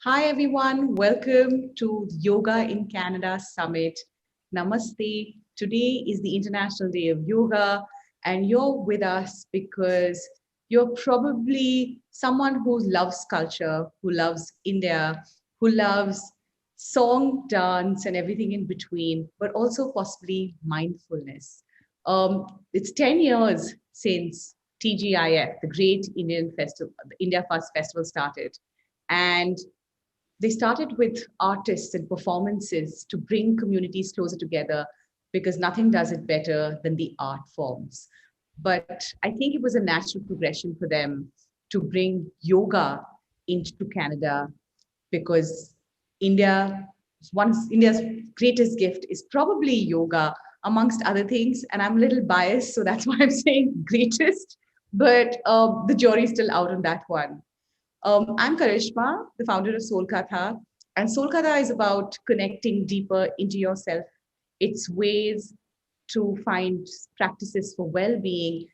Hi everyone, welcome to Yoga in Canada Summit. Namaste. Today is the International Day of Yoga, and you're with us because you're probably someone who loves culture, who loves India, who loves song, dance, and everything in between, but also possibly mindfulness. It's 10 years since TGIF, the Great Indian Festival, the India First Festival started. And they started with artists and performances to bring communities closer together because nothing does it better than the art forms. But I think it was a natural progression for them to bring yoga into Canada because India, one of India's greatest gift is probably yoga, amongst other things. And I'm a little biased, so that's why I'm saying greatest. But the jury's still out on that one. I'm Karishma, the founder of Soulkatha, and Soulkatha is about connecting deeper into yourself. It's ways to find practices for well-being,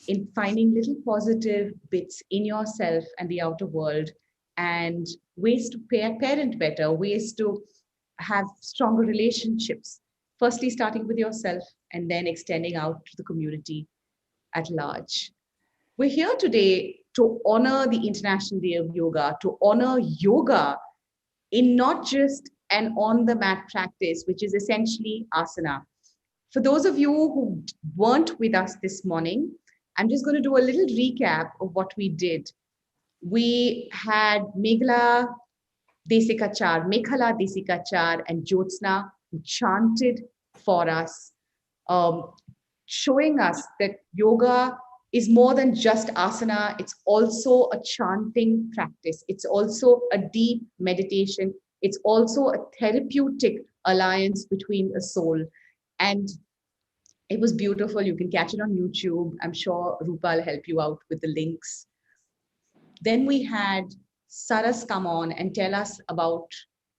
in finding little positive bits in yourself and the outer world, and ways to parent better, ways to have stronger relationships. Firstly, starting with yourself and then extending out to the community at large. We're here today to honor the International Day of Yoga, to honor yoga in not just an on the mat practice, which is essentially asana. For those of you who weren't with us this morning, I'm just going to do a little recap of what we did. We had Mekhala Desikachar, and Jyotsna who chanted for us, um, showing us that yoga is more than just asana. It's also a chanting practice. It's also a deep meditation. It's also a therapeutic alliance between a soul. And it was beautiful. You can catch it on YouTube. I'm sure Rupa will help you out with the links. Then we had Saras come on and tell us about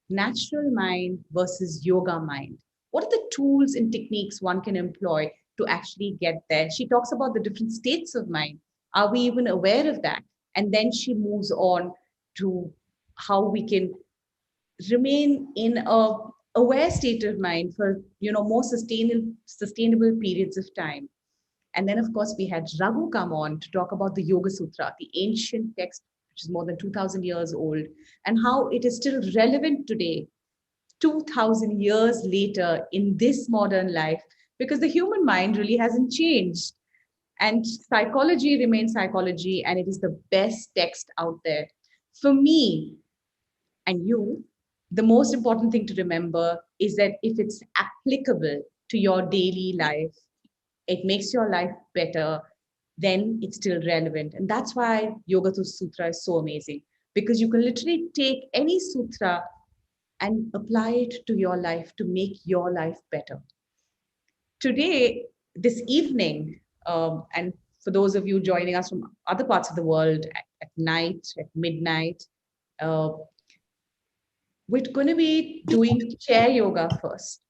natural mind versus yoga mind. What are the tools and techniques one can employ to actually get there? She talks about the different states of mind. Are we even aware of that? And then she moves on to how we can remain in a aware state of mind for more sustainable periods of time. And then, of course, we had Raghu come on to talk about the Yoga Sutra, the ancient text, which is more than 2,000 years old, and how it is still relevant today, 2,000 years later in this modern life, because the human mind really hasn't changed. And psychology remains psychology, and it is the best text out there. For me and you, the most important thing to remember is that if it's applicable to your daily life, it makes your life better, then it's still relevant. And that's why Yoga Sutra is so amazing, because you can literally take any sutra and apply it to your life to make your life better. Today, this evening, and for those of you joining us from other parts of the world at night, at midnight, uh, we're going to be doing chair yoga first.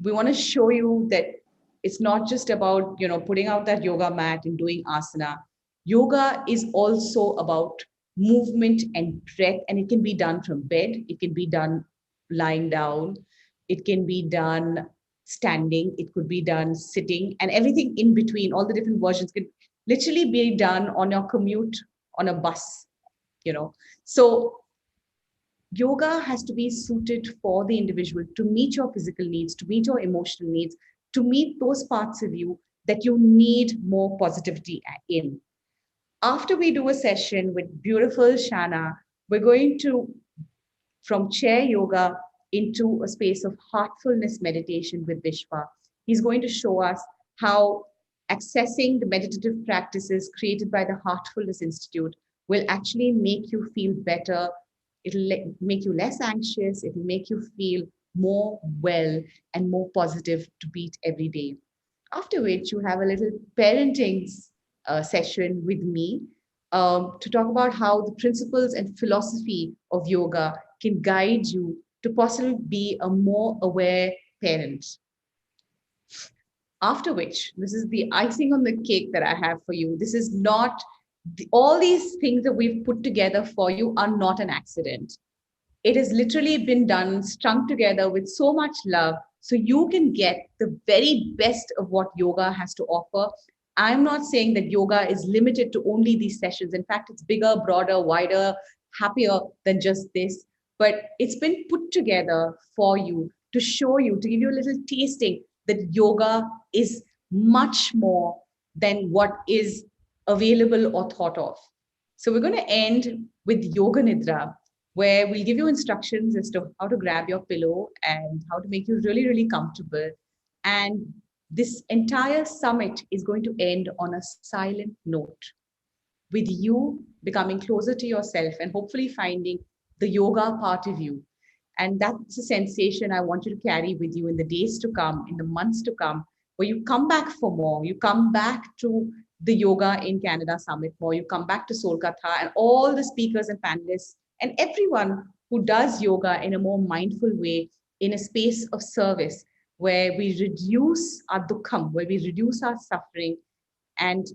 We want to show you that it's not just about putting out that yoga mat and doing asana. Yoga is also about movement and breath, and it can be done from bed, it can be done lying down, it can be done standing, it could be done sitting, and everything in between. All the different versions can literally be done on your commute on a bus. So yoga has to be suited for the individual to meet your physical needs, to meet your emotional needs, to meet those parts of you that you need more positivity in. After we do a session with beautiful Shanna, we're going to, from chair yoga into a space of heartfulness meditation with Vishwa. He's going to show us how accessing the meditative practices created by the Heartfulness Institute will actually make you feel better. It'll make you less anxious. It'll make you feel more well and more positive to beat every day. After which, you have a little parenting session with me to talk about how the principles and philosophy of yoga can guide you to possibly be a more aware parent. After which, this is the icing on the cake that I have for you. This is not, all these things that we've put together for you are not an accident. It has literally been done, strung together with so much love, so you can get the very best of what yoga has to offer. I'm not saying that yoga is limited to only these sessions. In fact, it's bigger, broader, wider, happier than just this. But it's been put together for you to show you, to give you a little tasting that yoga is much more than what is available or thought of. So we're going to end with Yoga Nidra, where we'll give you instructions as to how to grab your pillow and how to make you really, really comfortable. And this entire summit is going to end on a silent note, with you becoming closer to yourself and hopefully finding the yoga part of you. And that's a sensation I want you to carry with you in the days to come, in the months to come, where you come back for more. You come back to the Yoga in Canada Summit more. You come back to Soulkatha and all the speakers and panelists and everyone who does yoga in a more mindful way, in a space of service, where we reduce our dukkham, where we reduce our suffering and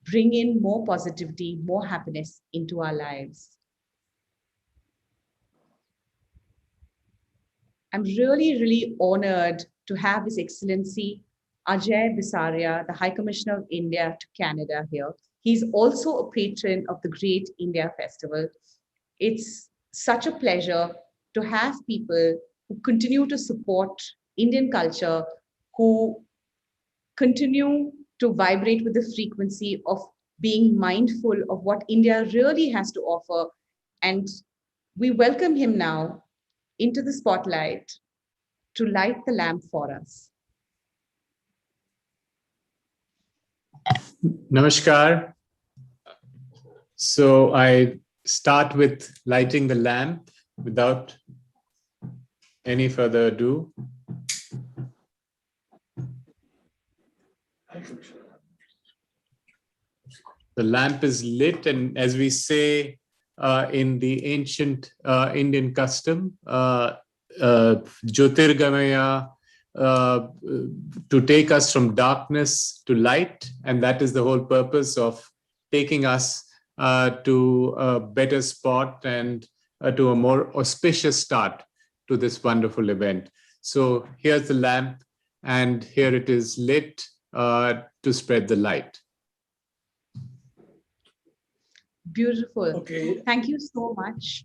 bring in more positivity, more happiness into our lives. I'm really, really honored to have His Excellency Ajay Bisaria, the High Commissioner of India to Canada here. He's also a patron of the Great India Festival. It's such a pleasure to have people who continue to support Indian culture, who continue to vibrate with the frequency of being mindful of what India really has to offer. And we welcome him now into the spotlight to light the lamp for us. Namaskar. So I start with lighting the lamp without any further ado. The lamp is lit, and as we say in the ancient Indian custom, Jyotirgamaya, to take us from darkness to light, and that is the whole purpose of taking us to a better spot and to a more auspicious start to this wonderful event. So here's the lamp, and here it is lit to spread the light. Beautiful. Okay. Thank you so much.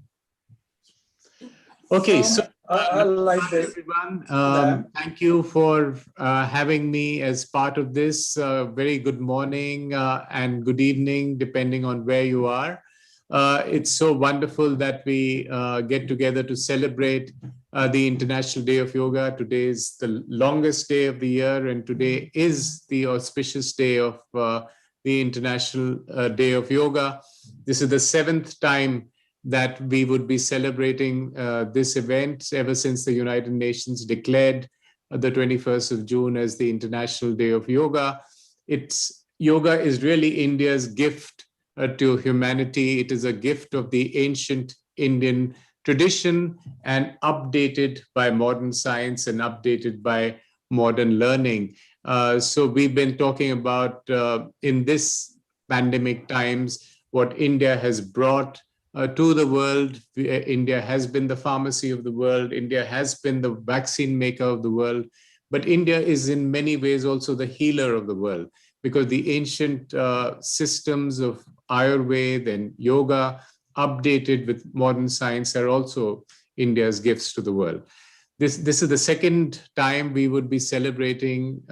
Okay, so I like this. everyone. Thank you for having me as part of this. Very good morning and good evening, depending on where you are. It's so wonderful that we get together to celebrate the International Day of Yoga. Today is the longest day of the year, and today is the auspicious day of the International Day of Yoga. This is the 7th time that we would be celebrating this event ever since the United Nations declared the 21st of June as the International Day of Yoga. Yoga is really India's gift to humanity. It is a gift of the ancient Indian tradition and updated by modern science and updated by modern learning. So we've been talking about in this pandemic times what India has brought to the world. India has been the pharmacy of the world. India has been the vaccine maker of the world. But India is in many ways also the healer of the world, because the ancient systems of Ayurveda and yoga updated with modern science are also India's gifts to the world. This is the 2nd time we would be celebrating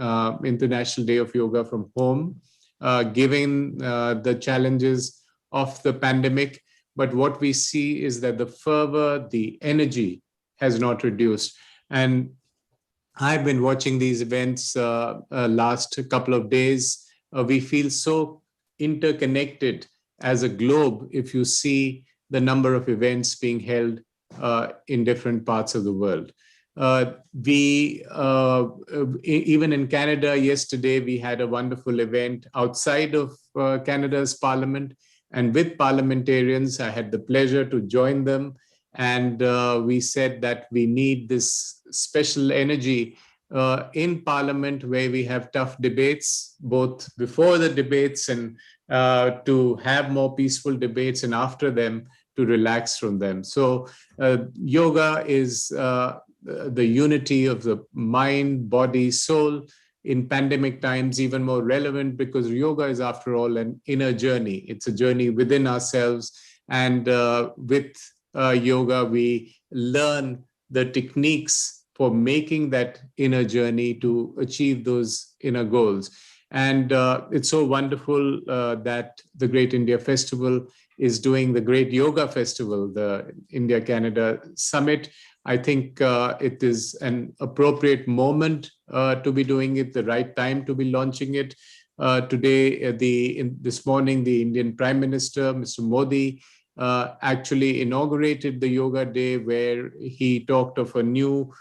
International Day of Yoga from home, given the challenges of the pandemic. But what we see is that the fervor, the energy has not reduced. And I've been watching these events last couple of days. We feel so interconnected as a globe if you see the number of events being held in different parts of the world. Even in Canada yesterday, we had a wonderful event outside of Canada's parliament, and with parliamentarians, I had the pleasure to join them. And we said that we need this special energy in parliament, where we have tough debates, both before the debates and to have more peaceful debates, and after them to relax from them. So yoga is the unity of the mind, body, soul. In pandemic times, even more relevant, because yoga is, after all, an inner journey. It's a journey within ourselves. And with yoga, we learn the techniques for making that inner journey to achieve those inner goals. And it's so wonderful that the Great India Festival is doing the Great Yoga Festival, the India-Canada Summit. I think it is an appropriate moment to be doing it, the right time to be launching it. Today, this morning, the Indian Prime Minister, Mr. Modi, actually inaugurated the Yoga Day, where he talked of a new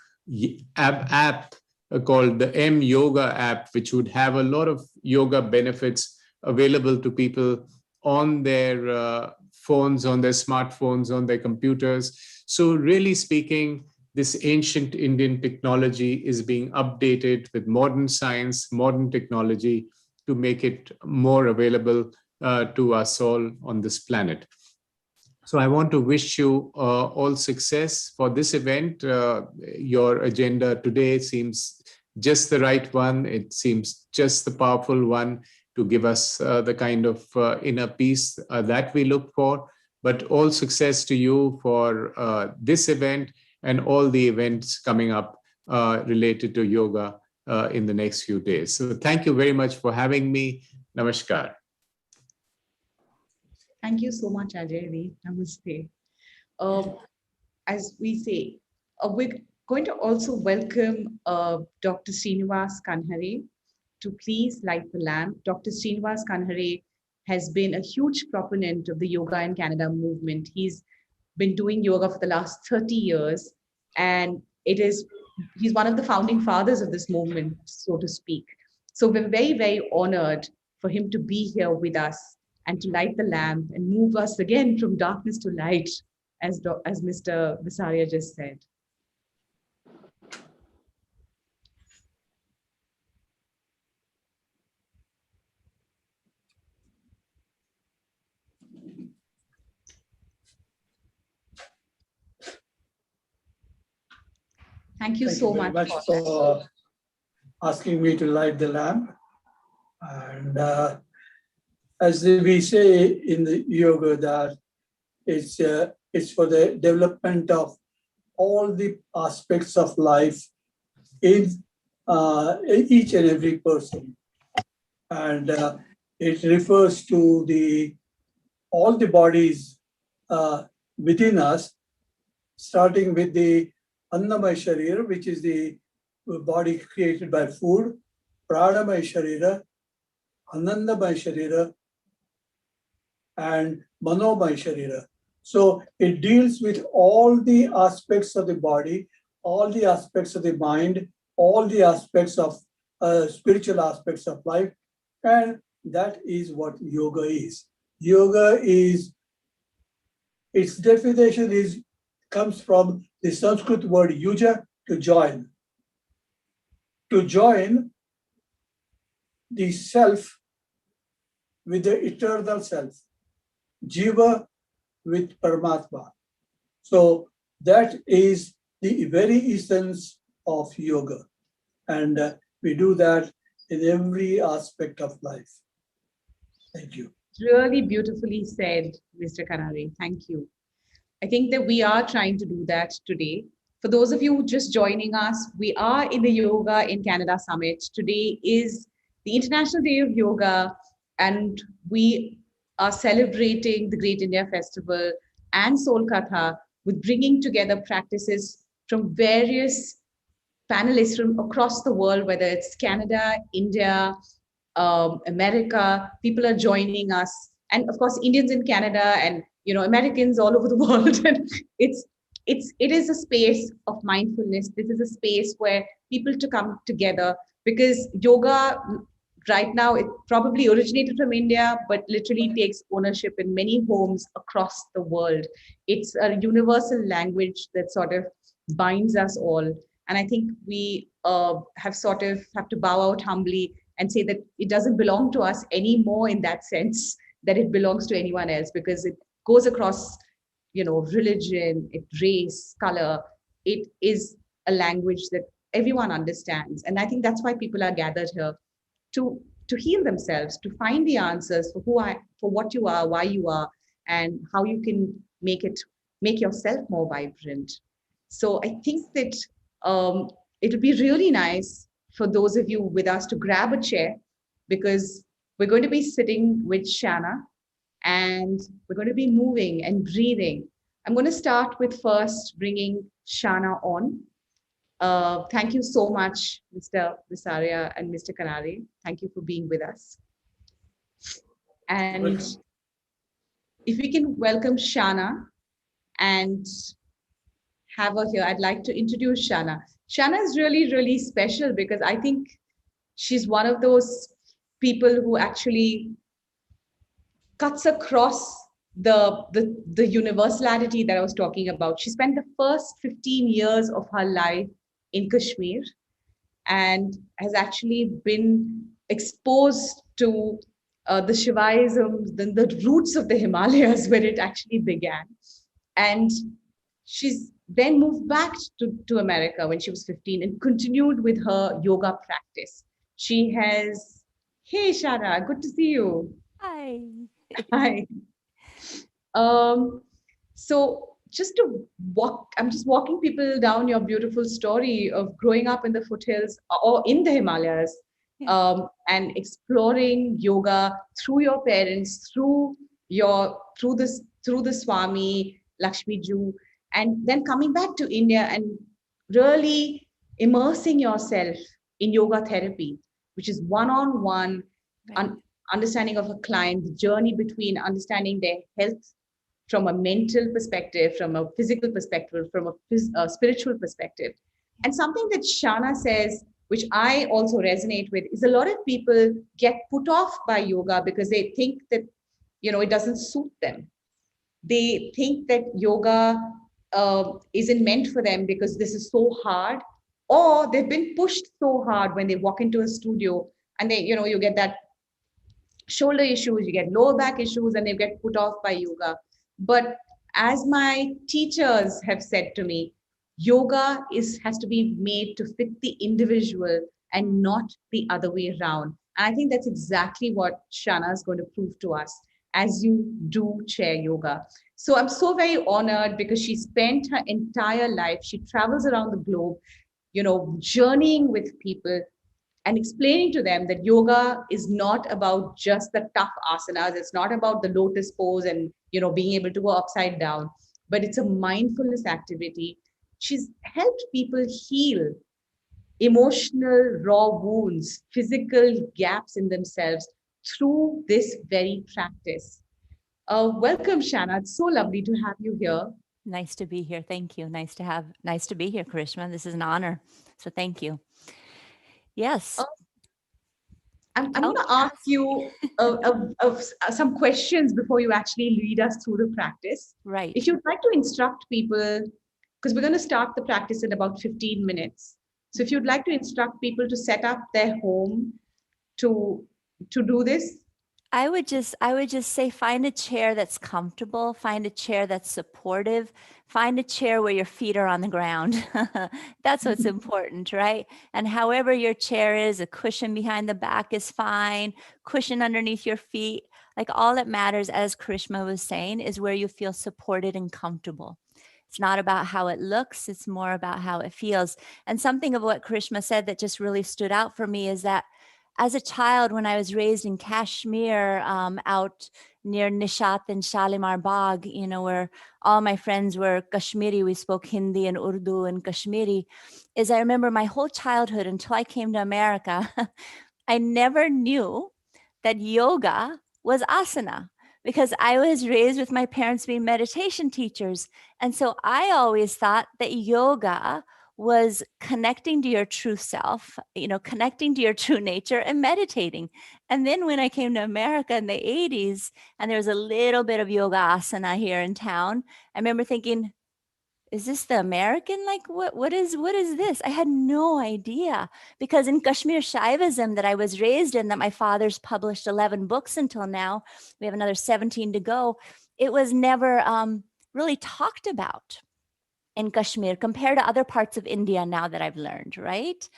app called the M Yoga app, which would have a lot of yoga benefits available to people on their phones, on their smartphones, on their computers. So really speaking, this ancient Indian technology is being updated with modern science, modern technology, to make it more available to us all on this planet. So I want to wish you all success for this event. Your agenda today seems just the right one. It seems just the powerful one to give us the kind of inner peace that we look for. But all success to you for this event and all the events coming up related to yoga in the next few days. So thank you very much for having me. Namaskar. Thank you so much, Ajay. Namaste. As we say, we're going to also welcome Dr. Shriniwas Kanhere to please light the lamp. Dr. Shriniwas Kanhere has been a huge proponent of the Yoga in Canada movement. He's been doing yoga for the last 30 years, and he's one of the founding fathers of this movement, so to speak. So we're very, very honored for him to be here with us and to light the lamp and move us again from darkness to light, as Mr. Bisaria just said. Thank you so much for asking me to light the lamp. And as we say in the yoga, that it's for the development of all the aspects of life in each and every person. And it refers to all the bodies within us, starting with the Annamaya Sharira, which is the body created by food, Pranamaya Sharira, Anandamaya Sharira, and Manomaya Sharira. So it deals with all the aspects of the body, all the aspects of the mind, all the aspects of spiritual aspects of life. And that is what yoga is. Yoga is, its definition comes from the Sanskrit word yuja, to join. To join the self with the eternal self, jiva with Paramatma. So that is the very essence of yoga. And we do that in every aspect of life. Thank you. Really beautifully said, Mr. Kanhere. Thank you. I think that we are trying to do that today. For those of you just joining us, we are in the Yoga in Canada Summit. Today is the International Day of Yoga, and we are celebrating the Great India Festival and Soulkatha with bringing together practices from various panelists from across the world, whether it's Canada, India, America. People are joining us, and of course, Indians in Canada and Americans all over the world. And it's it is a space of mindfulness. This is a space where people to come together, because yoga right now, it probably originated from India, but literally takes ownership in many homes across the world. It's a universal language that sort of binds us all. And I think we have sort of have to bow out humbly and say that it doesn't belong to us anymore in that sense that it belongs to anyone else, because it goes across, religion, race, color. It is a language that everyone understands. And I think that's why people are gathered here to heal themselves, to find the answers for what you are, why you are, and how you can make yourself more vibrant. So I think that it would be really nice for those of you with us to grab a chair, because we're going to be sitting with Shanna, and we're going to be moving and breathing. I'm going to start with first bringing Shanna on. Thank you so much, Mr. Bisaria and Mr. Kanhere. Thank you for being with us. And if we can welcome Shanna and have her here, I'd like to introduce Shanna. Shanna is really, really special, because I think she's one of those people who actually cuts across the universality that I was talking about. She spent the first 15 years of her life in Kashmir and has actually been exposed to the Shivaism, the roots of the Himalayas, where it actually began. And she's then moved back to America when she was 15 and continued with her yoga practice. She has, hey, Shanna, good to see you. Hi. Hi. So just to I'm just walking people down your beautiful story of growing up in the foothills or in the Himalayas, and exploring yoga through your parents, through the Swami Lakshmi Ju, and then coming back to India and really immersing yourself in yoga therapy, which is one-on-one understanding of a client, the journey between understanding their health from a mental perspective, from a physical perspective, from a spiritual perspective. And something that Shanna says, which I also resonate with, is a lot of people get put off by yoga because they think that, it doesn't suit them. They think that yoga isn't meant for them because this is so hard, or they've been pushed so hard when they walk into a studio and you get that shoulder issues, you get lower back issues, and they get put off by yoga. But as my teachers have said to me, yoga has to be made to fit the individual and not the other way around. And I think that's exactly what Shanna is going to prove to us as you do chair yoga. So I'm so very honored, because she spent her entire life, she travels around the globe, journeying with people and explaining to them that yoga is not about just the tough asanas. It's not about the lotus pose and, being able to go upside down, but it's a mindfulness activity. She's helped people heal emotional raw wounds, physical gaps in themselves through this very practice. Welcome, Shanna. It's so lovely to have you here. Nice to be here. Thank you. Nice to be here, Karishma. This is an honor. So thank you. Yes. I'm going to ask you some questions before you actually lead us through the practice. Right. If you'd like to instruct people, because we're going to start the practice in about 15 minutes. So if you'd like to instruct people to set up their home to do this. I would just say, find a chair that's comfortable, find a chair that's supportive, find a chair where your feet are on the ground. That's what's important, right? And however your chair is, a cushion behind the back is fine, cushion underneath your feet. Like, all that matters, as Karishma was saying, is where you feel supported and comfortable. It's not about how it looks, it's more about how it feels. And something of what Karishma said that just really stood out for me is that as a child, when I was raised in Kashmir, out near Nishat and Shalimar Bagh, where all my friends were Kashmiri, we spoke Hindi and Urdu and Kashmiri, is I remember my whole childhood until I came to America, I never knew that yoga was asana. because I was raised with my parents being meditation teachers. And so I always thought that yoga was connecting to your true self, connecting to your true nature and meditating. And then when I came to America in the 80s, and there was a little bit of yoga asana here in town, I remember thinking, is this the American? Like, what is this? I had no idea, because in Kashmir Shaivism that I was raised in, that my father's published 11 books until now, we have another 17 to go, it was never really talked about in Kashmir compared to other parts of India now that I've learned, right?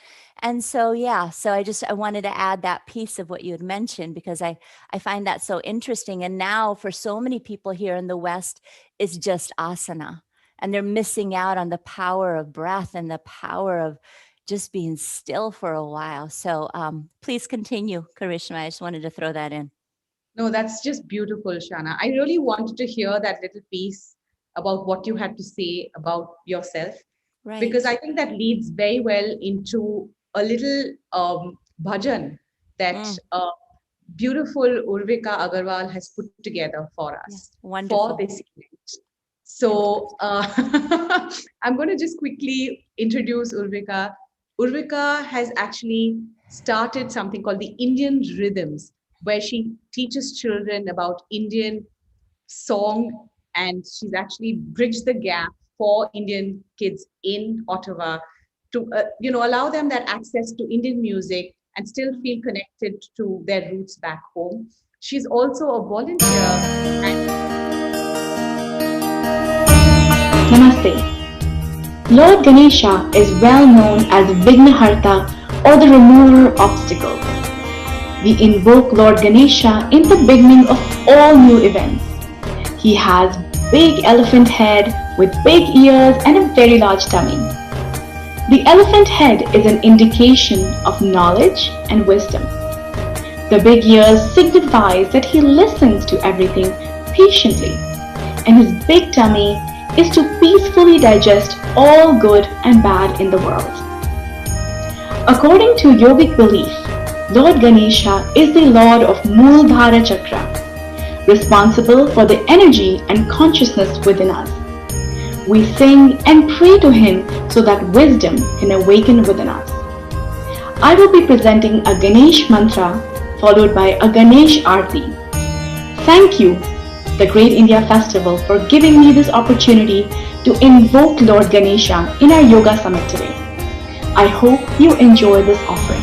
And so, yeah, so I wanted to add that piece of what you had mentioned, because I find that so interesting. And now for so many people here in the West, it's just asana. And they're missing out on the power of breath and the power of just being still for a while. So please continue, Karishma. I just wanted to throw that in. No, that's just beautiful, Shanna. I really wanted to hear that little piece about what you had to say about yourself, Right. because I think that leads very well into a little bhajan that beautiful Aruvita Aggarwal has put together for us for this event. So I'm going to just quickly introduce Aruvita. Aruvita has actually started something called the Indian Rhythms, where she teaches children about Indian song, and she's actually bridged the gap for Indian kids in Ottawa to allow them that access to Indian music and still feel connected to their roots back home. She's also a volunteer and Namaste. Lord Ganesha is well known as Vignaharta, or the remover of obstacles. We invoke Lord Ganesha in the beginning of all new events. He has big elephant head with big ears and a very large tummy. The elephant head is an indication of knowledge and wisdom. The big ears signifies that he listens to everything patiently, and his big tummy is to peacefully digest all good and bad in the world. According to yogic belief, Lord Ganesha is the lord of Mooladhara Chakra, responsible for the energy and consciousness within us. We sing and pray to him so that wisdom can awaken within us. I will be presenting a Ganesh mantra followed by a Ganesh Aarti. Thank you, the Great India Festival, for giving me this opportunity to invoke Lord Ganesha in our Yoga Summit today. I hope you enjoy this offering.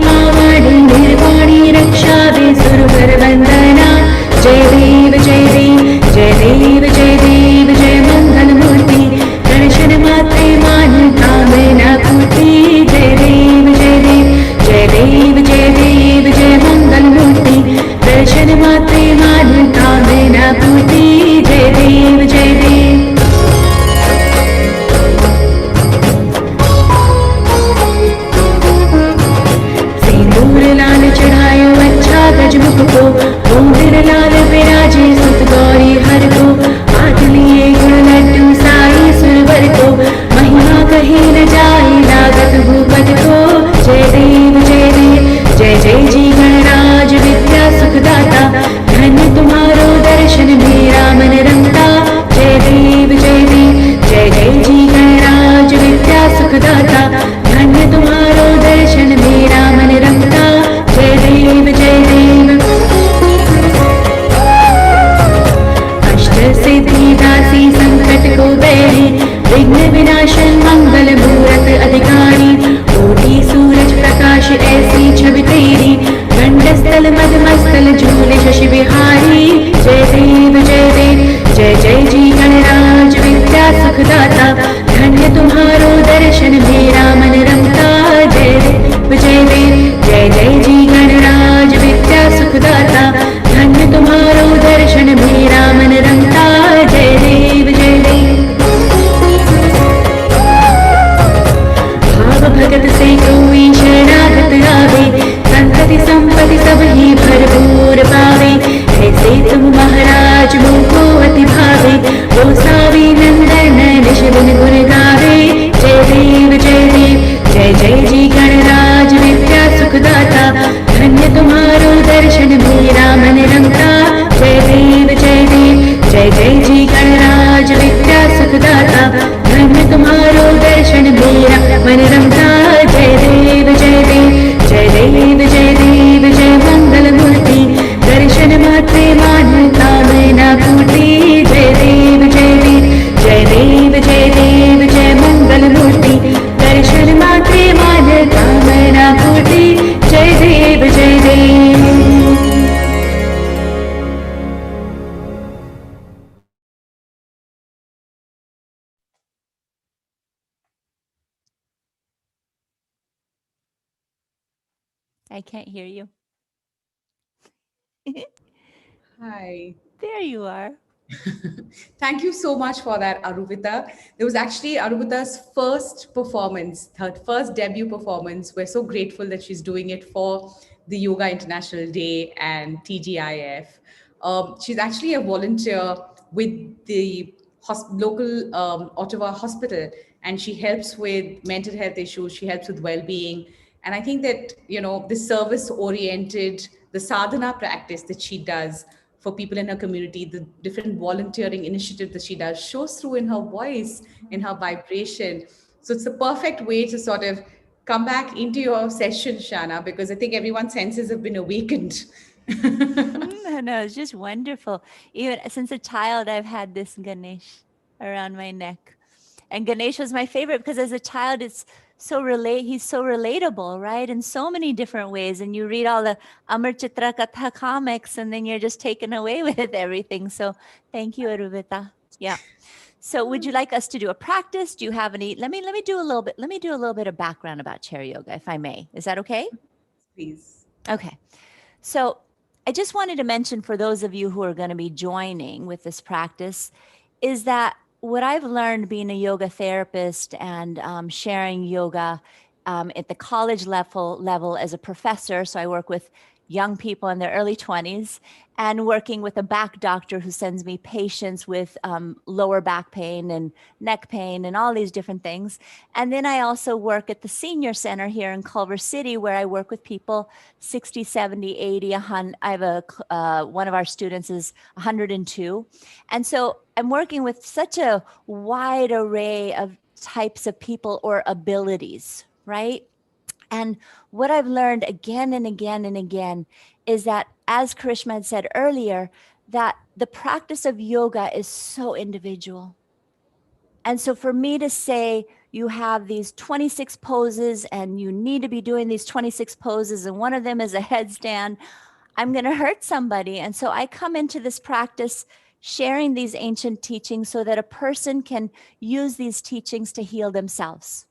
पावाणी निर्वाणी रक्षावे सुरवर वंदना जय देव जय देव जय देव जय देव जय मंगल मूर्ति दर्शन मात्रे मान कामना पूर्ति जय देव जय देव जय देव जय देव जय मंगल मूर्ति दर्शन मात्रे मान कामना पूर्ति जय देव जय देव लाल चढ़ायो अच्छा गजमुख को गोंदिर लाल विराजे सुत गौरी हर को हाथ लिए गुण लड्डू साई सुरवर को महिमा कही न जाए लागत भूपत को जय देव जय देव जय जय जी गणराज विद्या सुखदाता धन्य तुम्हारो दर्शन मेरा मन रमता जय देव जय देव जय जय जी गणराज विद्या सुखदाता धन्य तुम्हारो दर्शन मेरा मन रमता जय देव जय देव अष्ट सिद्धि दासी संकट को बैरी विघ्न विनाशन मंगल मूरत अधिकारी कोटि सूरज प्रकाश ऐसी छवि तेरी गंडस्थल मधमस्तल झूले शशि विहारी जय देव जय देव जय जय जी गणराज विद्या सुखदाता धन्य तुम्हारो दर्शन मेरा मन रमता जय देव जय देव जय जय जी गणराज विद्या सुखदाता धन्य तुम्हारो दर्शन मेरा मन रमता जय देव जय देव भाव भगत से कोई शरणागत आवे संतति संपत्ति सब ही भरपूर पावे ऐसे तुम महाराज मोको अति भावे गोसावी नंदन निश दिन गुण गावे जय देव जय देव जय जय जी गणराज विद्या सुखदाता धन्य तुम्हारो दर्शन मेरा मन रमता जय देव जय देव जय जय जी गणराज विद्या सुखदाता धन्य तुम्हारो दर्शन मेरा मन रमता जय देव जय देव जय देव जय देव जय मंगल मूर्ति दर्शन मात्रे मान कामना पूर्ति जय देव जय देव जय देव जय देव जय मंगल मूर्ति दर्शन मात्रे मान कामना पूर्ति जय देव जय देव I can't hear you. Hi. There you are. Thank you so much for that, Aruvita. It was actually Aruvita's first performance, her first debut performance. We're so grateful that she's doing it for the Yoga International Day and TGIF. She's actually a volunteer with the local Ottawa hospital, and she helps with mental health issues. She helps with well-being. And I think that, this service oriented, the sadhana practice that she does for people in her community, the different volunteering initiatives that she does shows through in her voice, in her vibration. So it's the perfect way to sort of come back into your session, Shanna, because I think everyone's senses have been awakened. No, it's just wonderful. Even since a child, I've had this Ganesh around my neck. And Ganesh was my favorite because as a child, he's so relatable, right? In so many different ways. And you read all the Amar Chitra Katha comics, and then you're just taken away with everything. So thank you, Aruvita. Yeah. So would you like us to do a practice? Do you have any? Let me do a little bit of background about chair yoga, if I may. Is that okay? Please. Okay. So I just wanted to mention for those of you who are going to be joining with this practice is that what I've learned being a yoga therapist and sharing yoga at the college level as a professor. So I work with young people in their early 20s and working with a back doctor who sends me patients with lower back pain and neck pain and all these different things. And then I also work at the senior center here in Culver City, where I work with people 60, 70, 80, 100. I have one of our students is 102. And so I'm working with such a wide array of types of people or abilities, right? And what I've learned again and again and again is that, as Karishma had said earlier, that the practice of yoga is so individual. And so for me to say, you have these 26 poses and you need to be doing these 26 poses and one of them is a headstand, I'm going to hurt somebody. And so I come into this practice sharing these ancient teachings so that a person can use these teachings to heal themselves.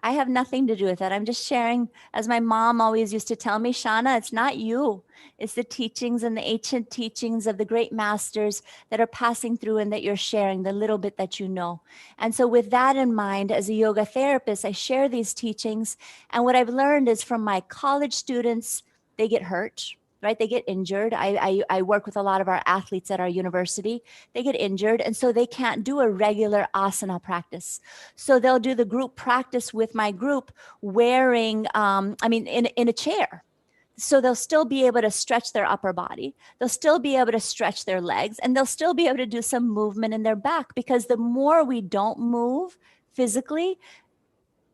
I have nothing to do with that. I'm just sharing, as my mom always used to tell me, Shanna, it's not you. It's the teachings and the ancient teachings of the great masters that are passing through and that you're sharing, the little bit that you know. And so with that in mind, as a yoga therapist, I share these teachings. And what I've learned is from my college students, they get hurt, right? They get injured. I work with a lot of our athletes at our university. They get injured, and so they can't do a regular asana practice. So they'll do the group practice with my group wearing, in a chair. So they'll still be able to stretch their upper body. They'll still be able to stretch their legs, and they'll still be able to do some movement in their back, because the more we don't move physically,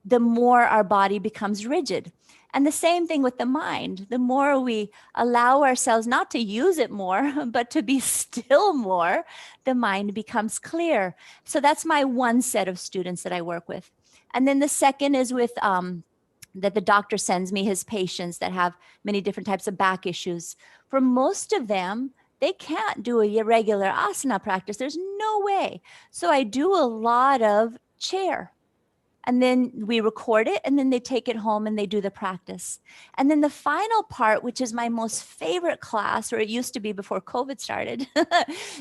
the more our body becomes rigid. And the same thing with the mind. The more we allow ourselves not to use it more, but to be still more, the mind becomes clear. So that's my one set of students that I work with. And then the second is with that the doctor sends me his patients that have many different types of back issues. For most of them, they can't do a regular asana practice. There's no way. So I do a lot of chair. And then we record it, and then they take it home and they do the practice. And then the final part, which is my most favorite class, or it used to be before COVID started,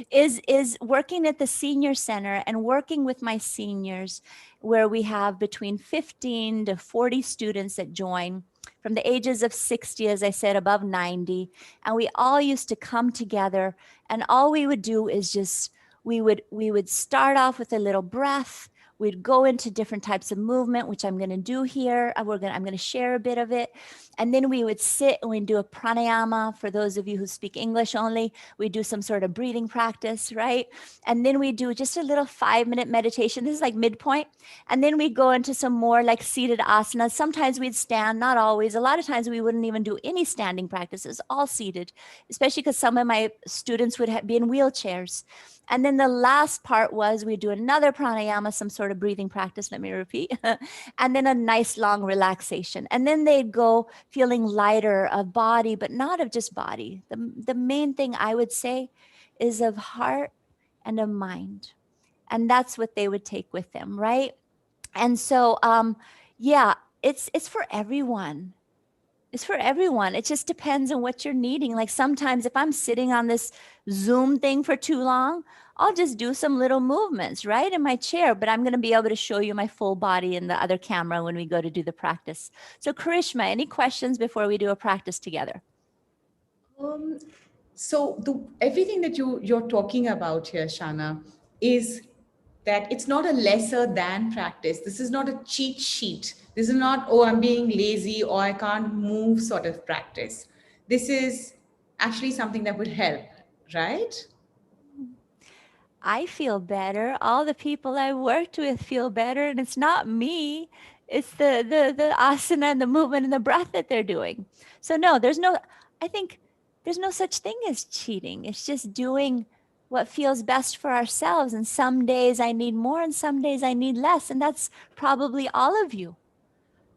is working at the senior center and working with my seniors, where we have between 15 to 40 students that join from the ages of 60, as I said, above 90. And we all used to come together, and all we would do is just, we would start off with a little breath. We'd go into different types of movement, which I'm going to do here. I'm going to share a bit of it. And then we would sit and we'd do a pranayama. For those of you who speak English only, we do some sort of breathing practice, right? And then we do just a little 5-minute meditation. This is like midpoint. And then we go into some more like seated asanas. Sometimes we'd stand, not always. A lot of times we wouldn't even do any standing practices, all seated, especially because some of my students would be in wheelchairs. And then the last part was we do another pranayama, some sort of breathing practice, let me repeat, and then a nice long relaxation. And then they'd go feeling lighter of body, but not of just body. The main thing I would say is of heart and of mind. And that's what they would take with them, right? And so, it's for everyone. It's for everyone. It just depends on what you're needing. Like sometimes if I'm sitting on this Zoom thing for too long, I'll just do some little movements, right, in my chair, but I'm going to be able to show you my full body in the other camera when we go to do the practice. So Karishma, any questions before we do a practice together? So everything that you're talking about here, Shanna, is that it's not a lesser than practice. This is not a cheat sheet. This is not, oh, I'm being lazy or I can't move sort of practice. This is actually something that would help, right? I feel better. All the people I worked with feel better, and it's not me. It's the asana and the movement and the breath that they're doing. So no, I think there's no such thing as cheating. It's just doing what feels best for ourselves. And some days I need more and some days I need less. And that's probably all of you,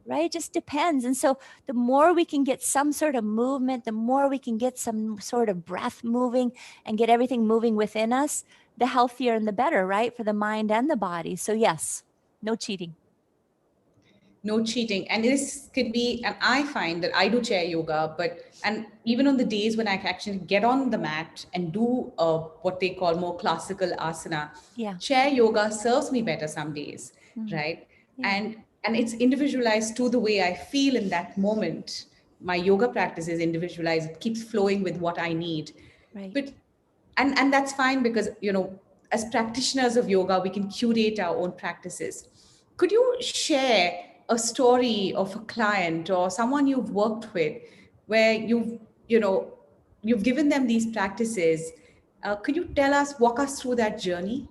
right? It just depends. And so the more we can get some sort of movement, the more we can get some sort of breath moving and get everything moving within us, the healthier and the better, right? For the mind and the body. So yes, no cheating. No cheating. And this could be, and I find that I do chair yoga, and even on the days when I can actually get on the mat and do what they call more classical asana, chair yoga serves me better some days, right? Yeah. And it's individualized to the way I feel in that moment. My yoga practice is individualized. It keeps flowing with what I need. Right. But, and that's fine because, as practitioners of yoga, we can curate our own practices. Could you share a story of a client or someone you've worked with where you've given them these practices? Could you walk us through that journey?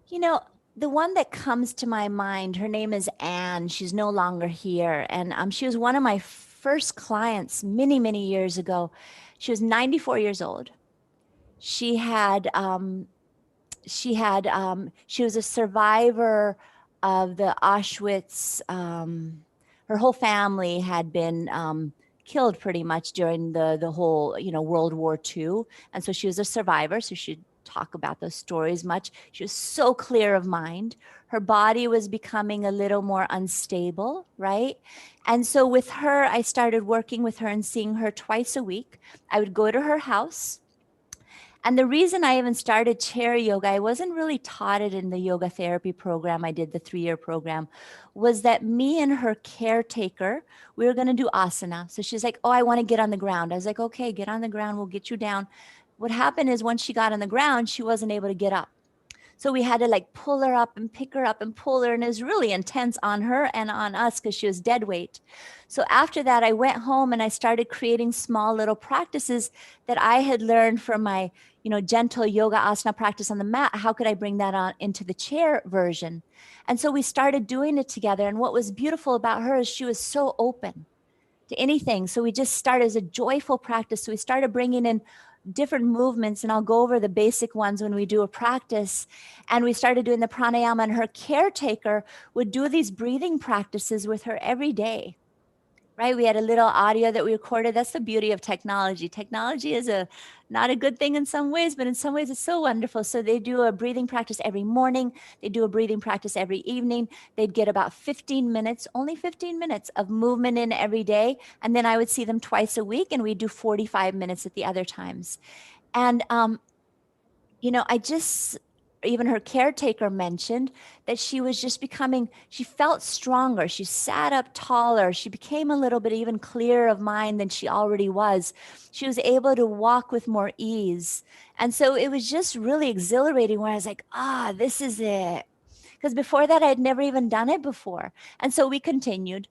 The one that comes to my mind, her name is Anne. She's no longer here. And she was one of my first clients many, many years ago. She was 94 years old. She was a survivor of the Auschwitz. Her whole family had been killed pretty much during the whole, World War II. And so she was a survivor. So she'd talk about those stories much. She was so clear of mind. Her body was becoming a little more unstable, right? And so with her, I started working with her and seeing her twice a week. I would go to her house. And the reason I even started chair yoga, I wasn't really taught it in the yoga therapy program. I did the 3-year program, was that me and her caretaker, we were going to do asana. So she's like, oh, I want to get on the ground. I was like, okay, get on the ground. We'll get you down. What happened is once she got on the ground, she wasn't able to get up. So we had to like pull her up and pick her up and pull her. And it was really intense on her and on us because she was dead weight. So after that, I went home and I started creating small little practices that I had learned from my, gentle yoga asana practice on the mat. How could I bring that on into the chair version? And so we started doing it together. And what was beautiful about her is she was so open to anything. So we just started as a joyful practice. So we started bringing in different movements, and I'll go over the basic ones when we do a practice. And we started doing the pranayama, and her caretaker would do these breathing practices with her every day. Right? We had a little audio that we recorded. That's the beauty of technology. Technology is not a good thing in some ways, but in some ways it's so wonderful. So they do a breathing practice every morning. They do a breathing practice every evening. They'd get about 15 minutes, only 15 minutes of movement in every day. And then I would see them twice a week, and we'd do 45 minutes at the other times. And, even her caretaker mentioned that she was just she felt stronger. She sat up taller. She became a little bit even clearer of mind than she already was. She was able to walk with more ease. And so it was just really exhilarating where I was like, this is it. Because before that, I had never even done it before. And so we continued.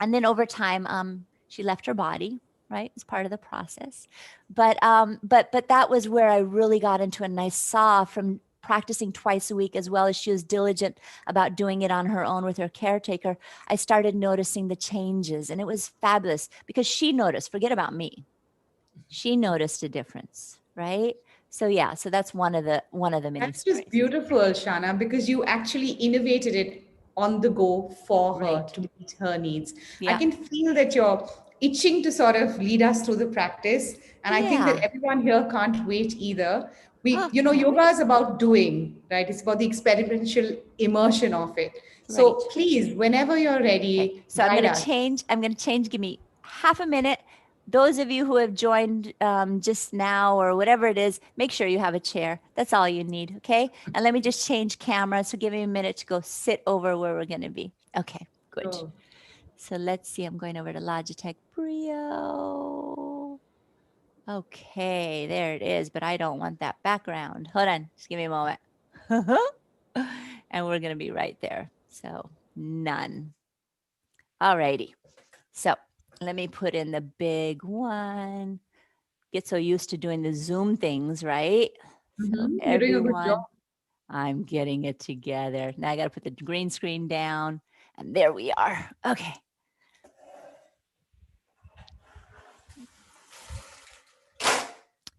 And then over time, she left her body. Right, it's part of the process, but that was where I really got into it, and I saw from practicing twice a week, as well as she was diligent about doing it on her own with her caretaker, I started noticing the changes, and it was fabulous because she noticed. Forget about me; she noticed a difference, right? So yeah, so that's one of the many. That's just beautiful, Shanna, because you actually innovated it on the go for her Right. to meet her needs. Yeah. I can feel that you're itching to sort of lead us through the practice. And I think that Yeah. everyone here can't wait either. Oh, Yoga is about doing, right? It's about the experiential immersion of it. So right. please, whenever you're Okay. ready, So I'm guide going to us. change. Give me half a minute. Those of you who have joined just now or whatever it is, make sure you have a chair. That's all you need. Okay. And let me just change camera. So give me a minute to go sit over where we're going to be. Okay. Good. Sure. So let's see. I'm going over to Logitech Brio. Okay. There it is. But I don't want that background. Hold on. Just give me a moment. And we're going to be right there. So none. All righty. So let me put in the big one. Get so used to doing the Zoom things, right? So You're doing a good job. everyone, I'm getting it together. Now I got to put the green screen down, and there we are. Okay.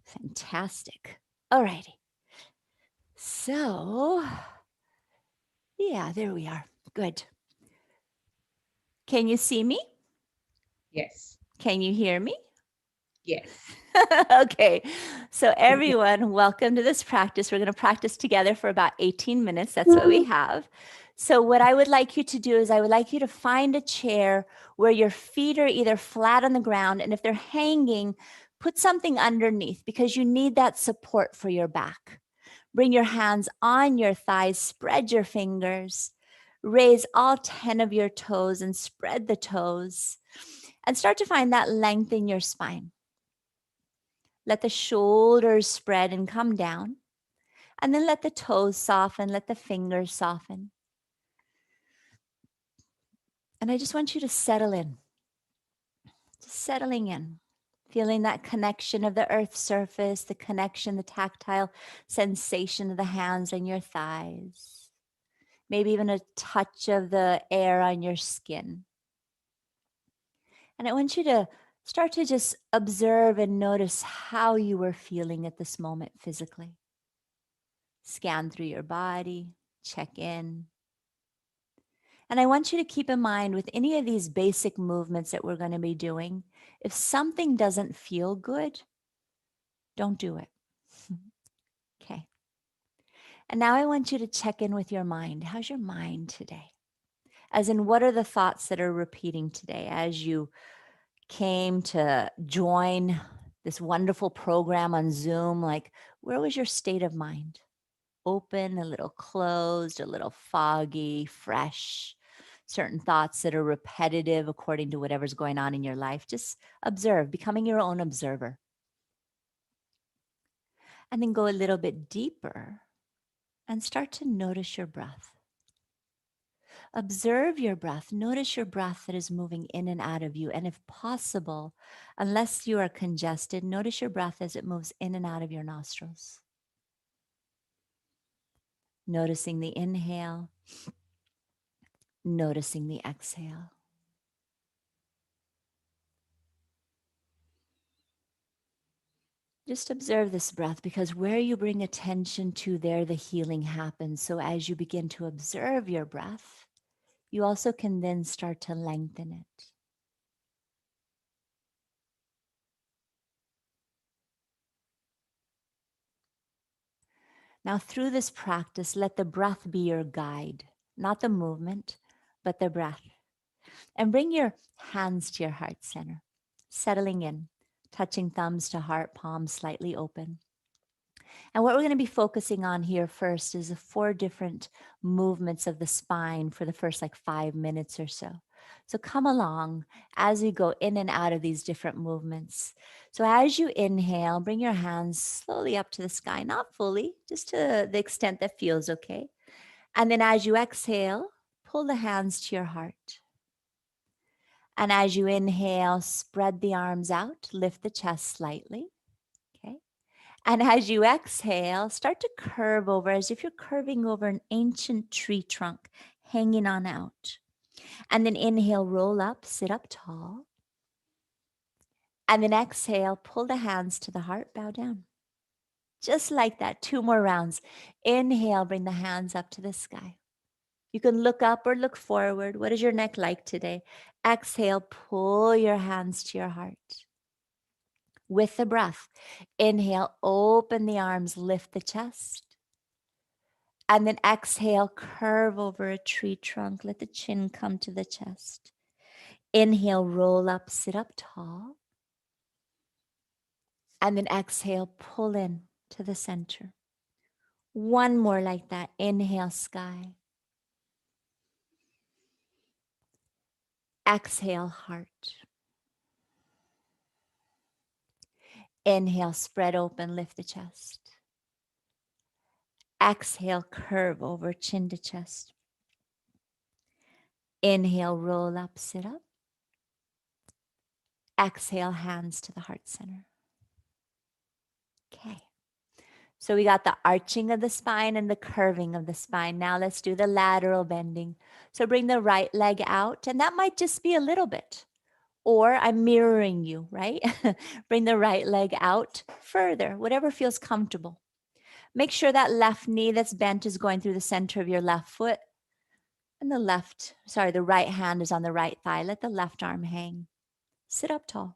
Fantastic. All righty. So, yeah, there we are. Good. Can you see me? Yes. Can you hear me? Yes. Okay. So everyone, welcome to this practice. We're going to practice together for about 18 minutes. That's what we have. So what I would like you to do is I would like you to find a chair where your feet are either flat on the ground, and if they're hanging, put something underneath because you need that support for your back. Bring your hands on your thighs, spread your fingers, raise all 10 of your toes and spread the toes, and start to find that length in your spine. Let the shoulders spread and come down. And then let the toes soften, let the fingers soften. And I just want you to settle in. Just settling in. Feeling that connection of the earth's surface, the connection, the tactile sensation of the hands and your thighs. Maybe even a touch of the air on your skin. And I want you to start to just observe and notice how you were feeling at this moment physically. Scan through your body, check in. And I want you to keep in mind with any of these basic movements that we're going to be doing, if something doesn't feel good, don't do it. Okay. And now I want you to check in with your mind. How's your mind today? As in, what are the thoughts that are repeating today as you came to join this wonderful program on Zoom? Like, where was your state of mind? Open, a little closed, a little foggy, fresh, certain thoughts that are repetitive according to whatever's going on in your life. Just observe, becoming your own observer. And then go a little bit deeper and start to notice your breath. Observe your breath. Notice your breath that is moving in and out of you. And if possible, unless you are congested, notice your breath as it moves in and out of your nostrils. Noticing the inhale, noticing the exhale. Just observe this breath, because where you bring attention to, there the healing happens. So as you begin to observe your breath, you also can then start to lengthen it. Now, through this practice, let the breath be your guide, not the movement, but the breath. And bring your hands to your heart center, settling in, touching thumbs to heart, palms slightly open. And what we're going to be focusing on here first is the 4 different movements of the spine for the first 5 minutes or so. So come along as we go in and out of these different movements. So as you inhale, bring your hands slowly up to the sky, not fully, just to the extent that feels okay. And then as you exhale, pull the hands to your heart. And as you inhale, spread the arms out, lift the chest slightly. Okay. And as you exhale, start to curve over as if you're curving over an ancient tree trunk hanging on out. And then inhale, roll up, sit up tall. And then exhale, pull the hands to the heart, bow down. Just like that, 2 more rounds. Inhale, bring the hands up to the sky. You can look up or look forward. What is your neck like today? Exhale, pull your hands to your heart. With the breath, inhale, open the arms, lift the chest. And then exhale, curve over a tree trunk. Let the chin come to the chest. Inhale, roll up, sit up tall. And then exhale, pull in to the center. 1 more like that. Inhale, sky. Exhale, heart. Inhale, spread open, lift the chest. Exhale, curve over chin to chest. Inhale, roll up, sit up. Exhale, hands to the heart center. Okay. So we got the arching of the spine and the curving of the spine. Now let's do the lateral bending. So bring the right leg out, and that might just be a little bit. Or I'm mirroring you, right? Bring the right leg out further, whatever feels comfortable. Make sure that left knee that's bent is going through the center of your left foot. And the right hand is on the right thigh. Let the left arm hang. Sit up tall.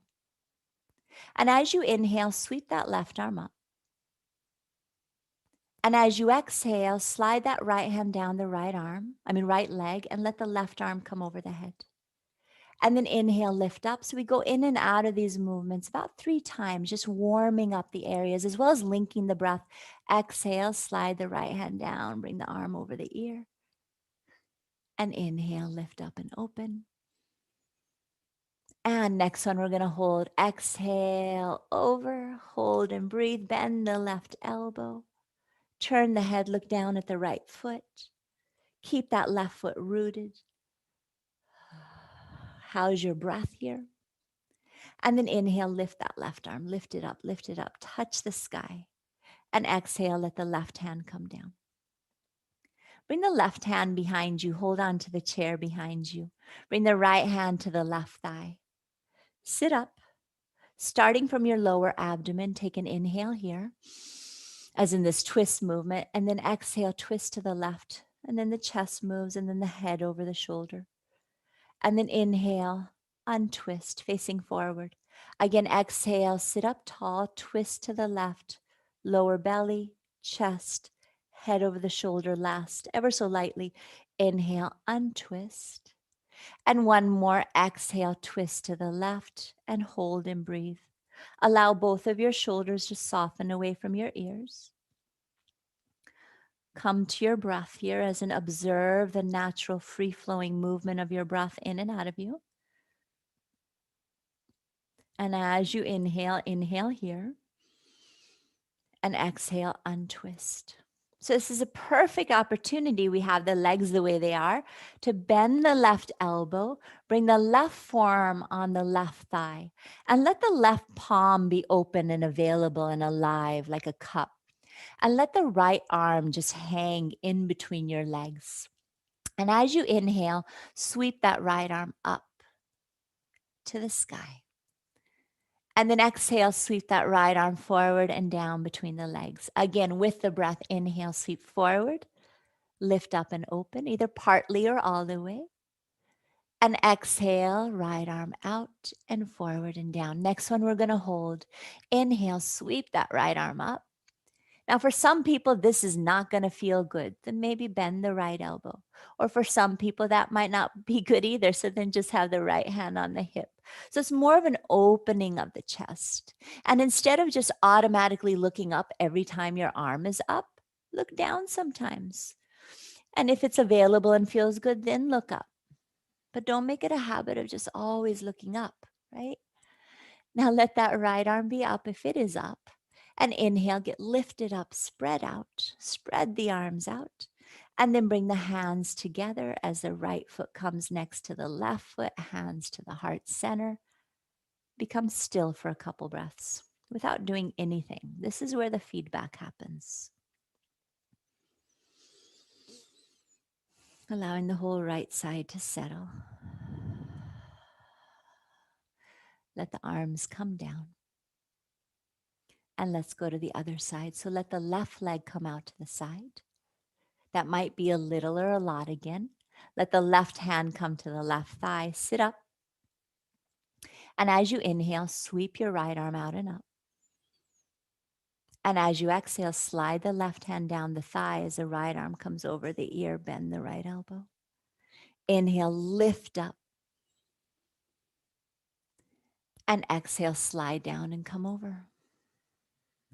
And as you inhale, sweep that left arm up. And as you exhale, slide that right hand down the right leg, and let the left arm come over the head. And then inhale, lift up. So we go in and out of these movements about 3 times, just warming up the areas as well as linking the breath. Exhale, slide the right hand down, bring the arm over the ear. And inhale, lift up and open. And next one, we're going to hold. Exhale, over, hold and breathe. Bend the left elbow. Turn the head, look down at the right foot. Keep that left foot rooted. How's your breath here? And then inhale, lift that left arm, lift it up, touch the sky. And exhale, let the left hand come down. Bring the left hand behind you, hold on to the chair behind you. Bring the right hand to the left thigh. Sit up, starting from your lower abdomen, take an inhale here, as in this twist movement, and then exhale, twist to the left And then the chest moves, and then the head over the shoulder. And then inhale, untwist, facing forward. Again, exhale, sit up tall, twist to the left, lower belly, chest, head over the shoulder last, ever so lightly. Inhale, untwist. And one more, exhale, twist to the left and hold and breathe. Allow both of your shoulders to soften away from your ears. Come to your breath here as an observe the natural free-flowing movement of your breath in and out of you. And as you inhale, inhale here. And exhale, untwist. So this is a perfect opportunity. We have the legs the way they are to bend the left elbow, bring the left forearm on the left thigh, and let the left palm be open and available and alive like a cup. And let the right arm just hang in between your legs. And as you inhale, sweep that right arm up to the sky. And then exhale, sweep that right arm forward and down between the legs. Again, with the breath, inhale, sweep forward, lift up and open, either partly or all the way. And exhale, right arm out and forward and down. Next one, we're going to hold. Inhale, sweep that right arm up. Now, for some people, this is not going to feel good. Then maybe bend the right elbow. Or for some people, that might not be good either. So then just have the right hand on the hip. So it's more of an opening of the chest. And instead of just automatically looking up every time your arm is up, look down sometimes. And if it's available and feels good, then look up. But don't make it a habit of just always looking up, right? Now let that right arm be up if it is up. And inhale, get lifted up, spread out, spread the arms out. And then bring the hands together as the right foot comes next to the left foot, hands to the heart center. Become still for a couple breaths without doing anything. This is where the feedback happens. Allowing the whole right side to settle. Let the arms come down. And let's go to the other side. So let the left leg come out to the side. That might be a little or a lot again. Let the left hand come to the left thigh. Sit up. And as you inhale, sweep your right arm out and up. And as you exhale, slide the left hand down the thigh as the right arm comes over the ear. Bend the right elbow. Inhale, lift up. And exhale, slide down and come over.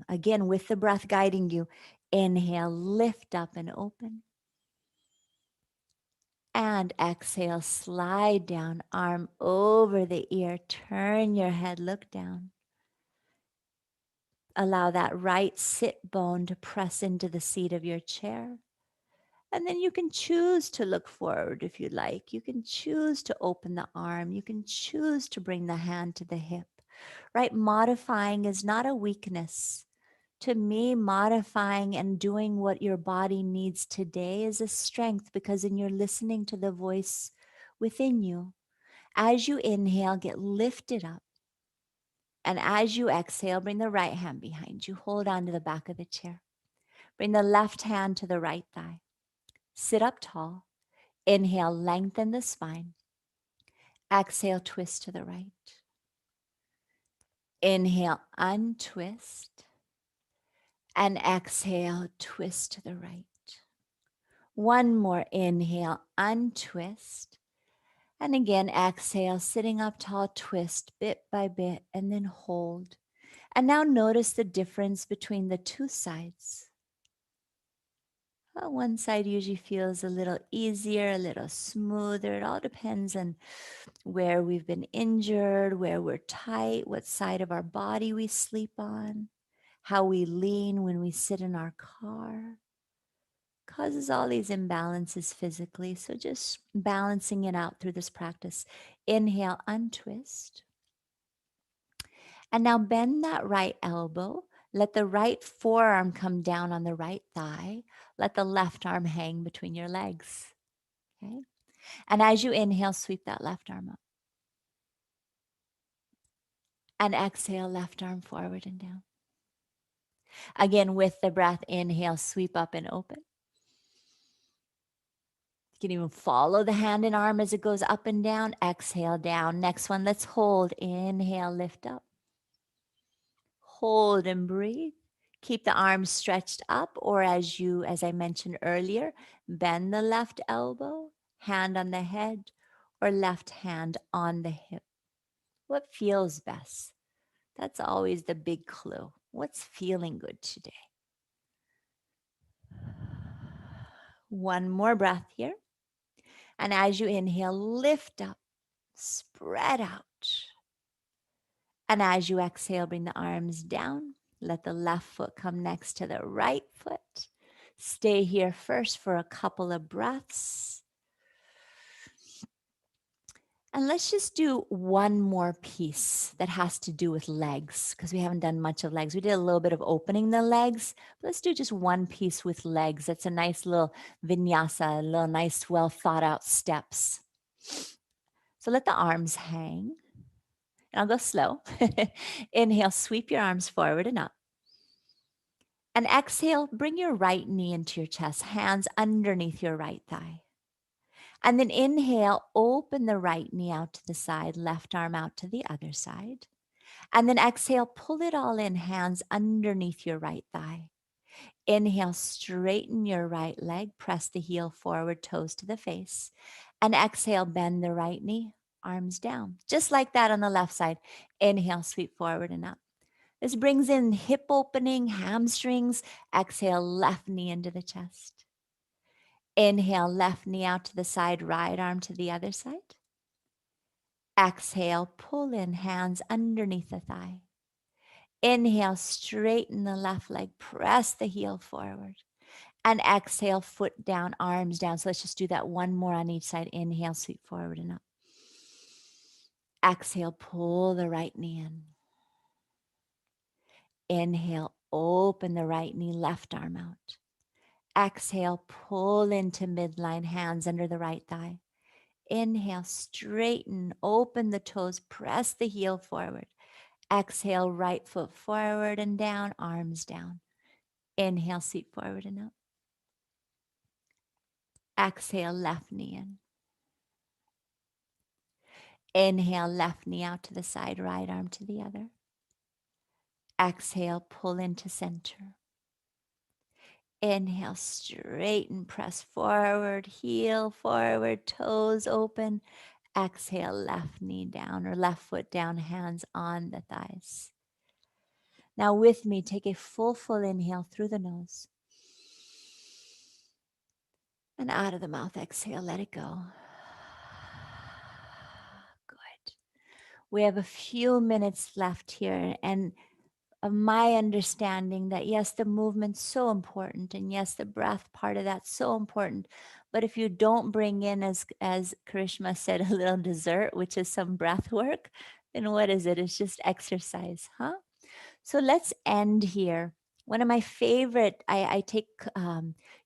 Again, with the breath guiding you, inhale, lift up and open. And exhale, slide down, arm over the ear, turn your head, look down. Allow that right sit bone to press into the seat of your chair. And then you can choose to look forward if you like. You can choose to open the arm. You can choose to bring the hand to the hip, right? Modifying is not a weakness. To me, modifying and doing what your body needs today is a strength, because then you're listening to the voice within you. As you inhale, get lifted up. And as you exhale, bring the right hand behind you. Hold on to the back of the chair. Bring the left hand to the right thigh. Sit up tall. Inhale, lengthen the spine. Exhale, twist to the right. Inhale, untwist. And exhale, twist to the right. One more inhale, untwist. And again, exhale, sitting up tall, twist bit by bit, and then hold. And now notice the difference between the two sides. Well, one side usually feels a little easier, a little smoother. It all depends on where we've been injured, where we're tight, what side of our body we sleep on, how we lean when we sit in our car. Causes all these imbalances physically. So just balancing it out through this practice. Inhale, untwist. And now bend that right elbow. Let the right forearm come down on the right thigh. Let the left arm hang between your legs. Okay. And as you inhale, sweep that left arm up. And exhale, left arm forward and down. Again, with the breath, inhale, sweep up and open. You can even follow the hand and arm as it goes up and down. Exhale down. Next one, let's hold. Inhale, lift up. Hold and breathe. Keep the arms stretched up, or as I mentioned earlier, bend the left elbow, hand on the head, or left hand on the hip. What feels best? That's always the big clue. What's feeling good today? One more breath here. And as you inhale, lift up, spread out. And as you exhale, bring the arms down. Let the left foot come next to the right foot. Stay here first for a couple of breaths. And let's just do one more piece that has to do with legs, because we haven't done much of legs. We did a little bit of opening the legs. Let's do just one piece with legs. That's a nice little vinyasa, a little nice, well thought out steps. So let the arms hang. And I'll go slow. Inhale, sweep your arms forward and up. And exhale, bring your right knee into your chest, hands underneath your right thigh. And then inhale, open the right knee out to the side, left arm out to the other side. And then exhale, pull it all in, hands underneath your right thigh. Inhale, straighten your right leg, press the heel forward, toes to the face. And exhale, bend the right knee, arms down. Just like that on the left side. Inhale, sweep forward and up. This brings in hip opening, hamstrings. Exhale, left knee into the chest. Inhale, left knee out to the side, right arm to the other side. Exhale, pull in, hands underneath the thigh. Inhale, straighten the left leg, press the heel forward. And exhale, foot down, arms down. So let's just do that one more on each side. Inhale, sweep forward and up. Exhale, pull the right knee in. Inhale, open the right knee, left arm out. Exhale, pull into midline, hands under the right thigh. Inhale, straighten, open the toes, press the heel forward. Exhale, right foot forward and down, arms down. Inhale, sweep forward and up. Exhale, left knee in. Inhale, left knee out to the side, right arm to the other. Exhale, pull into center. Inhale, straighten, press forward, heel forward, toes open. Exhale, left knee down or left foot down, hands on the thighs. Now with me, take a full inhale through the nose. And out of the mouth, exhale, let it go. Good. We have a few minutes left here, and of my understanding that yes, the movement's so important, and yes, the breath part of that's so important. But if you don't bring in, as Karishma said, a little dessert, which is some breath work, then what is it? It's just exercise, huh? So let's end here. One of my favorite, I take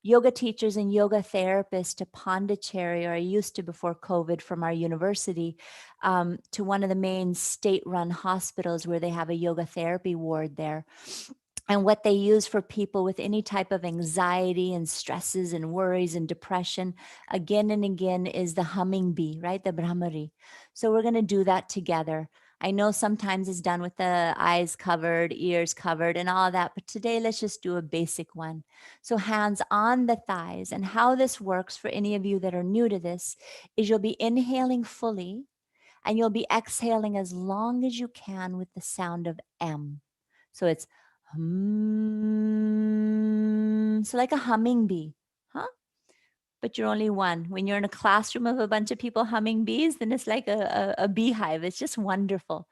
yoga teachers and yoga therapists to Pondicherry, or I used to before COVID, from our university, to one of the main state-run hospitals where they have a yoga therapy ward there. And what they use for people with any type of anxiety and stresses and worries and depression, again and again, is the humming bee, right? The Brahmari. So we're going to do that together. I know sometimes it's done with the eyes covered, ears covered, and all of that, but today let's just do a basic one. So hands on the thighs. And how this works for any of you that are new to this is you'll be inhaling fully and you'll be exhaling as long as you can with the sound of M. So it's so like a humming bee, huh? But you're only one. When you're in a classroom of a bunch of people humming bees, then it's like a beehive. It's just wonderful.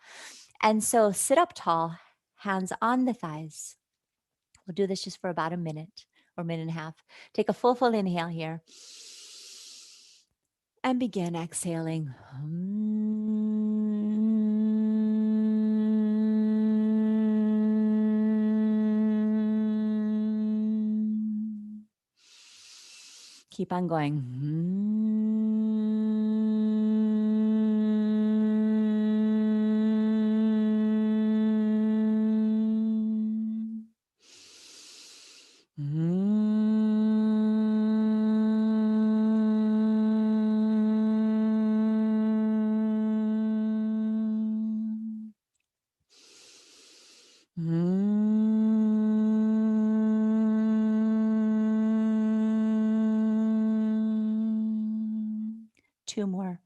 And so sit up tall, hands on the thighs. We'll do this just for about a minute or minute and a half. Take a full inhale here. And begin exhaling. Keep on going. Two more.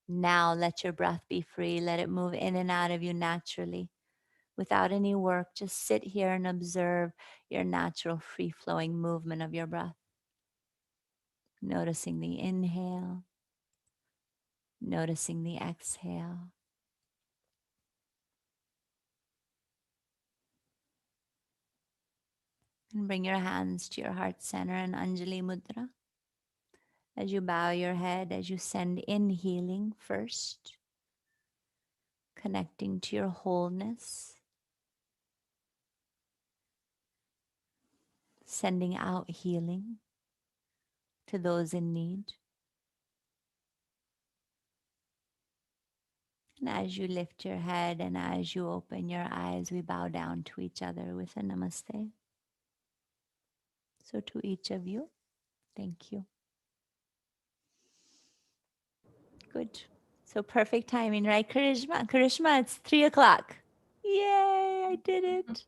Now let your breath be free. Let it move in and out of you naturally without any work. Just sit here and observe your natural free-flowing movement of your breath. Noticing the inhale, noticing the exhale. And bring your hands to your heart center in Anjali Mudra. As you bow your head, as you send in healing first, connecting to your wholeness, sending out healing to those in need. And as you lift your head and as you open your eyes, we bow down to each other with a namaste. So to each of you, thank you. Good. So perfect timing, right, Karishma? Karishma, it's 3:00. Yay, I did it.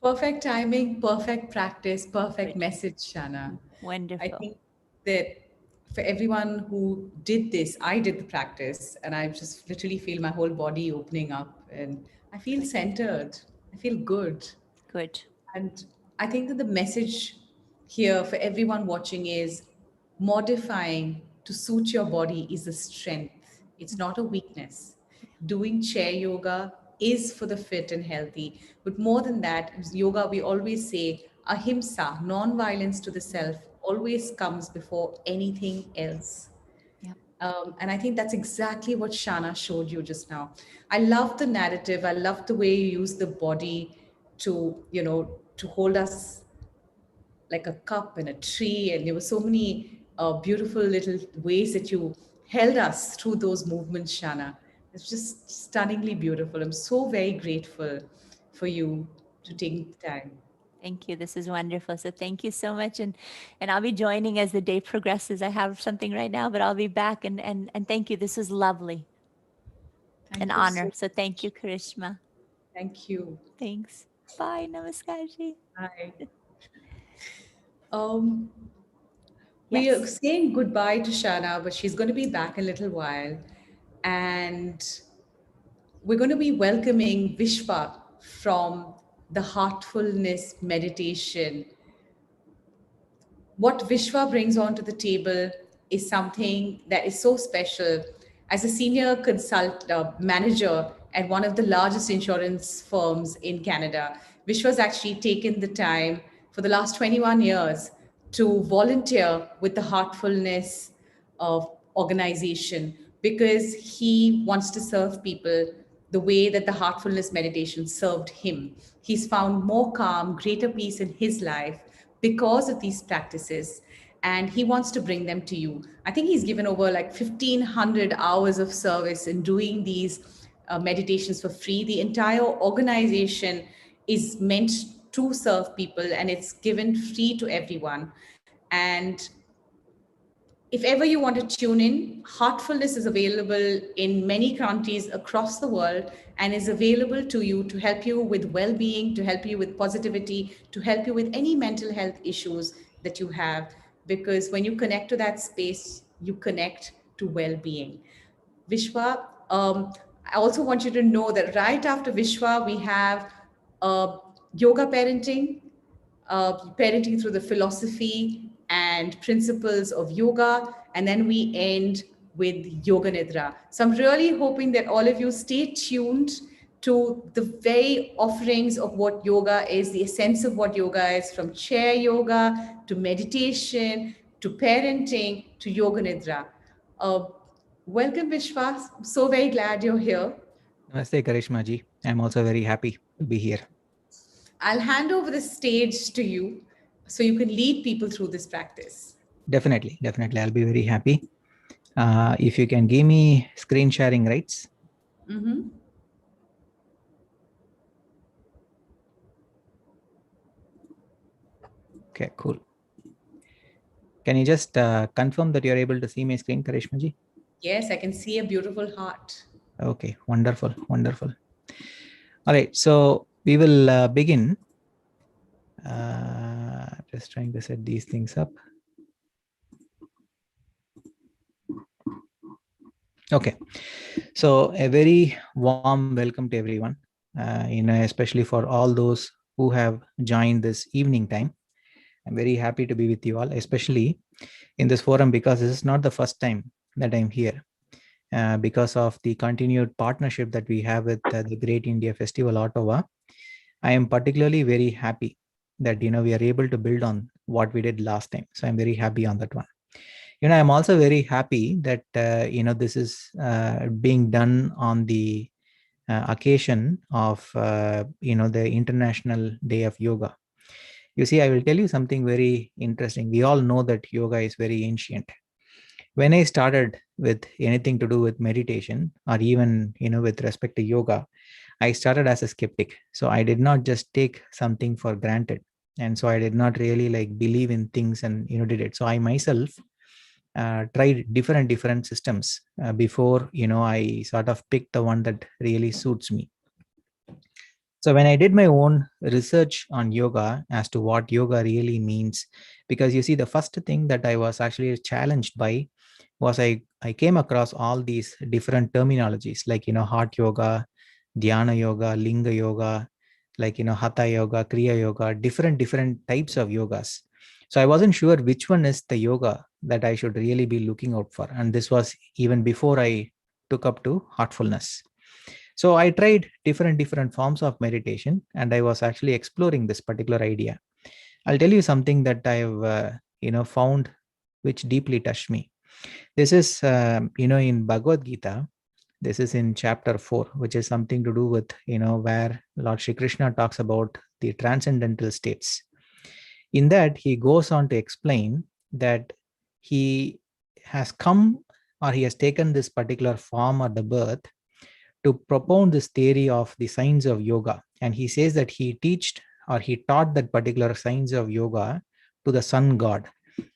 Perfect timing, perfect practice, perfect Good. message, Shanna. I Wonderful. think that for everyone who did this, I did the practice and I just literally feel my whole body opening up and I feel Good. centered. I feel good. Good. And I think that the message here for everyone watching is modifying to suit your body is a strength, it's not a weakness. Doing chair yoga is for the fit and healthy. But more than that, yoga, we always say ahimsa, non violence to the self, always comes before anything else. Yep. And I think that's exactly what Shanna showed you just now. I love the narrative. I love the way you use the body to, to hold us like a cup and a tree. And there were so many beautiful little ways that you held us through those movements, Shanna. It's just stunningly beautiful. I'm so very grateful for you to take the time. Thank you. This is wonderful. So thank you so much. And I'll be joining as the day progresses. I have something right now, but I'll be back. And thank you. This is lovely. An Thank you honor. so So thank you, Karishma. Thank you. Thanks. Bye. Namaskar. Bye. Um, We are Yes. saying goodbye to Shana, but she's going to be back in a little while. And we're going to be welcoming Vishwa from the Heartfulness Meditation. What Vishwa brings onto the table is something that is so special. As a senior manager at one of the largest insurance firms in Canada, Vishwa's actually taken the time for the last 21 years to volunteer with the Heartfulness organization because he wants to serve people the way that the heartfulness meditation served him. He's found more calm, greater peace in his life because of these practices, and he wants to bring them to you. I think he's given over like 1,500 hours of service in doing these meditations for free. The entire organization is meant to serve people and it's given free to everyone. And if ever you want to tune in, Heartfulness is available in many countries across the world and is available to you to help you with well being, to help you with positivity, to help you with any mental health issues that you have. Because when you connect to that space, you connect to well being. Vishwa, I also want you to know that right after Vishwa, we have yoga parenting, parenting through the philosophy and principles of yoga. And then we end with Yoga Nidra. So I'm really hoping that all of you stay tuned to the very offerings of what yoga is, the essence of what yoga is, from chair yoga to meditation to parenting to Yoga Nidra. Uh, Welcome, Vishwas. I'm so very glad you're here. Namaste, Karishma ji. I'm also very happy to be here. I'll hand over the stage to you so you can lead people through this practice. Definitely. I'll be very happy. If you can give me screen sharing rights. Mm-hmm. Okay, cool. Can you just confirm that you're able to see my screen, Karishma ji? Yes, I can see a beautiful heart. Okay, wonderful, wonderful. All right, so we will begin. Just trying to set these things up. Okay, so a very warm welcome to everyone, especially for all those who have joined this evening time. I'm very happy to be with you all, especially in this forum, because this is not the first time that I'm here. Because of the continued partnership that we have with the Great India Festival, Ottawa, I am particularly very happy that we are able to build on what we did last time. So I'm very happy on that one. I'm also very happy that this is being done on the occasion of the International Day of Yoga. You see, I will tell you something very interesting. We all know that yoga is very ancient. When I started with anything to do with meditation, or even with respect to yoga, I started as a skeptic. So I did not just take something for granted, and so I did not really believe in things and did it. So I myself tried different systems before I sort of picked the one that really suits me. So when I did my own research on yoga as to what yoga really means, because you see, the first thing that I was actually challenged by was I came across all these different terminologies like heart yoga, dhyana yoga, linga yoga, hatha yoga, kriya yoga, different types of yogas. So I wasn't sure which one is the yoga that I should really be looking out for, and this was even before I took up to heartfulness. So I tried different forms of meditation, and I was actually exploring this particular idea. I'll tell you something that I've found which deeply touched me. This is in Bhagavad Gita. This is in chapter 4, which is something to do with where Lord Shri Krishna talks about the transcendental states. In that, he goes on to explain that he has come, or he has taken this particular form or the birth to propound this theory of the science of yoga. And he says that he taught that particular science of yoga to the sun god,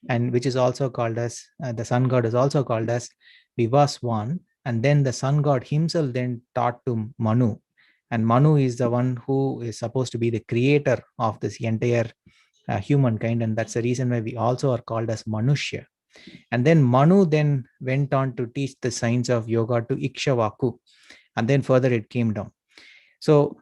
and which is also called as the sun god is also called as Vivaswan. And then the sun god himself then taught to Manu, and Manu is the one who is supposed to be the creator of this entire humankind, and that's the reason why we also are called as Manushya. And then Manu then went on to teach the science of yoga to Ikshvaku, and then further it came down. So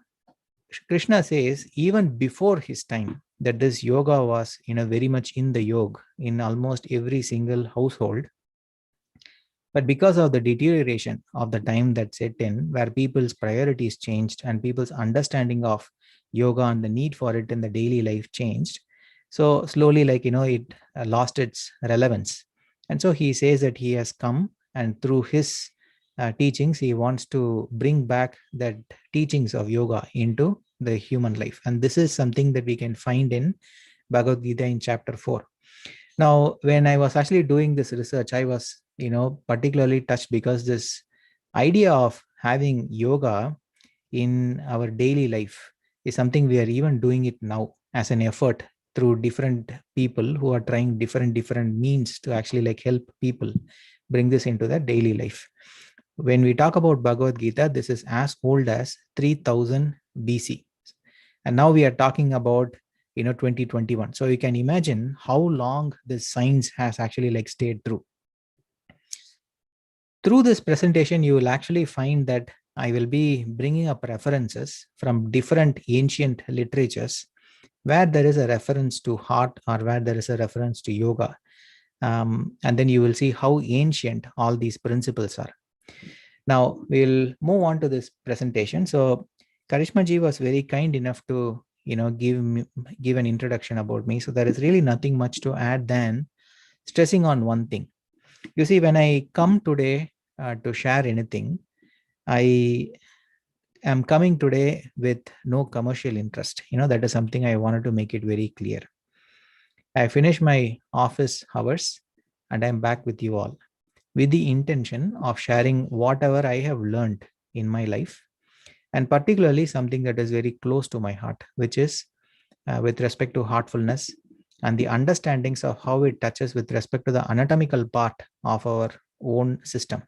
Krishna says even before his time that this yoga was very much in the yoga in almost every single household. But because of the deterioration of the time that set in, where people's priorities changed and people's understanding of yoga and the need for it in the daily life changed, so slowly it lost its relevance. And so he says that he has come, and through his teachings, he wants to bring back that teachings of yoga into the human life. And this is something that we can find in Bhagavad Gita in chapter 4. Now, when I was actually doing this research, I was particularly touched because this idea of having yoga in our daily life is something we are even doing it now as an effort through different people who are trying different means to actually help people bring this into their daily life. When we talk about Bhagavad Gita, this is as old as 3000 BC. And now we are talking about 2021. So you can imagine how long this science has actually stayed through. Through this presentation, you will actually find that I will be bringing up references from different ancient literatures where there is a reference to heart or where there is a reference to yoga. And then you will see how ancient all these principles are. Now we'll move on to this presentation. So Karishma ji was very kind enough to give an introduction about me. So there is really nothing much to add than stressing on one thing. You see, when I come today to share anything, I am coming today with no commercial interest. That is something I wanted to make it very clear. I finished my office hours and I'm back with you all. with the intention of sharing whatever I have learned in my life, and particularly something that is very close to my heart, which is with respect to heartfulness and the understandings of how it touches with respect to the anatomical part of our own system.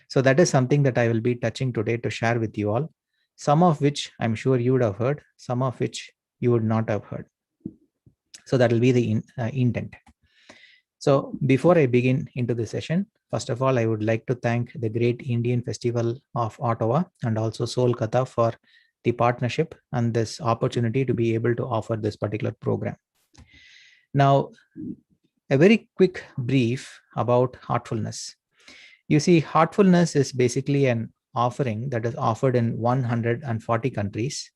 So that is something that I will be touching today to share with you all, some of which I'm sure you would have heard, some of which you would not have heard. So that will be the intent. So before I begin into the session, first of all, I would like to thank the Great Indian Festival of Ottawa and also Soulkatha for the partnership and this opportunity to be able to offer this particular program. Now, a very quick brief about heartfulness. You see, heartfulness is basically an offering that is offered in 140 countries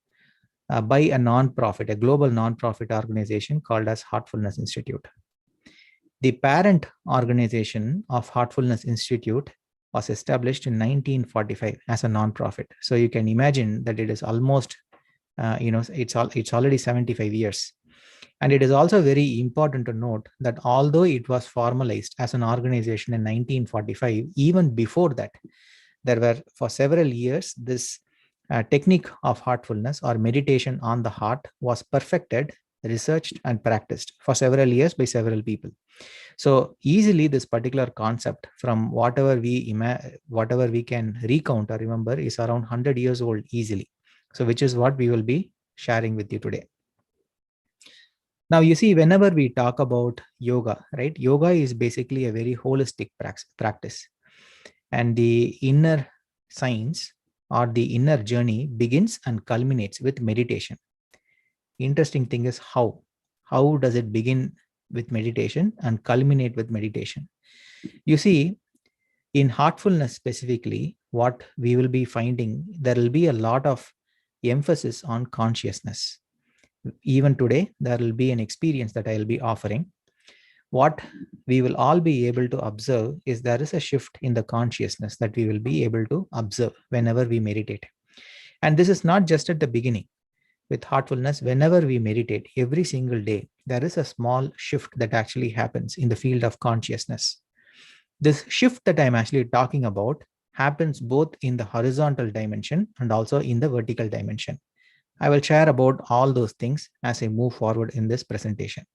by a non-profit, a global non-profit organization called as Heartfulness Institute. The parent organization of Heartfulness Institute was established in 1945 as a non-profit. So you can imagine that it is almost, it's already 75 years. And it is also very important to note that although it was formalized as an organization in 1945, even before that, there were for several years, this technique of heartfulness or meditation on the heart was perfected, researched and practiced for several years by several people. So easily this particular concept, from whatever we can recount or remember, is around 100 years old easily. So which is what we will be sharing with you today. Now, you see, whenever we talk about yoga, right? Yoga is basically a very holistic practice. And the inner science or the inner journey begins and culminates with meditation. Interesting thing is how does it begin with meditation and culminate with meditation? You see, in heartfulness specifically, what we will be finding, there will be a lot of emphasis on consciousness. Even today, there will be an experience that I will be offering. What we will all be able to observe is there is a shift in the consciousness that we will be able to observe whenever we meditate. And this is not just at the beginning. With heartfulness, whenever we meditate, every single day, there is a small shift that actually happens in the field of consciousness. This shift that I'm actually talking about happens both in the horizontal dimension and also in the vertical dimension. I will share about all those things as I move forward in this presentation.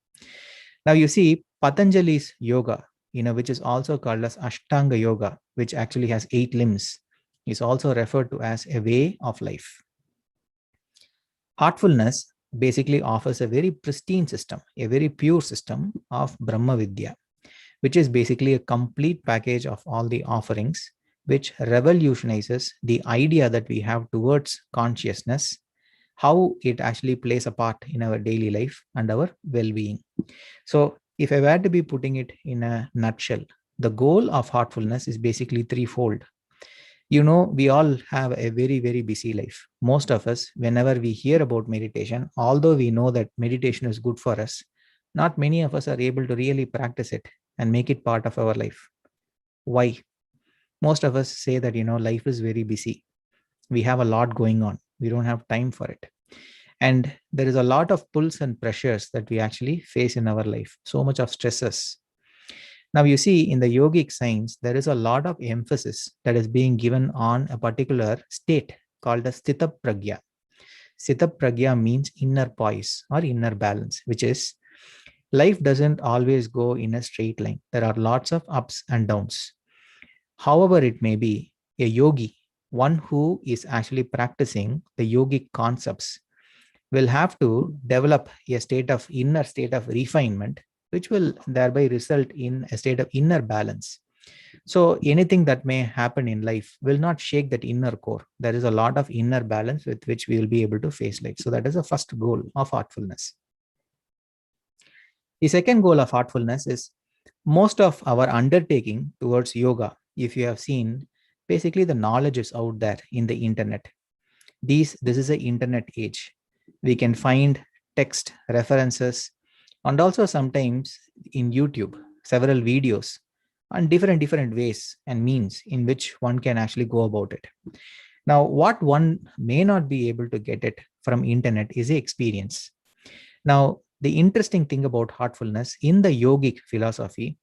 Now, you see, Patanjali's yoga, which is also called as Ashtanga yoga, which actually has 8 limbs, is also referred to as a way of life. Heartfulness basically offers a very pristine system, a very pure system of Brahma Vidya, which is basically a complete package of all the offerings, which revolutionizes the idea that we have towards consciousness, how it actually plays a part in our daily life and our well-being. So if I were to be putting it in a nutshell, the goal of heartfulness is basically threefold. We all have a very, very busy life. Most of us, whenever we hear about meditation, although we know that meditation is good for us, not many of us are able to really practice it and make it part of our life. Why? Most of us say that, life is very busy. We have a lot going on. We don't have time for it. And there is a lot of pulls and pressures that we actually face in our life. So much of stresses. Now, you see, in the yogic science, there is a lot of emphasis that is being given on a particular state called the Sthita Pragya. Sthita Pragya means inner poise or inner balance, which is life doesn't always go in a straight line. There are lots of ups and downs. However it may be, a yogi, one who is actually practicing the yogic concepts, will have to develop a inner state of refinement, which will thereby result in a state of inner balance. So anything that may happen in life will not shake that inner core. There is a lot of inner balance with which we will be able to face life. So that is the first goal of heartfulness. The second goal of heartfulness is most of our undertaking towards yoga. If you have seen, basically the knowledge is out there in the internet. This is an internet age. We can find text references and also sometimes in YouTube, several videos on different ways and means in which one can actually go about it. Now, what one may not be able to get it from internet is the experience. Now, the interesting thing about heartfulness in the yogic philosophy,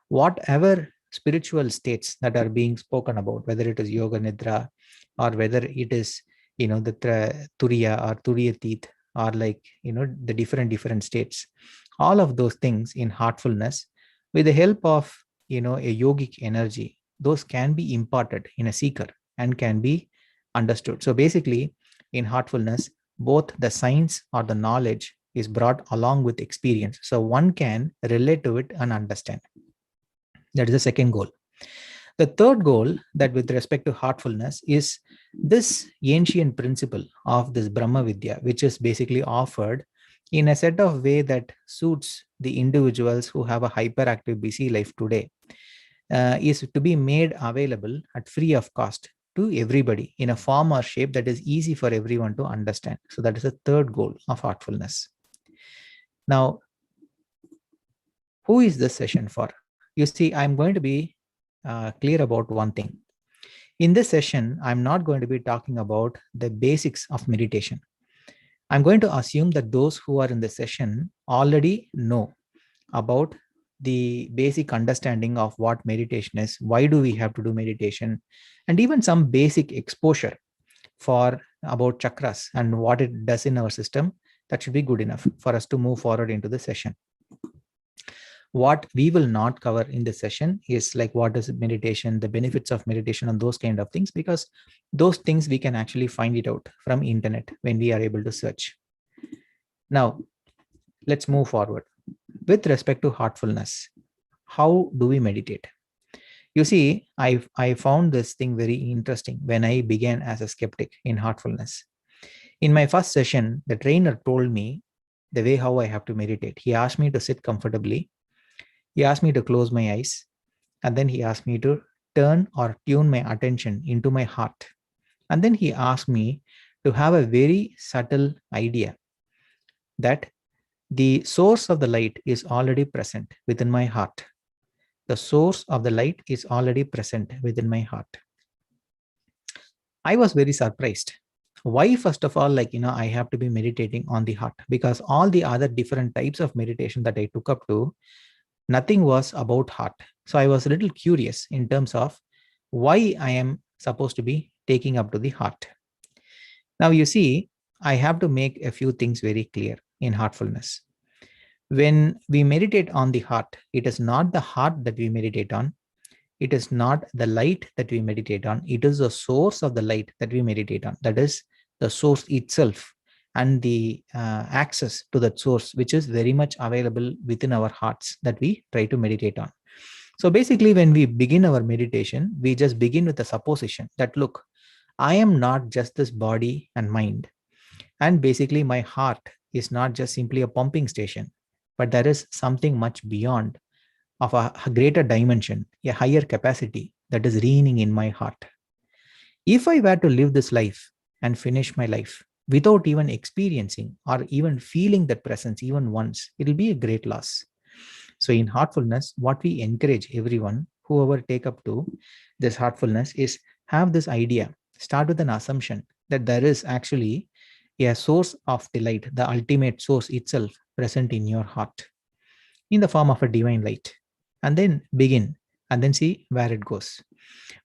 whatever spiritual states that are being spoken about, whether it is yoga nidra or whether it is, the turiya or turiyatit, or like, the different states, all of those things in heartfulness, with the help of, a yogic energy, those can be imparted in a seeker and can be understood. So basically, in heartfulness, both the science or the knowledge is brought along with experience. So one can relate to it and understand. That is the second goal. The third goal, that with respect to heartfulness, is this ancient principle of this Brahma Vidya, which is basically offered in a set of way that suits the individuals who have a hyperactive, busy life today, is to be made available at free of cost to everybody in a form or shape that is easy for everyone to understand. So that is the third goal of heartfulness. Now, who is this session for? You see, I'm going to be clear about one thing. In this session, I'm not going to be talking about the basics of meditation. I'm going to assume that those who are in the session already know about the basic understanding of what meditation is, why do we have to do meditation, and even some basic exposure for about chakras and what it does in our system. That should be good enough for us to move forward into the session. What we will not cover in this session is like what is meditation, the benefits of meditation, and those kind of things, because those things we can actually find it out from internet when we are able to search. Now, let's move forward. With respect to heartfulness, how do we meditate? You see, I found this thing very interesting when I began as a skeptic in heartfulness. In my first session, the trainer told me the way how I have to meditate. He asked me to sit comfortably. He asked me to close my eyes, and then he asked me to turn or tune my attention into my heart. And then he asked me to have a very subtle idea that the source of the light is already present within my heart. The source of the light is already present within my heart. I was very surprised. Why, first of all, I have to be meditating on the heart, because all the other different types of meditation that I took up to, nothing was about heart. So I was a little curious in terms of why I am supposed to be taking up to the heart. Now, you see, I have to make a few things very clear in heartfulness. When we meditate on the heart, it is not the heart that we meditate on. It is not the light that we meditate on. It is the source of the light that we meditate on. That is the source itself and the access to that source, which is very much available within our hearts, that we try to meditate on. So basically, when we begin our meditation, we just begin with a supposition that, look, I am not just this body and mind. And basically, my heart is not just simply a pumping station, but there is something much beyond, of a greater dimension, a higher capacity that is reigning in my heart. If I were to live this life and finish my life without even experiencing or even feeling that presence even once, it will be a great loss. So in heartfulness, what we encourage everyone, whoever take up to this heartfulness, is have this idea. Start with an assumption that there is actually a source of delight, the ultimate source itself, present in your heart in the form of a divine light. And then begin and then see where it goes.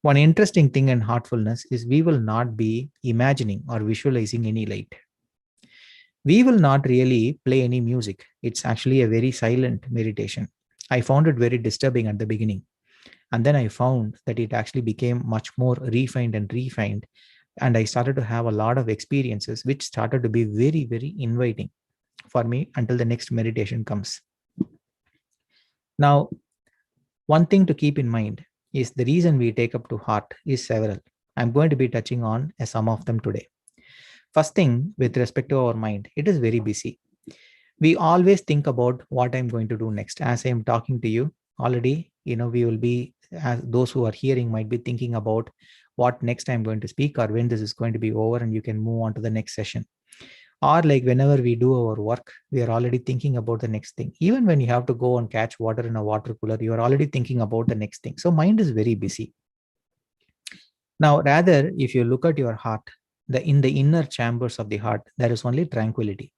One interesting thing in heartfulness is we will not be imagining or visualizing any light. We will not really play any music. It's actually a very silent meditation. I found it very disturbing at the beginning. And then I found that it actually became much more refined. And I started to have a lot of experiences which started to be very, very inviting for me until the next meditation comes. Now, one thing to keep in mind is the reason we take up to heart is several. I'm going to be touching on some of them today. First thing, with respect to our mind, it is very busy. We always think about what I'm going to do next. As I'm talking to you already, we will be, as those who are hearing might be thinking about what next I'm going to speak or when this is going to be over, and you can move on to the next session. Or like whenever we do our work, we are already thinking about the next thing. Even when you have to go and catch water in a water cooler, you are already thinking about the next thing. So mind is very busy. Now, rather, if you look at your heart, in the inner chambers of the heart, there is only tranquility.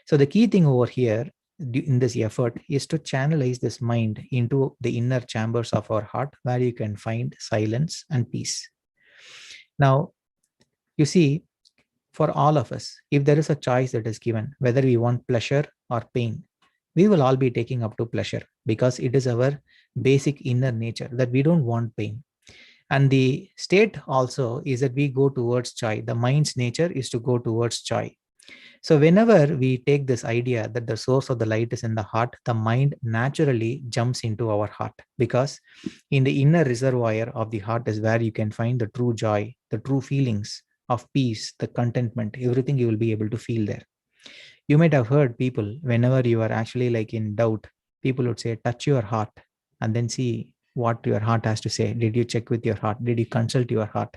So the key thing over here in this effort is to channelize this mind into the inner chambers of our heart, where you can find silence and peace. Now, you see, for all of us, if there is a choice that is given, whether we want pleasure or pain, we will all be taking up to pleasure, because it is our basic inner nature that we don't want pain. And the state also is that we go towards joy. The mind's nature is to go towards joy. So whenever we take this idea that the source of the light is in the heart, the mind naturally jumps into our heart, because in the inner reservoir of the heart is where you can find the true joy, the true feelings of peace, the contentment, everything you will be able to feel there. You might have heard people, whenever you are actually like in doubt, people would say, touch your heart and then see what your heart has to say. Did you check with your heart? Did you consult your heart?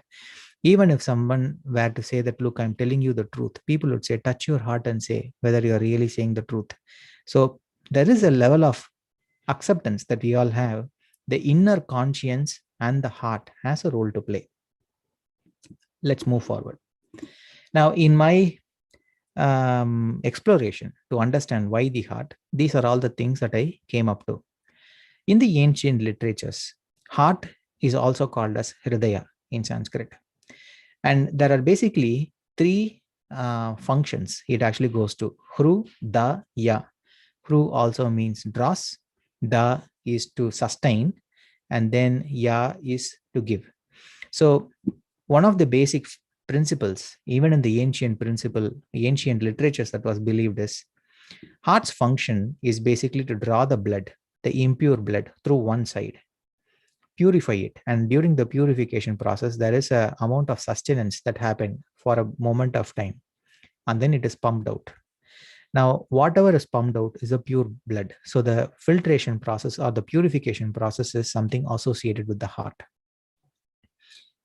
Even if someone were to say that, look, I'm telling you the truth, people would say, touch your heart and say whether you're really saying the truth. So there is a level of acceptance that we all have. The inner conscience and the heart has a role to play. Let's move forward. Now, in my exploration to understand why the heart, these are all the things that I came up to. In the ancient literatures, heart is also called as Hridaya in Sanskrit. And there are basically three functions it actually goes to. Hru, Da, Ya. Hru also means draws, Da is to sustain, and then Ya is to give. So one of the basic principles, even in the ancient literatures that was believed, is heart's function is basically to draw the blood, the impure blood, through one side, purify it, and during the purification process there is a amount of sustenance that happen for a moment of time, and then it is pumped out. Now whatever is pumped out is a pure blood, so the filtration process or the purification process is something associated with the heart.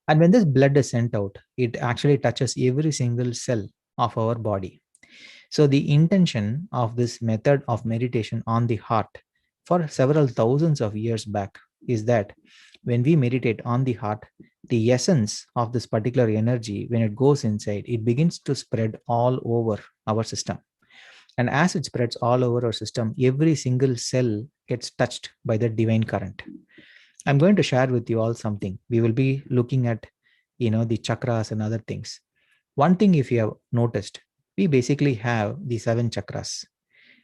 And when this blood is sent out, it actually touches every single cell of our body. So the intention of this method of meditation on the heart for several thousands of years back is that when we meditate on the heart, the essence of this particular energy, when it goes inside, it begins to spread all over our system. And as it spreads all over our system, every single cell gets touched by the divine current. I'm going to share with you all something. We will be looking at, the chakras and other things. One thing, if you have noticed, we basically have the 7 chakras.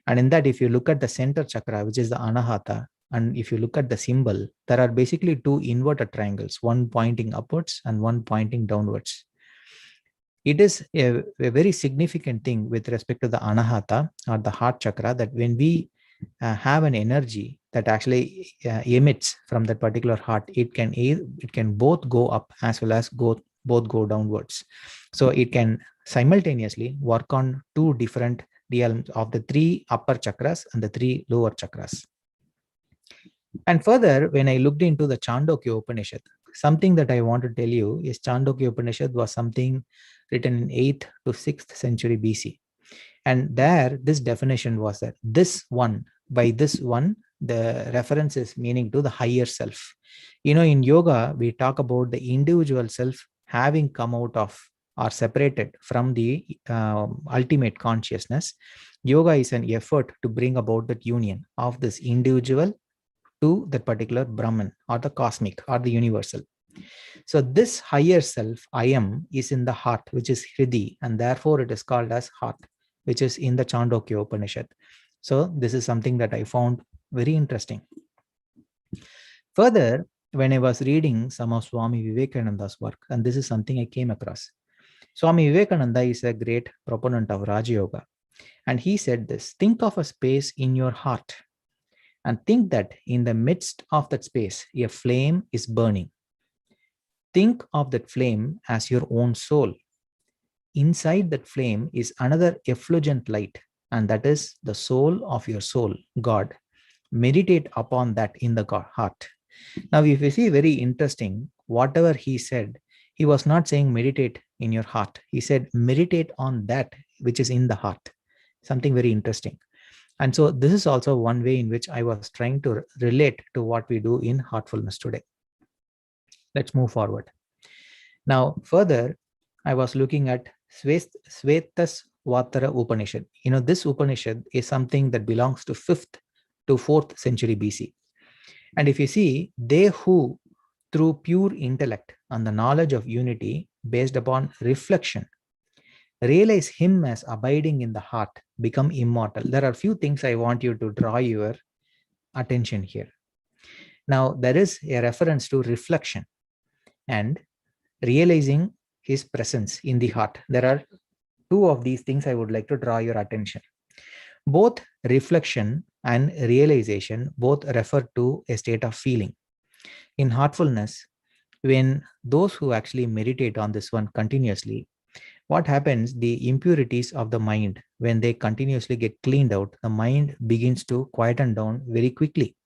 And in that, if you look at the center chakra, which is the Anahata, and if you look at the symbol, there are basically 2 inverted triangles, one pointing upwards and one pointing downwards. It is a very significant thing with respect to the Anahata or the heart chakra, that when we have an energy that actually emits from that particular heart, it can both go up as well as both go downwards. So it can simultaneously work on 2 different realms of the 3 upper chakras and the 3 lower chakras. And further, when I looked into the Chandogya Upanishad, something that I want to tell you is Chandogya Upanishad was something written in 8th to 6th century BC. And there, this definition was that by this one, the reference is meaning to the higher self. In yoga, we talk about the individual self having come out of or separated from the ultimate consciousness. Yoga is an effort to bring about that union of this individual to that particular Brahman or the cosmic or the universal. So this higher self, I am, is in the heart, which is Hridi, and therefore it is called as heart, which is in the Chandogya Upanishad. So this is something that I found very interesting. Further, when I was reading some of Swami Vivekananda's work, and this is something I came across. Swami Vivekananda is a great proponent of Raja Yoga. And he said this: think of a space in your heart and think that in the midst of that space, a flame is burning. Think of that flame as your own soul. Inside that flame is another effulgent light, and that is the soul of your soul, God. Meditate upon that in the heart. Now, if you see, very interesting, whatever he said, he was not saying meditate in your heart. He said meditate on that which is in the heart. Something very interesting. And so this is also one way in which I was trying to relate to what we do in Heartfulness today. Let's move forward. Now, further, I was looking at Sweta's Vatara Upanishad. This Upanishad is something that belongs to 5th to 4th century BC. And if you see, they who through pure intellect and the knowledge of unity based upon reflection realize him as abiding in the heart, become immortal. There are few things I want you to draw your attention here. Now, there is a reference to reflection and realizing his presence in the heart. There are two of these things I would like to draw your attention. Both reflection and realization both refer to a state of feeling. In heartfulness, when those who actually meditate on this one continuously, what happens, the impurities of the mind, when they continuously get cleaned out, the mind begins to quieten down very quickly.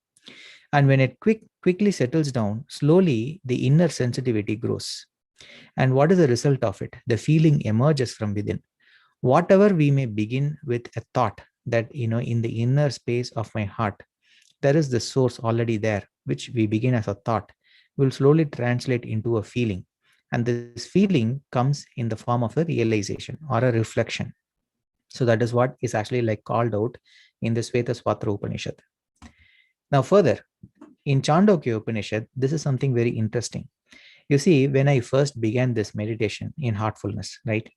And when it quickly settles down, slowly the inner sensitivity grows. And what is the result of it? The feeling emerges from within. Whatever we may begin with a thought that, in the inner space of my heart, there is the source already there, which we begin as a thought, will slowly translate into a feeling. And this feeling comes in the form of a realization or a reflection. So that is what is actually like called out in the Svetaswatra Upanishad. Now further, in Chandogya Upanishad, this is something very interesting. You see, when I first began this meditation in heartfulness, right,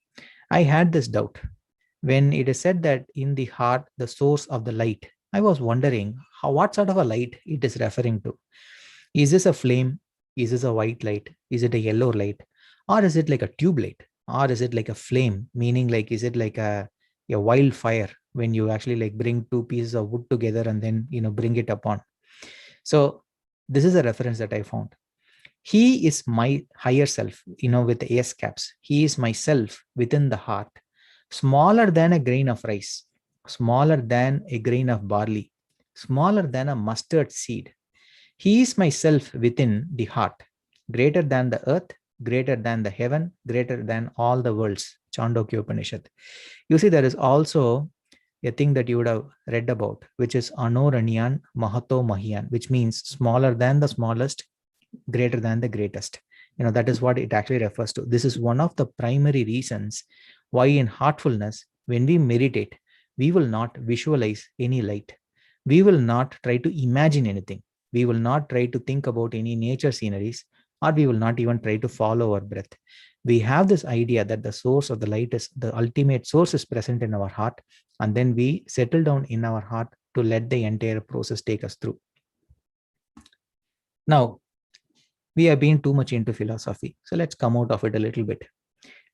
I had this doubt. When it is said that in the heart, the source of the light, I was wondering what sort of a light it is referring to. Is this a flame? Is this a white light? Is it a yellow light? Or is it like a tube light? Or is it like a flame? Meaning like, is it like a wildfire when you actually like bring two pieces of wood together and then, bring it upon? So this is a reference that I found. He is my higher self, with the S caps. He is myself within the heart, smaller than a grain of rice, smaller than a grain of barley, smaller than a mustard seed. He is myself within the heart, greater than the earth, greater than the heaven, greater than all the worlds. Chandogya Upanishad. You see, there is also a thing that you would have read about, which is Anoranyan Mahato Mahiyan, which means smaller than the smallest, greater than the greatest. That is what it actually refers to. This is one of the primary reasons why in heartfulness, when we meditate, we will not visualize any light. We will not try to imagine anything. We will not try to think about any nature sceneries, or we will not even try to follow our breath. We have this idea that the source of the light is the ultimate source is present in our heart, and then we settle down in our heart to let the entire process take us through. Now, we have been too much into philosophy, so let's come out of it a little bit.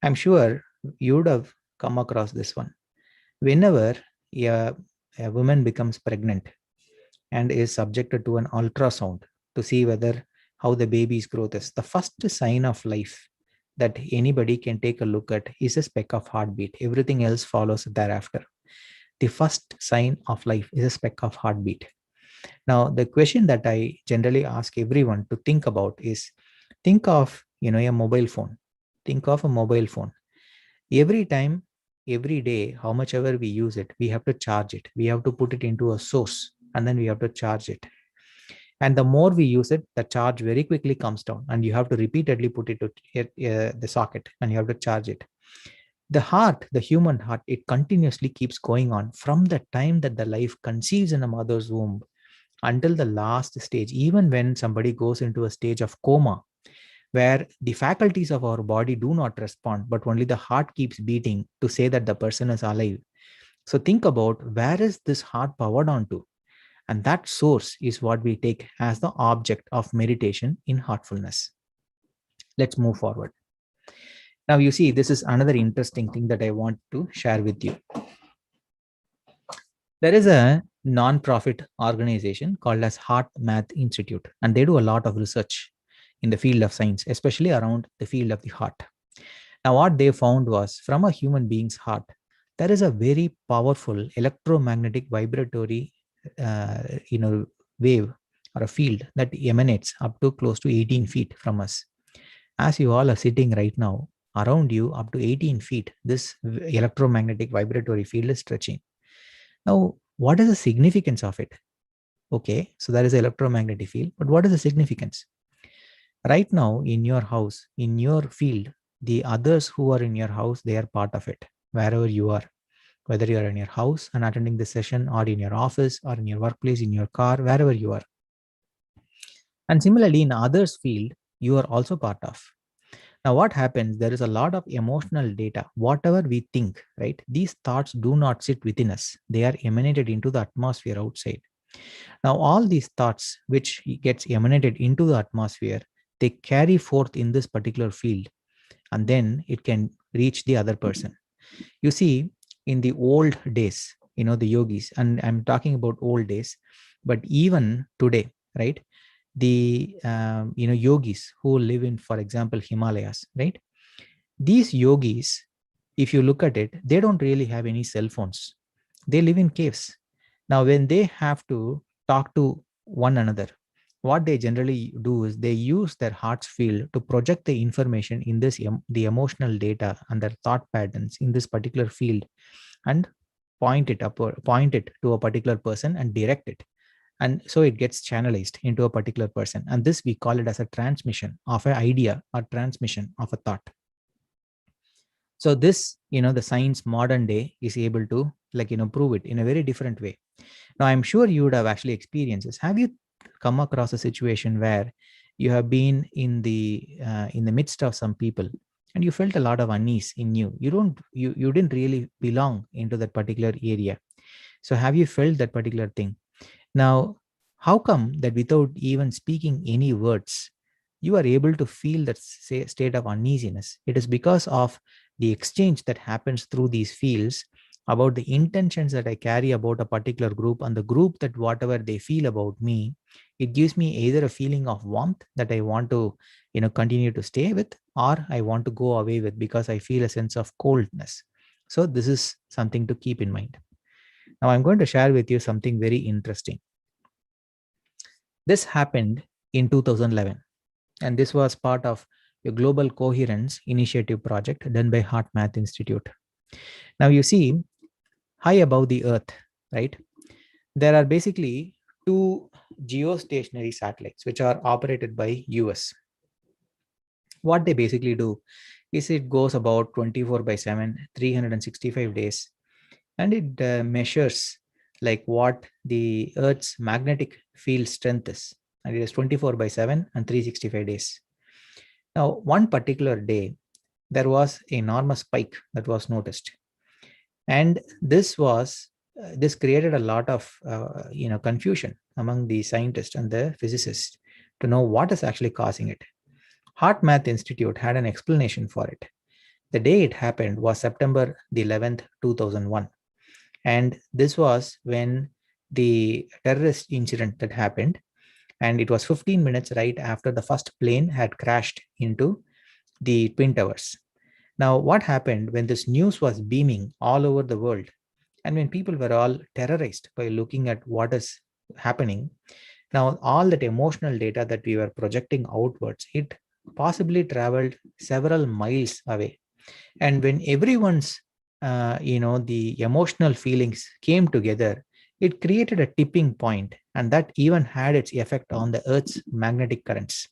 I'm sure you would have come across this one. Whenever a woman becomes pregnant and is subjected to an ultrasound to see how the baby's growth is, the first sign of life that anybody can take a look at is a speck of heartbeat. Everything else follows thereafter. The first sign of life is a speck of heartbeat. Now, the question that I generally ask everyone to think about is, think of, a mobile phone. Think of a mobile phone. Every time, every day, how much ever we use it, we have to charge it. We have to put it into a source and then we have to charge it. And the more we use it, the charge very quickly comes down and you have to repeatedly put it to the socket and you have to charge it. The heart, the human heart, it continuously keeps going on from the time that the life conceives in a mother's womb until the last stage. Even when somebody goes into a stage of coma, where the faculties of our body do not respond, but only the heart keeps beating to say that the person is alive. So think about, where is this heart powered onto? And that source is what we take as the object of meditation in heartfulness. Let's move forward. Now, you see, this is another interesting thing that I want to share with you. There is a non-profit organization called as Heart Math Institute, and they do a lot of research in the field of science, especially around the field of the heart. Now, what they found was, from a human being's heart, there is a very powerful electromagnetic vibratory wave or a field that emanates up to close to 18 feet from us. As you all are sitting right now, around you up to 18 feet, this electromagnetic vibratory field is stretching. Now, what is the significance of it? Okay, so there is an electromagnetic field, but what is the significance? Right now, in your house, in your field, the others who are in your house, they are part of it, wherever you are. whether you are in your house and attending the session, or in your office, or in your workplace, in your car, wherever you are. And similarly, in others' field, you are also part of. Now, what happens? There is a lot of emotional data. Whatever we think, right? These thoughts do not sit within us. They are emanated into the atmosphere outside. Now, all these thoughts which gets emanated into the atmosphere, they carry forth in this particular field, and then it can reach the other person. You see, in the old days, the yogis, and I'm talking about old days, but even today, right? The yogis who live in, for example, Himalayas, right? These yogis, if you look at it, they don't really have any cell phones. They live in caves. Now, when they have to talk to one another, what they generally do is they use their heart's field to project the information in this the emotional data and their thought patterns in this particular field, and point it to a particular person and direct it. And so it gets channelized into a particular person. And this we call it as a transmission of an idea or transmission of a thought. So this, the science modern day is able to prove it in a very different way. Now, I'm sure you would have actually experienced this. Have you come across a situation where you have been in the midst of some people and you felt a lot of unease in you? You didn't really belong into that particular area. So have you felt that particular thing? Now, how come that without even speaking any words, you are able to feel that state of uneasiness? It is because of the exchange that happens through these fields about the intentions that I carry about a particular group, and the group that whatever they feel about me, it gives me either a feeling of warmth that I want to, continue to stay with, or I want to go away with because I feel a sense of coldness. So this is something to keep in mind. Now, I'm going to share with you something very interesting. This happened in 2011, and this was part of a global coherence initiative project done by Heart Math Institute. Now, you see, high above the earth, right, there are basically two geostationary satellites which are operated by US. What they basically do is it goes about 24/7, 365 days, and it measures like what the Earth's magnetic field strength is, and it is 24/7 and 365 days. Now, one particular day, there was an enormous spike that was noticed, and this created a lot of confusion among the scientists and the physicists to know what is actually causing it. Heart Math Institute had an explanation for it. The day it happened was September the 11th, 2001. And this was when the terrorist incident that happened, and it was 15 minutes right after the first plane had crashed into the Twin Towers. Now, what happened when this news was beaming all over the world, and when people were all terrorized by looking at what is happening, now all that emotional data that we were projecting outwards, it possibly traveled several miles away. And when everyone's the emotional feelings came together, it created a tipping point, and that even had its effect on the Earth's magnetic currents.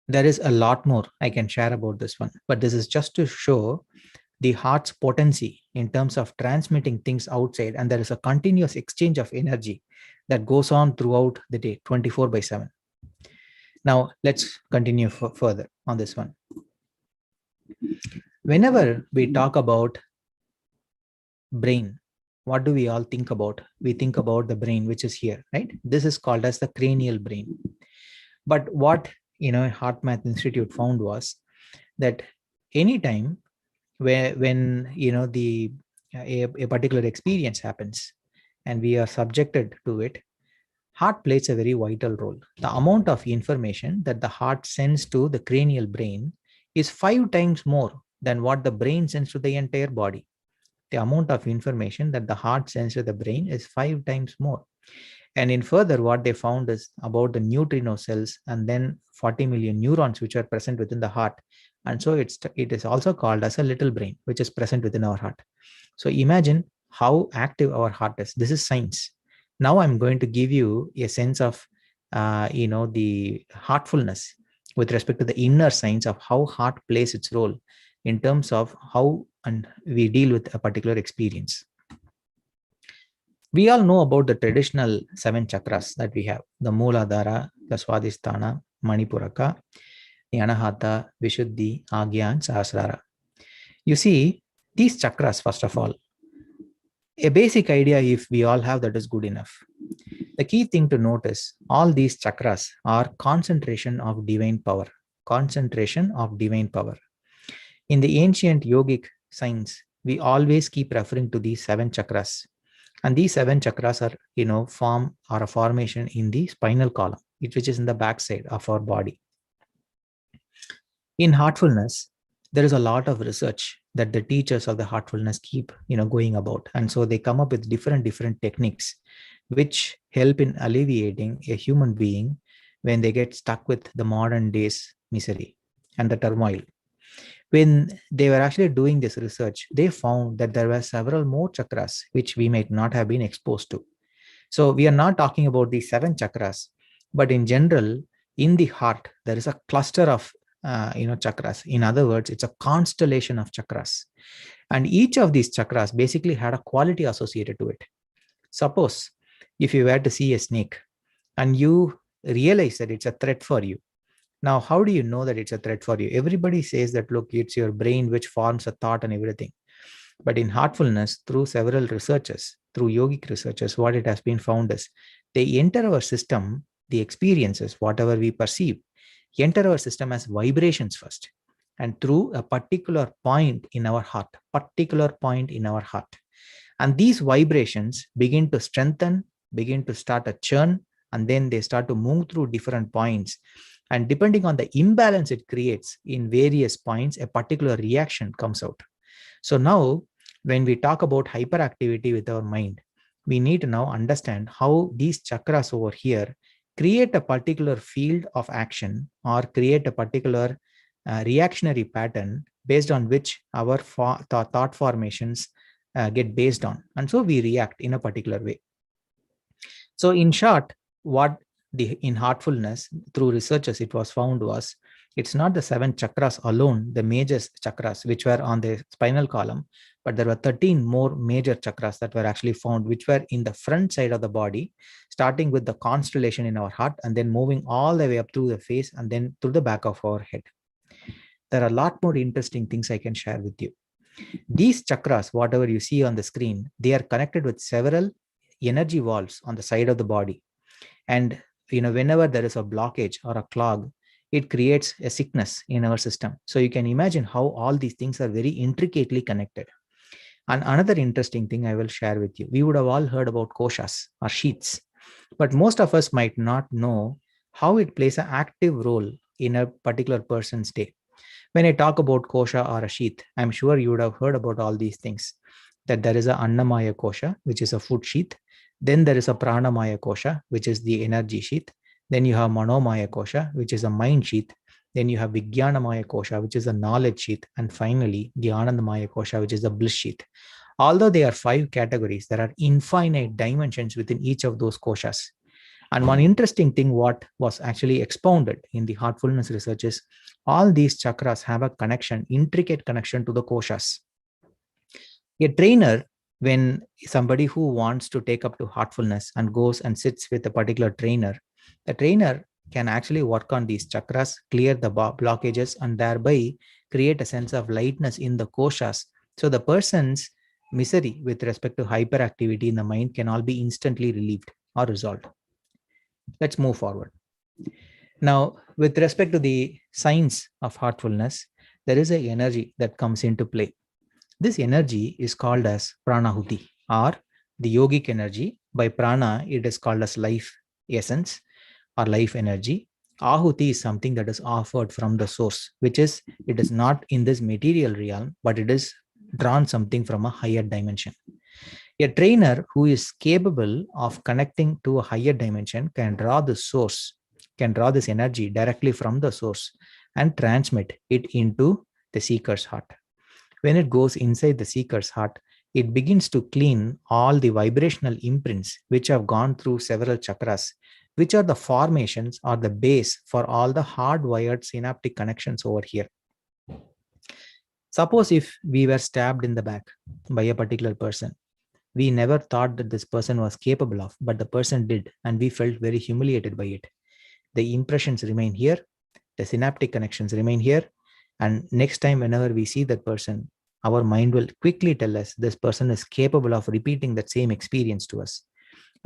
There is a lot more I can share about this one, but this is just to show the heart's potency in terms of transmitting things outside, and there is a continuous exchange of energy that goes on throughout the day, 24/7. Now, let's continue further on this one. Whenever we talk about brain, what do we all think about? We think about the brain, which is here, right? This is called as the cranial brain. But what Heart Math Institute found was that anytime when a particular experience happens and we are subjected to it, heart plays a very vital role. The amount of information that the heart sends to the cranial brain is 5 times more than what the brain sends to the entire body. The amount of information that the heart sends to the brain is 5 times more. And in further, what they found is about the neutrino cells and then 40 million neurons which are present within the heart. And so it is also called as a little brain, which is present within our heart. So imagine how active our heart is. This is science. Now I'm going to give you a sense of, the heartfulness with respect to the inner science of how heart plays its role in terms of how and we deal with a particular experience. We all know about the traditional 7 chakras that we have: the Mooladhara, the Swadhisthana, Manipuraka, Anahata, Vishuddhi, Agya, and Sahasrara. You see, these chakras, first of all, a basic idea, if we all have, that is good enough. The key thing to notice, all these chakras are concentration of divine power. Concentration of divine power. In the ancient yogic science, we always keep referring to these 7 chakras. And these 7 chakras are, form or a formation in the spinal column, which is in the backside of our body. In heartfulness, there is a lot of research that the teachers of the heartfulness keep, going about. And so they come up with different techniques which help in alleviating a human being when they get stuck with the modern day's misery and the turmoil. When they were actually doing this research, they found that there were several more chakras which we might not have been exposed to. So we are not talking about the 7 chakras, but in general, in the heart, there is a cluster of chakras. In other words, it's a constellation of chakras. And each of these chakras basically had a quality associated to it. Suppose if you were to see a snake and you realize that it's a threat for you. Now, how do you know that it's a threat for you? Everybody says that, look, it's your brain which forms a thought and everything. But in heartfulness, through several researchers, through yogic researchers, what it has been found is they enter our system, the experiences, whatever we perceive, enter our system as vibrations first. And through a particular point in our heart. And these vibrations begin to strengthen, begin to start a churn, and then they start to move through different points. And depending on the imbalance it creates in various points, a particular reaction comes out. So now, when we talk about hyperactivity with our mind, we need to now understand how these chakras over here create a particular field of action or create a particular reactionary pattern based on which our thought formations get based on. And so we react in a particular way. So in short, what in heartfulness, through researchers, it was found was, it's not the 7 chakras alone, the major chakras which were on the spinal column, but there were 13 more major chakras that were actually found, which were in the front side of the body, starting with the constellation in our heart and then moving all the way up through the face and then through the back of our head. There are a lot more interesting things I can share with you. These chakras, whatever you see on the screen, they are connected with several energy valves on the side of the body. And whenever there is a blockage or a clog, it creates a sickness in our system. So you can imagine how all these things are very intricately connected. And another interesting thing I will share with you. We would have all heard about koshas or sheaths, but most of us might not know how it plays an active role in a particular person's day. When I talk about kosha or a sheath, I'm sure you would have heard about all these things, that there is a Annamaya kosha, which is a food sheath. Then there is a Pranamaya kosha, which is the energy sheath. Then you have Manomaya kosha, which is a mind sheath. Then you have Vijnanamaya kosha, which is a knowledge sheath. And finally, the Anandamaya kosha, which is the bliss sheath. Although there are 5 categories, there are infinite dimensions within each of those koshas. And one interesting thing what was actually expounded in the heartfulness research is all these chakras have a connection, intricate connection to the koshas. A trainer, when somebody who wants to take up to heartfulness and goes and sits with a particular trainer, the trainer can actually work on these chakras, clear the blockages, and thereby create a sense of lightness in the koshas. So the person's misery with respect to hyperactivity in the mind can all be instantly relieved or resolved. Let's move forward. Now, with respect to the science of heartfulness, there is an energy that comes into play. This energy is called as pranahuti, or the yogic energy. By prana, it is called as life essence or life energy. Ahuti is something that is offered from the source, which is, it is not in this material realm, but it is drawn something from a higher dimension. A trainer who is capable of connecting to a higher dimension can draw the source, can draw this energy directly from the source and transmit it into the seeker's heart. When it goes inside the seeker's heart, it begins to clean all the vibrational imprints which have gone through several chakras, which are the formations or the base for all the hardwired synaptic connections over here. Suppose if we were stabbed in the back by a particular person, we never thought that this person was capable of, but the person did, and we felt very humiliated by it. The impressions remain here, the synaptic connections remain here, and next time whenever we see that person, our mind will quickly tell us this person is capable of repeating that same experience to us.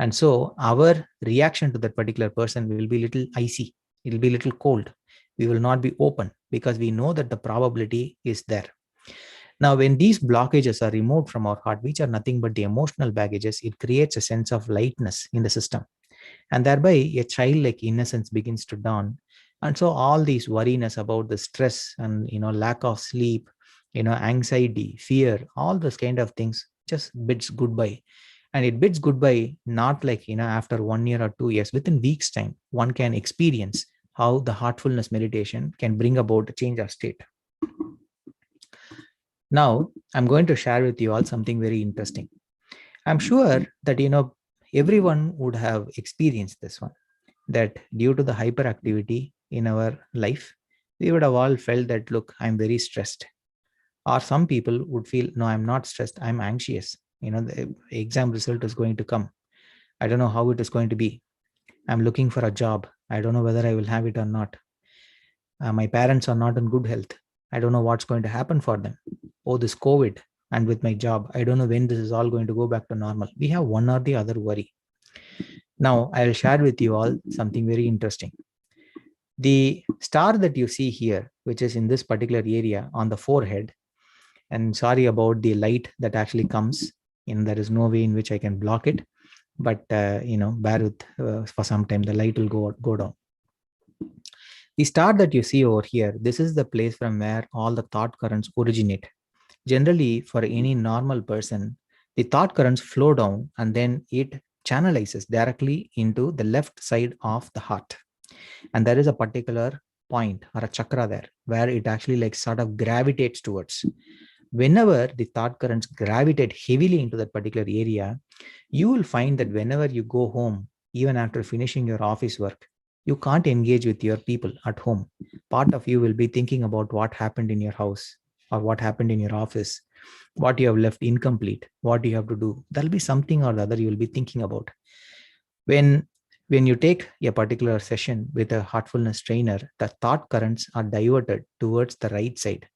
And so our reaction to that particular person will be little icy, it will be little cold. We will not be open because we know that the probability is there. Now, when these blockages are removed from our heart, which are nothing but the emotional baggages, it creates a sense of lightness in the system. And thereby a childlike innocence begins to dawn. And so all these worriness about the stress and lack of sleep, anxiety, fear, all those kind of things just bids goodbye. And it bids goodbye, not like after 1 year or 2 years. Within weeks time, one can experience how the heartfulness meditation can bring about a change of state. Now, I'm going to share with you all something very interesting. I'm sure that, everyone would have experienced this one, that due to the hyperactivity in our life, we would have all felt that, look, I'm very stressed. Or some people would feel, no, I'm not stressed, I'm anxious. The exam result is going to come. I don't know how it is going to be. I'm looking for a job. I don't know whether I will have it or not. My parents are not in good health. I don't know what's going to happen for them. Oh, this COVID, and with my job, I don't know when this is all going to go back to normal. We have one or the other worry. Now, I'll share with you all something very interesting. The star that you see here, which is in this particular area on the forehead, and sorry about the light that actually comes in, there is no way in which I can block it, but bear with for some time, the light will go down. The star that you see over here, this is the place from where all the thought currents originate. Generally, for any normal person, the thought currents flow down and then it channelizes directly into the left side of the heart. And there is a particular point or a chakra there where it actually sort of gravitates towards. Whenever the thought currents gravitate heavily into that particular area, you will find that whenever you go home, even after finishing your office work, you can't engage with your people at home. Part of you will be thinking about what happened in your house or what happened in your office, what you have left incomplete, what you have to do. There'll be something or the other you will be thinking about. When you take a particular session with a heartfulness trainer, the thought currents are diverted towards the right side,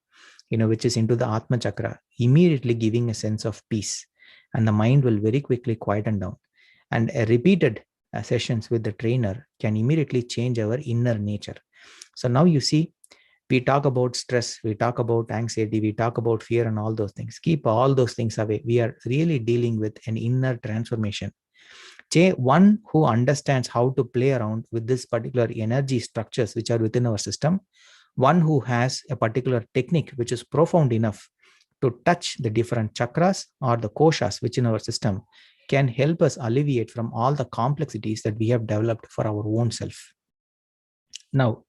which is into the Atma chakra, immediately giving a sense of peace. And the mind will very quickly quieten down. And a repeated sessions with the trainer can immediately change our inner nature. So now you see, we talk about stress, we talk about anxiety, we talk about fear and all those things. Keep all those things away. We are really dealing with an inner transformation. One who understands how to play around with this particular energy structures which are within our system, one who has a particular technique which is profound enough to touch the different chakras or the koshas which in our system, can help us alleviate from all the complexities that we have developed for our own self. Now,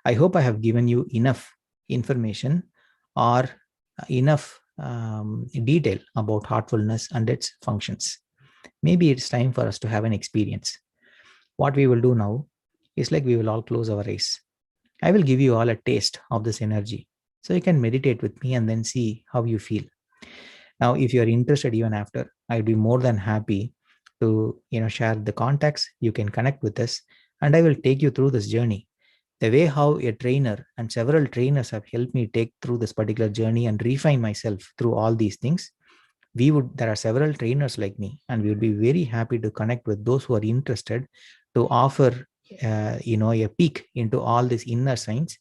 I hope I have given you enough information or enough detail about heartfulness and its functions. Maybe it's time for us to have an experience. What we will do now is we will all close our eyes. I will give you all a taste of this energy. So you can meditate with me and then see how you feel. Now, if you're interested even after, I'd be more than happy to share the contacts. You can connect with us and I will take you through this journey. The way how a trainer and several trainers have helped me take through this particular journey and refine myself through all these things. There are several trainers like me, and we would be very happy to connect with those who are interested to offer a peek into all these inner science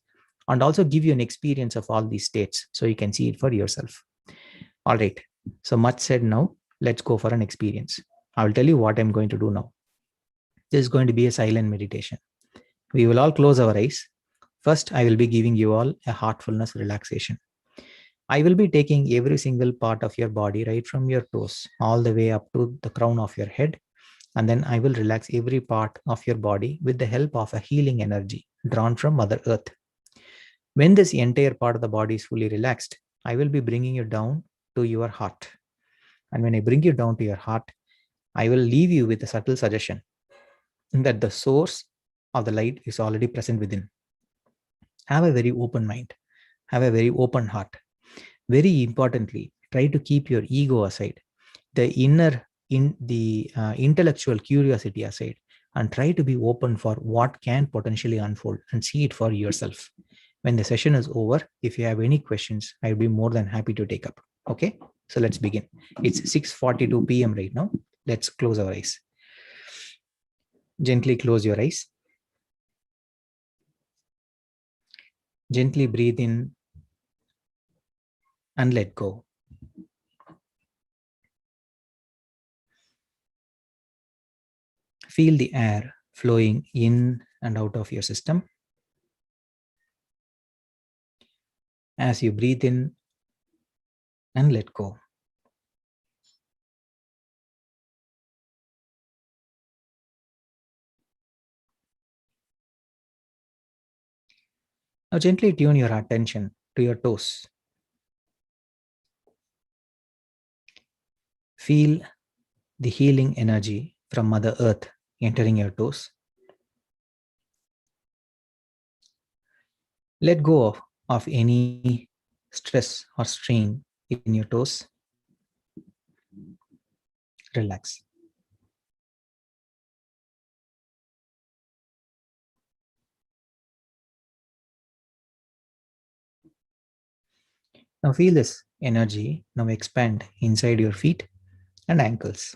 and also give you an experience of all these states so you can see it for yourself. All right, so much said. Now let's go for an experience. I will tell you what I'm going to do now. This is going to be a silent meditation. We will all close our eyes. First, I will be giving you all a heartfulness relaxation. I will be taking every single part of your body, right from your toes all the way up to the crown of your head. And then I will relax every part of your body with the help of a healing energy drawn from Mother Earth. When this entire part of the body is fully relaxed, I will be bringing you down to your heart. And when I bring you down to your heart, I will leave you with a subtle suggestion that the source of the light is already present within. Have a very open mind. Have a very open heart. Very importantly, try to keep your ego aside, the intellectual curiosity aside, and try to be open for what can potentially unfold and see it for yourself. When the session is over, if you have any questions, I'd be more than happy to take up. Okay, so let's begin. It's 6:42 p.m. right now. Let's close our eyes. Gently close your eyes. Gently breathe in and let go. Feel the air flowing in and out of your system. As you breathe in and let go. Now gently tune your attention to your toes. Feel the healing energy from Mother Earth entering your toes. Let go of any stress or strain in your toes. Relax. Now feel this energy now expand inside your feet and ankles.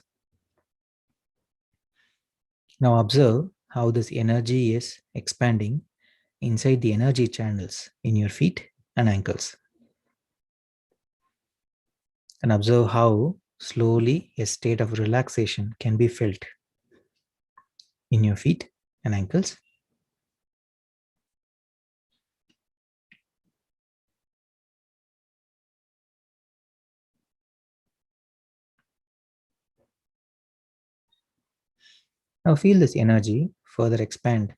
Now observe how this energy is expanding inside the energy channels in your feet and ankles. And observe how slowly a state of relaxation can be felt in your feet and ankles. Now feel this energy further expand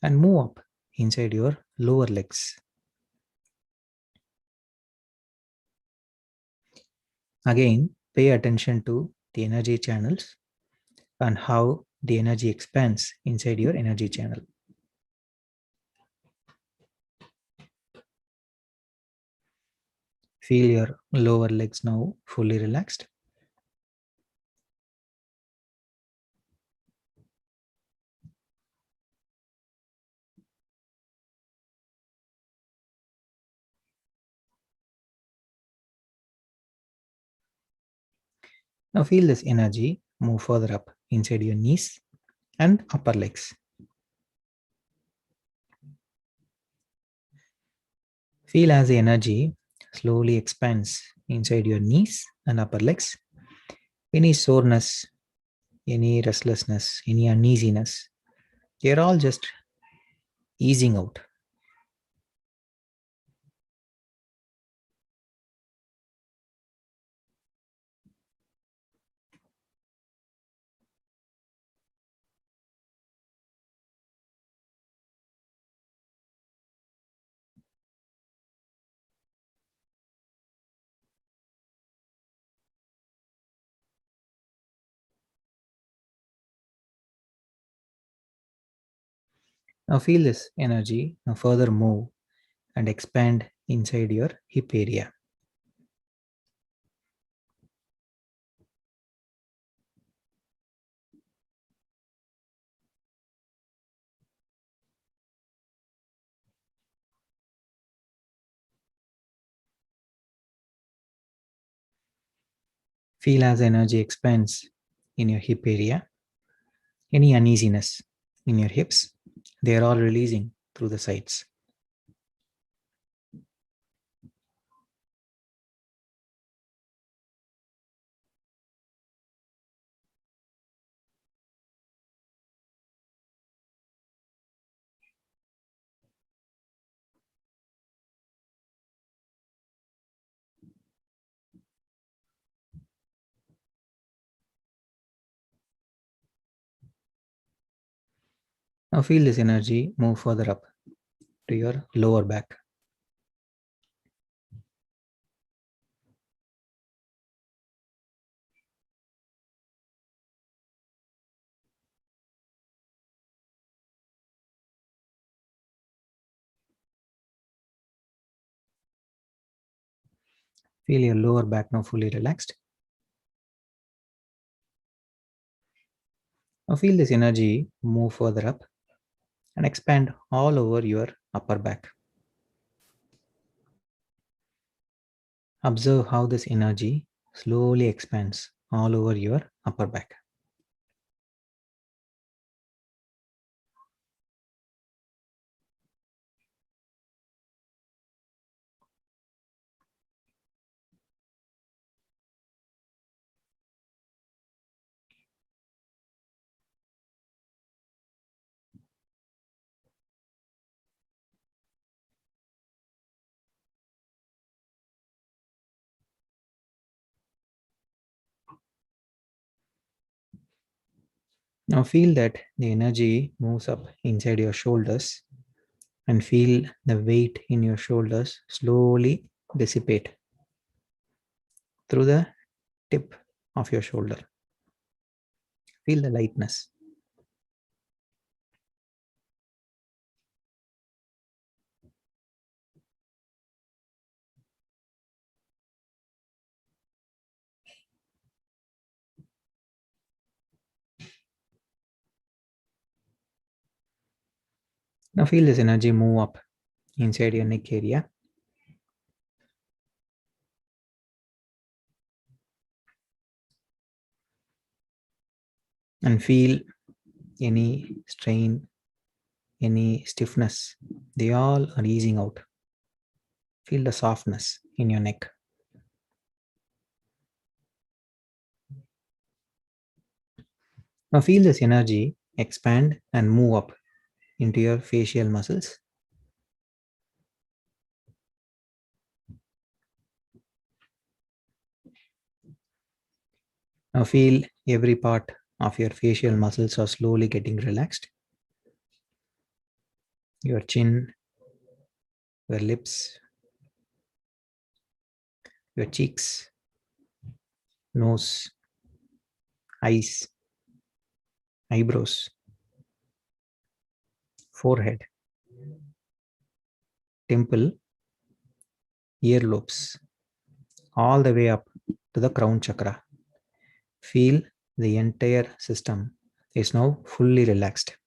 and move up inside your lower legs. Again, pay attention to the energy channels and how the energy expands inside your energy channel. Feel your lower legs now fully relaxed. Now feel this energy move further up inside your knees and upper legs. Feel as the energy slowly expands inside your knees and upper legs. Any soreness, any restlessness, any uneasiness, they're all just easing out. Now feel this energy now further move and expand inside your hip area. Feel as energy expands in your hip area. Any uneasiness in your hips, they are all releasing through the sides. Now feel this energy move further up to your lower back. Feel your lower back now fully relaxed. Now feel this energy move further up and expand all over your upper back. Observe how this energy slowly expands all over your upper back. Now feel that the energy moves up inside your shoulders and feel the weight in your shoulders slowly dissipate through the tip of your shoulder. Feel the lightness. Now feel this energy move up inside your neck area. And feel any strain, any stiffness, they all are easing out. Feel the softness in your neck. Now feel this energy expand and move up into your facial muscles. Now feel every part of your facial muscles are slowly getting relaxed. Your chin, your lips, your cheeks, nose, eyes, eyebrows, forehead, temple, earlobes, all the way up to the crown chakra. Feel the entire system is now fully relaxed.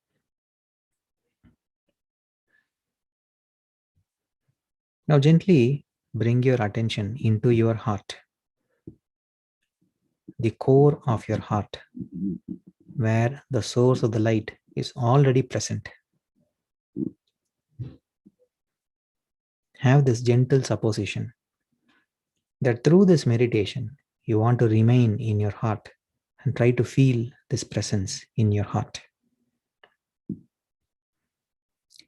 Now gently bring your attention into your heart, the core of your heart, where the source of the light is already present. Have this gentle supposition that through this meditation, you want to remain in your heart and try to feel this presence in your heart.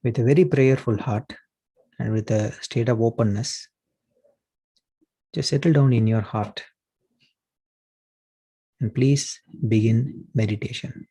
With a very prayerful heart and with a state of openness, just settle down in your heart and please begin meditation.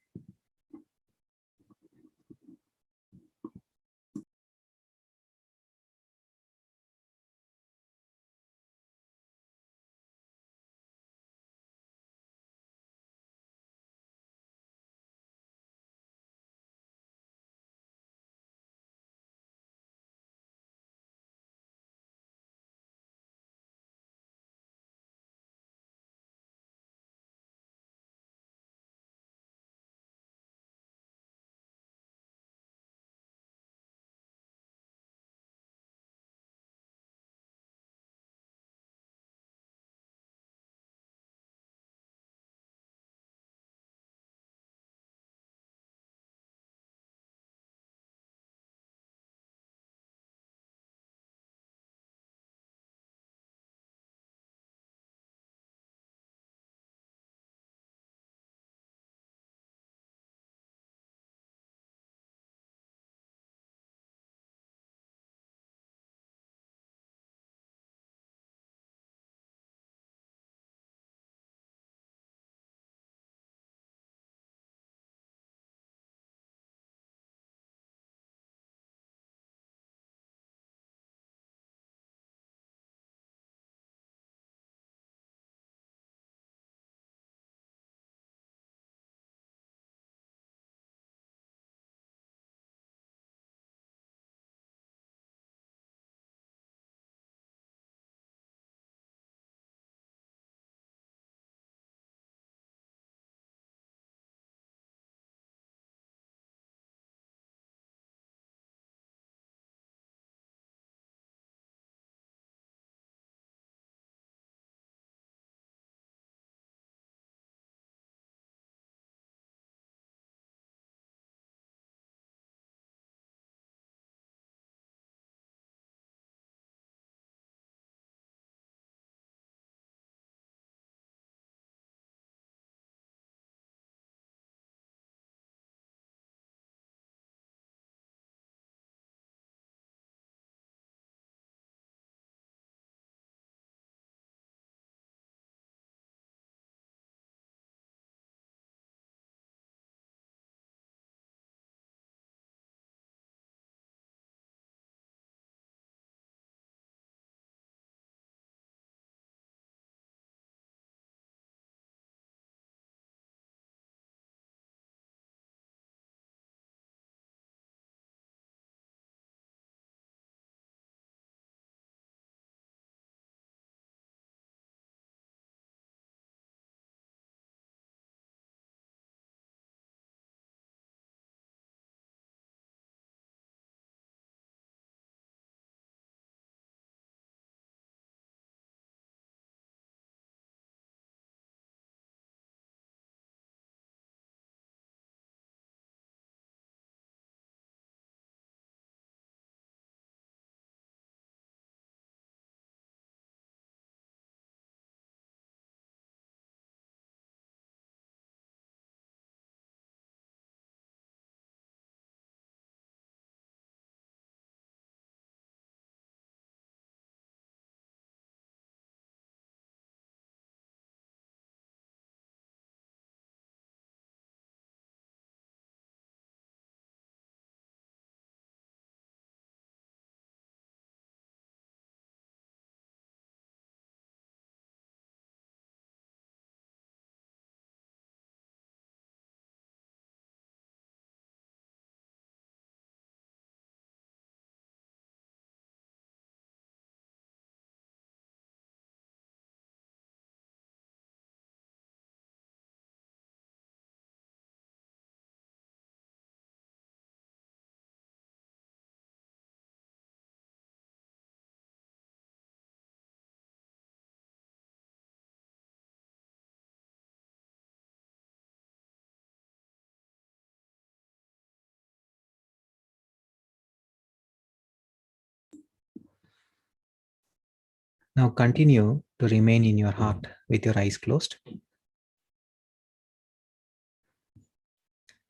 Now continue to remain in your heart with your eyes closed.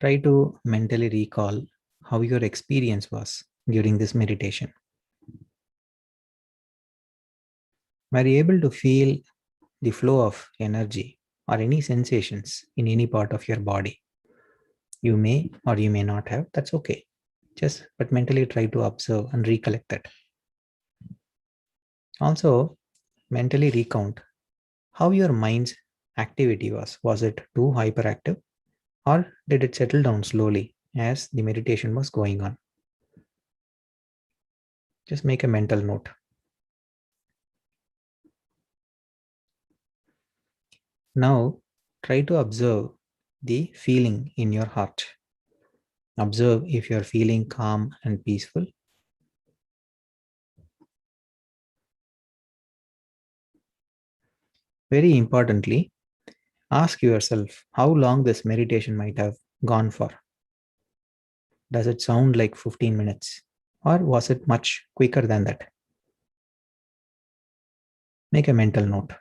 Try to mentally recall how your experience was during this meditation. Were you able to feel the flow of energy or any sensations in any part of your body? You may or you may not have, that's okay. But mentally try to observe and recollect that. Also, mentally recount how your mind's activity was. Was it too hyperactive or did it settle down slowly as the meditation was going on? Just make a mental note. Now, try to observe the feeling in your heart. Observe if you're feeling calm and peaceful. Very importantly, ask yourself how long this meditation might have gone for. Does it sound like 15 minutes or was it much quicker than that? Make a mental note.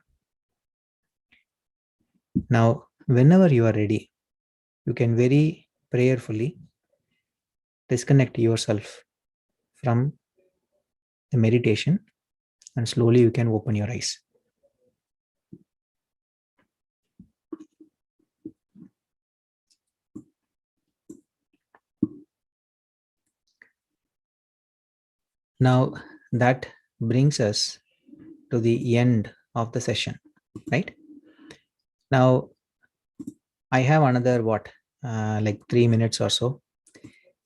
Now, whenever you are ready, you can very prayerfully disconnect yourself from the meditation and slowly you can open your eyes. Now, that brings us to the end of the session, right? Now, I have another like 3 minutes or so.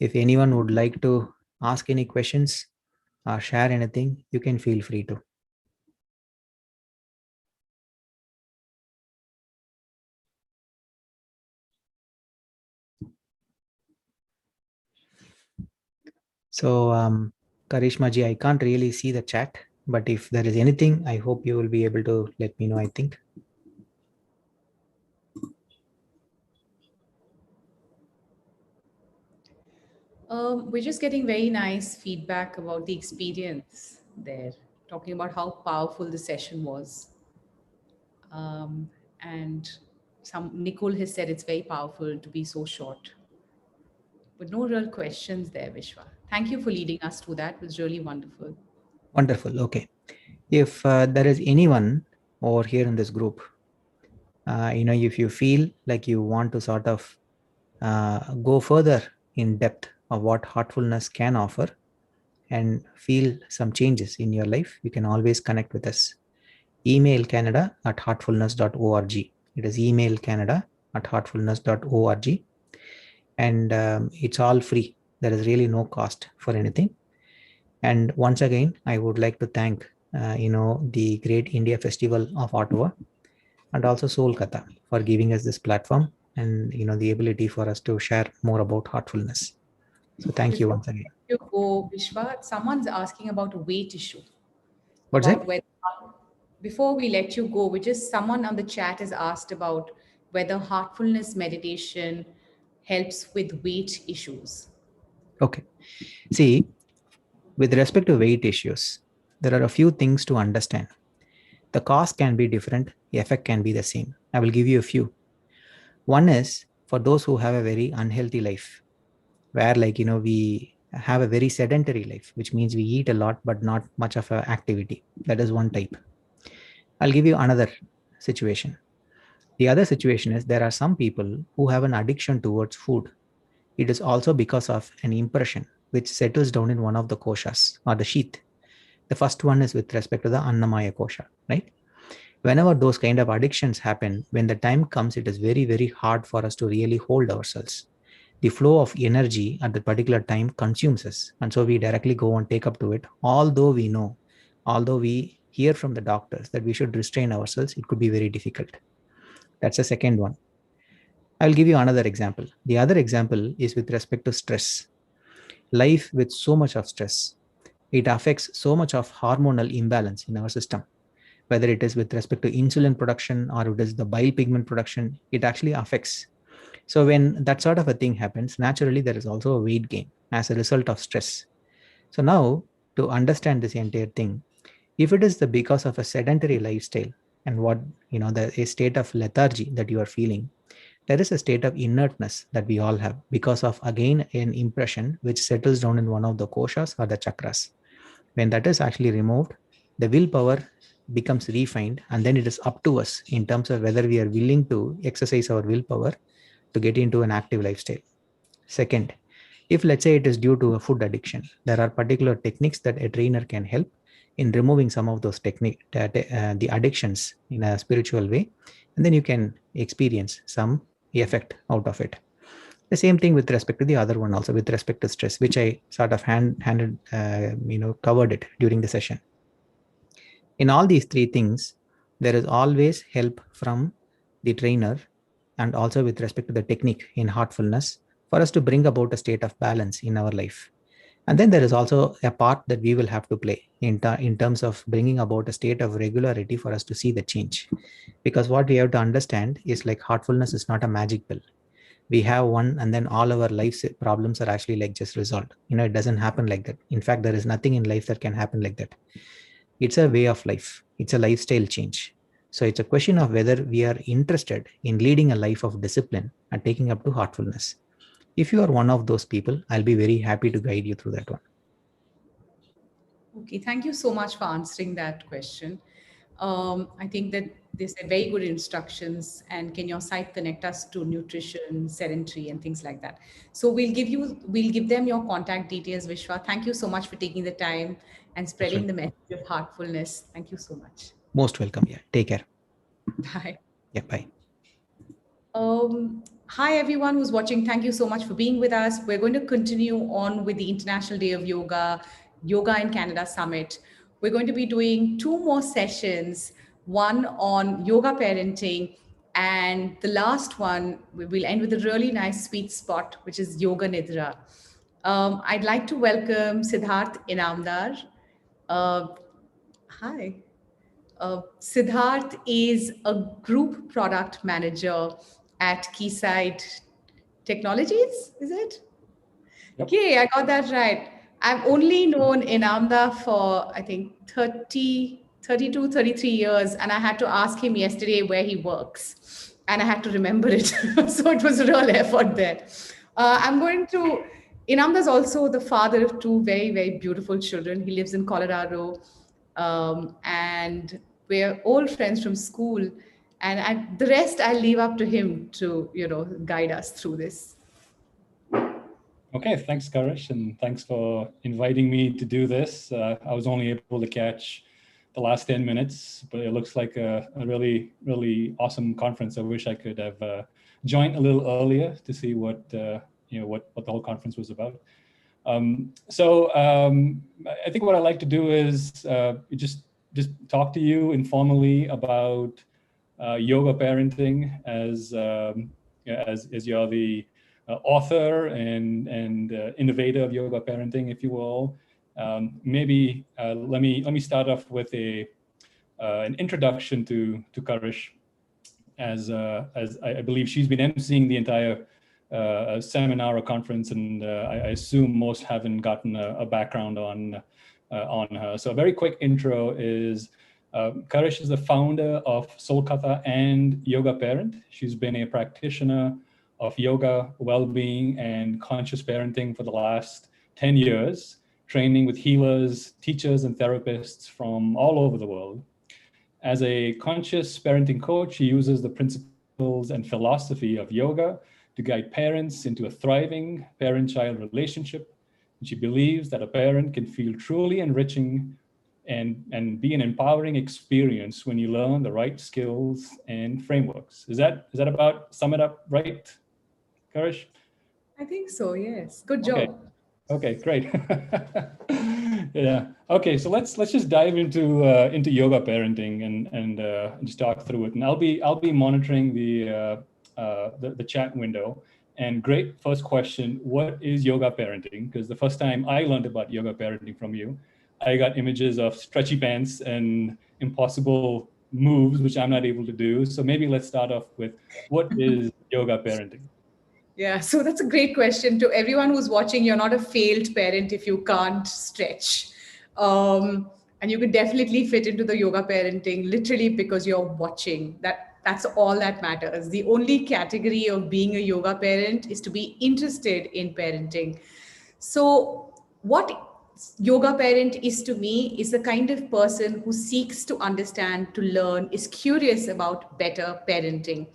If anyone would like to ask any questions or share anything, you can feel free to. So, Karishma ji, I can't really see the chat, but if there is anything, I hope you will be able to let me know, I think. We're just getting very nice feedback about the experience there, talking about how powerful the session was. And Nicole has said it's very powerful to be so short. But no real questions there, Vishwa. Thank you for leading us through that. It was really wonderful. Wonderful. Okay. If there is anyone over here in this group, if you feel like you want to sort of go further in depth of what heartfulness can offer and feel some changes in your life, you can always connect with us. Email canada@heartfulness.org. It is email canada@heartfulness.org. And it's all free. There is really no cost for anything. And once again, I would like to thank, the Great India Festival of Ottawa and also Soulkatha for giving us this platform and, the ability for us to share more about heartfulness. So thank you once again. You go, Vishwa. Someone's asking about a weight issue. What's that? Before we let you go, someone on the chat has asked about whether heartfulness meditation helps with weight issues. Okay. See, with respect to weight issues, there are a few things to understand. The cause can be different, the effect can be the same. I will give you a few. One is for those who have a very unhealthy life, where we have a very sedentary life, which means we eat a lot but not much of an activity. That is one type. I'll give you another situation. The other situation is there are some people who have an addiction towards food. It is also because of an impression which settles down in one of the koshas or the sheath. The first one is with respect to the Annamaya kosha, right? Whenever those kind of addictions happen, when the time comes, it is very, very hard for us to really hold ourselves. The flow of energy at that particular time consumes us. And so we directly go and take up to it. Although we hear from the doctors that we should restrain ourselves, it could be very difficult. That's the second one. I'll give you another example. The other example is with respect to stress. Life with so much of stress, it affects so much of hormonal imbalance in our system. Whether it is with respect to insulin production or it is the bile pigment production, it actually affects. So when that sort of a thing happens, naturally there is also a weight gain as a result of stress. So now to understand this entire thing, If it is because of a sedentary lifestyle and a state of lethargy that you are feeling, there is a state of inertness that we all have because of, again, an impression which settles down in one of the koshas or the chakras. When that is actually removed, the willpower becomes refined, and then it is up to us in terms of whether we are willing to exercise our willpower to get into an active lifestyle. Second, if let's say it is due to a food addiction, there are particular techniques that a trainer can help in removing some of those the addictions in a spiritual way, and then you can experience some effect out of it. The same thing with respect to the other one also, with respect to stress, which I sort of covered it during the session. In all these three things, there is always help from the trainer, and also with respect to the technique in heartfulness, for us to bring about a state of balance in our life. And then there is also a part that we will have to play in terms of bringing about a state of regularity for us to see the change. Because what we have to understand is, like, heartfulness is not a magic pill. We have one and then all our life's problems are actually like just resolved. It doesn't happen like that. In fact, there is nothing in life that can happen like that. It's a way of life. It's a lifestyle change. So it's a question of whether we are interested in leading a life of discipline and taking up to heartfulness. If you are one of those people, I'll be very happy to guide you through that one. Okay, thank you so much for answering that question. I think that these are very good instructions, and can your site connect us to nutrition, sedentary, and things like that? So we'll give them your contact details, Vishwa. Thank you so much for taking the time and spreading the message of heartfulness. Thank you so much. Most welcome. Yeah. Take care. Bye. Yeah. Bye. Hi, everyone who's watching. Thank you so much for being with us. We're going to continue on with the International Day of Yoga, Yoga in Canada Summit. We're going to be doing 2 more sessions, one on yoga parenting, and the last one, we will end with a really nice sweet spot, which is Yoga Nidra. I'd like to welcome Siddharth Inamdar. Hi. Siddharth is a group product manager at Keysight Technologies, is it? Yep. Okay, I got that right. I've only known Inamda for, I think, 32, 33 years, and I had to ask him yesterday where he works, and I had to remember it. So it was a real effort there. Inamda is also the father of 2 very, very beautiful children. He lives in Colorado, and we're old friends from school. And the rest I'll leave up to him to, guide us through this. Okay, thanks, Karish, and thanks for inviting me to do this. I was only able to catch the last 10 minutes, but it looks like a really, really awesome conference. I wish I could have joined a little earlier to see what the whole conference was about. I think what I like to do is just talk to you informally about yoga parenting, as you're the author and innovator of yoga parenting, if you will. Maybe let me start off with an introduction to Karish, as I believe she's been emceeing the entire seminar or conference, and I assume most haven't gotten a background on her. So a very quick intro is Karish is the founder of Soulkatha and Yoga Parent. She's been a practitioner of yoga, well-being, and conscious parenting for the last 10 years, training with healers, teachers, and therapists from all over the world. As a conscious parenting coach, she uses the principles and philosophy of yoga to guide parents into a thriving parent-child relationship. And she believes that a parent can feel truly enriching and be an empowering experience when you learn the right skills and frameworks. Is that about sum it up right, Karish? I think so, yes. Good job. Okay, great. Yeah. Okay, so let's just dive into yoga parenting and just talk through it. And I'll be monitoring the chat window. And great first question, what is yoga parenting? Because the first time I learned about yoga parenting from you, I got images of stretchy pants and impossible moves, which I'm not able to do. So maybe let's start off with, what is yoga parenting? Yeah, so that's a great question. To everyone who's watching, you're not a failed parent if you can't stretch. And you could definitely fit into the yoga parenting literally because you're watching. That's all that matters. The only category of being a yoga parent is to be interested in parenting. So what yoga parent is to me is the kind of person who seeks to understand, to learn, is curious about better parenting.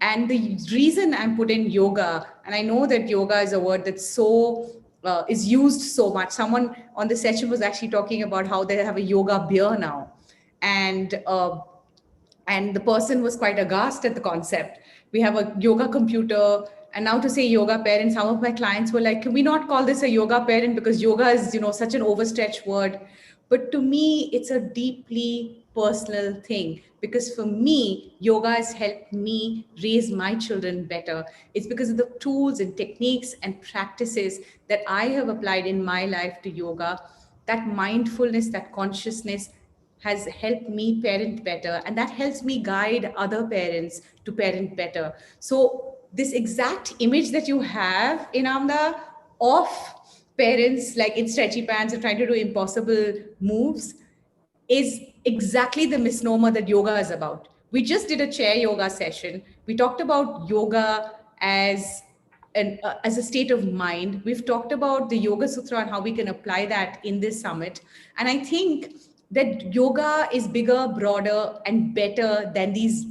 And the reason I'm put in yoga, and I know that yoga is a word that's is used so much. Someone on the session was actually talking about how they have a yoga beer now, and and the person was quite aghast at the concept. We have a yoga computer, and now to say yoga parent, some of my clients were like, can we not call this a yoga parent, because yoga is, such an overstretched word. But to me, it's a deeply personal thing, because for me, yoga has helped me raise my children better. It's because of the tools and techniques and practices that I have applied in my life to yoga, that mindfulness, that consciousness has helped me parent better, and that helps me guide other parents to parent better. So this exact image that you have in Amda of parents like in stretchy pants and trying to do impossible moves is exactly the misnomer that yoga is about. We just did a chair yoga session. We talked about yoga as a state of mind. We've talked about the Yoga Sutra and how we can apply that in this summit. And I think that yoga is bigger, broader, and better than this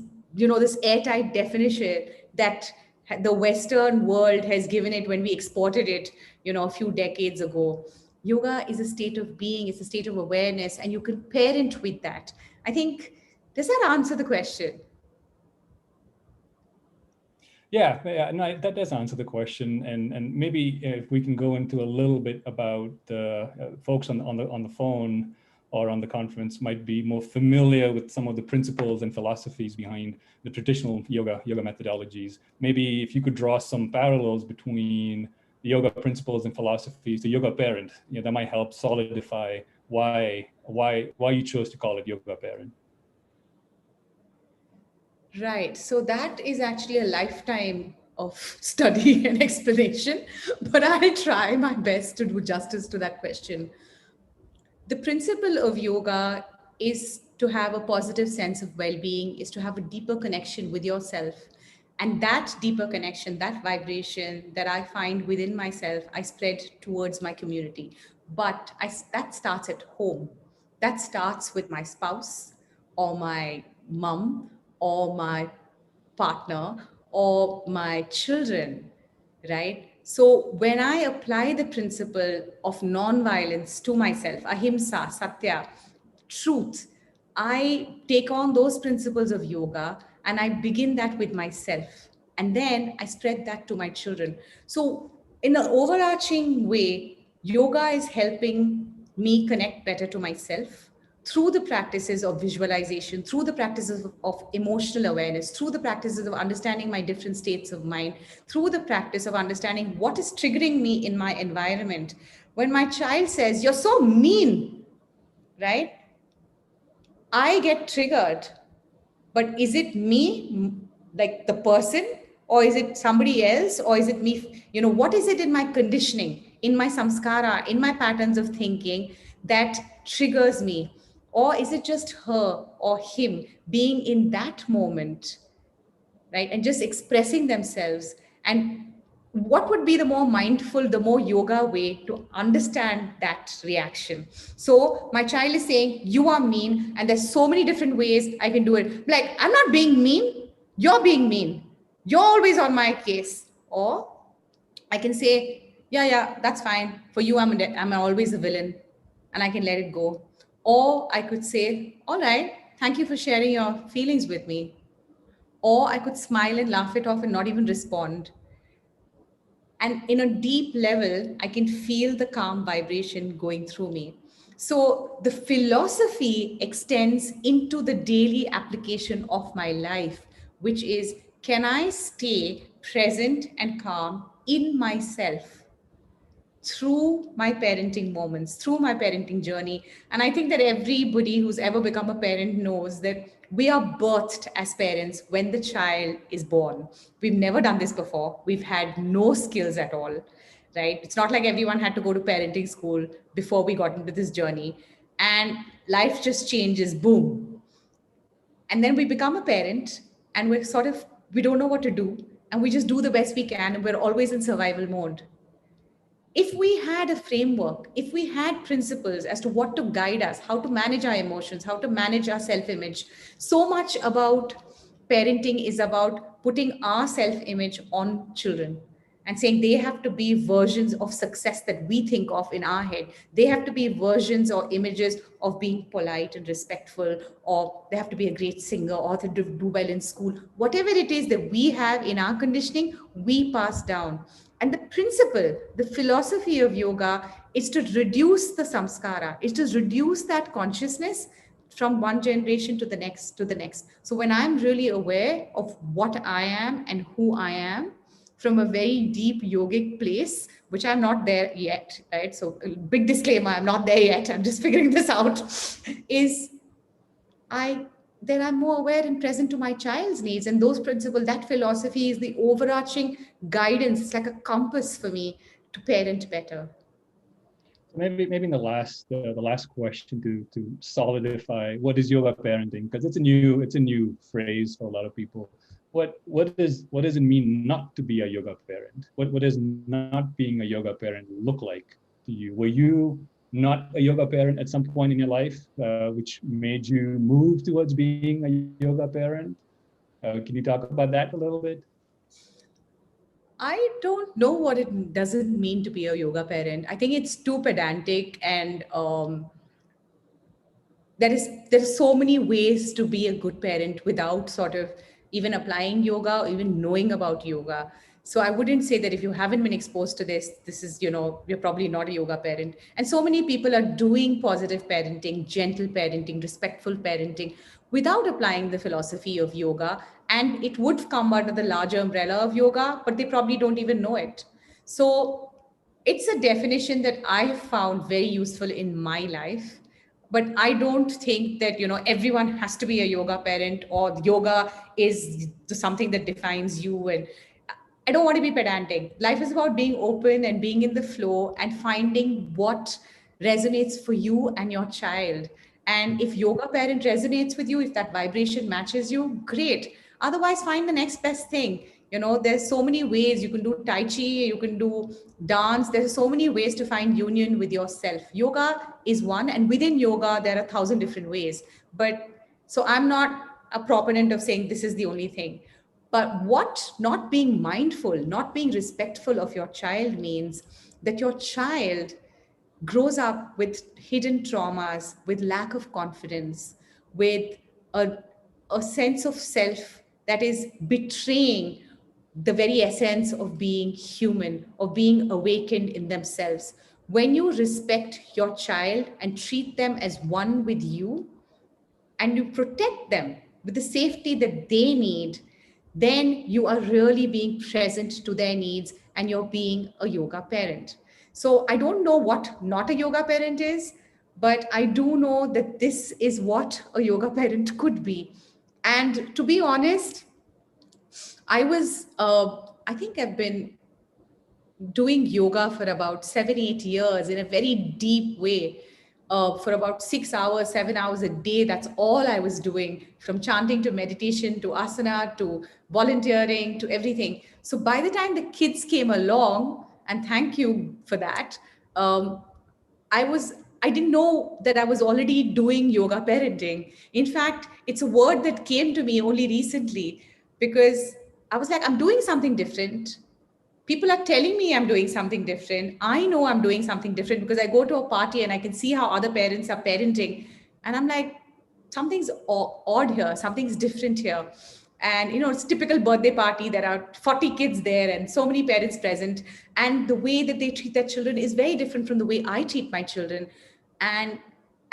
airtight definition that the Western world has given it when we exported it, a few decades ago. Yoga is a state of being, it's a state of awareness, and you can parent with that. I think, does that answer the question? Yeah, no, that does answer the question, and maybe if we can go into a little bit about the folks on the phone or on the conference might be more familiar with some of the principles and philosophies behind the traditional yoga methodologies. Maybe if you could draw some parallels between the yoga principles and philosophies, the yoga parent, that might help solidify why you chose to call it yoga parent. Right. So that is actually a lifetime of study and explanation, but I'll try my best to do justice to that question. The principle of yoga is to have a positive sense of well-being, is to have a deeper connection with yourself. And that deeper connection, that vibration that I find within myself, I spread towards my community. But that starts at home. That starts with my spouse or my mom or my partner or my children, right? So when I apply the principle of non-violence to myself, ahimsa, satya, truth, I take on those principles of yoga and I begin that with myself. And then I spread that to my children. So in an overarching way, yoga is helping me connect better to myself through the practices of visualization, through the practices of emotional awareness, through the practices of understanding my different states of mind, through the practice of understanding what is triggering me in my environment. When my child says, "You're so mean," right? I get triggered. But is it me, like the person, or is it somebody else, or is it me? What is it in my conditioning, in my samskara, in my patterns of thinking that triggers me? Or is it just her or him being in that moment, right? And just expressing themselves. And what would be the more mindful, the more yoga way to understand that reaction? So my child is saying, "You are mean," and there's so many different ways I can do it. Like, I'm not being mean, you're being mean. You're always on my case. Or I can say, yeah, that's fine. For you, I'm always a villain, and I can let it go. Or I could say, all right, thank you for sharing your feelings with me. Or I could smile and laugh it off and not even respond. And in a deep level, I can feel the calm vibration going through me. So the philosophy extends into the daily application of my life, which is, can I stay present and calm in myself through my parenting moments, through my parenting journey? And I think that everybody who's ever become a parent knows that we are birthed as parents when the child is born. We've never done this before. We've had no skills at all, right? It's not like everyone had to go to parenting school before we got into this journey. and life just changes, boom. And then we become a parent and we don't know what to do, and we just do the best we can, and we're always in survival mode. If we had a framework, if we had principles as to what to guide us, how to manage our emotions, how to manage our self-image, so much about parenting is about putting our self-image on children and saying they have to be versions of success that we think of in our head. They have to be versions or images of being polite and respectful, or they have to be a great singer, or to do well in school. Whatever it is that we have in our conditioning, we pass down. And the principle, the philosophy of yoga is to reduce the samskara, is to reduce that consciousness from one generation to the next, to the next. So when I'm really aware of what I am and who I am from a very deep yogic place, which I'm not there yet, right? So big disclaimer, I'm not there yet. I'm just figuring this out, then I'm more aware and present to my child's needs. And those principles, that philosophy is the overarching guidance. It's like a compass for me to parent better. Maybe in the last question to solidify what is yoga parenting, because it's a new phrase for a lot of people. What does it mean not to be a yoga parent? What does not being a yoga parent look like to you? Were you not a yoga parent at some point in your life, which made you move towards being a yoga parent? Can you talk about that a little bit? I don't know what it doesn't mean to be a yoga parent. I think it's too pedantic, and there's so many ways to be a good parent without sort of even applying yoga or even knowing about yoga. So I wouldn't say that if you haven't been exposed to this is, you're probably not a yoga parent. And so many people are doing positive parenting, gentle parenting, respectful parenting without applying the philosophy of yoga. And it would come under the larger umbrella of yoga, but they probably don't even know it. So it's a definition that I have found very useful in my life. But I don't think that, everyone has to be a yoga parent, or yoga is something that defines you. And I don't want to be pedantic. Life is about being open and being in the flow and finding what resonates for you and your child. And if yoga parent resonates with you, if that vibration matches you, great. Otherwise, find the next best thing. There's so many ways. You can do Tai Chi, you can do dance. There's so many ways to find union with yourself. Yoga is one, and within yoga, there are 1,000 different ways. But so I'm not a proponent of saying this is the only thing. But what not being mindful, not being respectful of your child means that your child grows up with hidden traumas, with lack of confidence, with a sense of self that is betraying the very essence of being human, of being awakened in themselves. When you respect your child and treat them as one with you, and you protect them with the safety that they need, then you are really being present to their needs and you're being a yoga parent. So I don't know what not a yoga parent is, but I do know that this is what a yoga parent could be. And to be honest, I think I've been doing yoga for about 7-8 years in a very deep way. For about 6 hours, 7 hours a day. That's all I was doing, from chanting to meditation to asana to volunteering to everything. So by the time the kids came along, and thank you for that, I didn't know that I was already doing yoga parenting. In fact, it's a word that came to me only recently, because I was like, I'm doing something different. People are telling me I'm doing something different. I know I'm doing something different because I go to a party and I can see how other parents are parenting. And I'm like, something's odd here. Something's different here. And, it's a typical birthday party. There are 40 kids there and so many parents present. And the way that they treat their children is very different from the way I treat my children.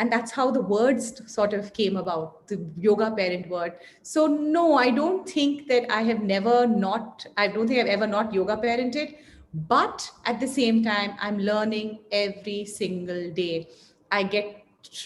And that's how the words sort of came about, the yoga parent word. So no, I don't think that I don't think I've ever not yoga parented, but at the same time, I'm learning every single day. I get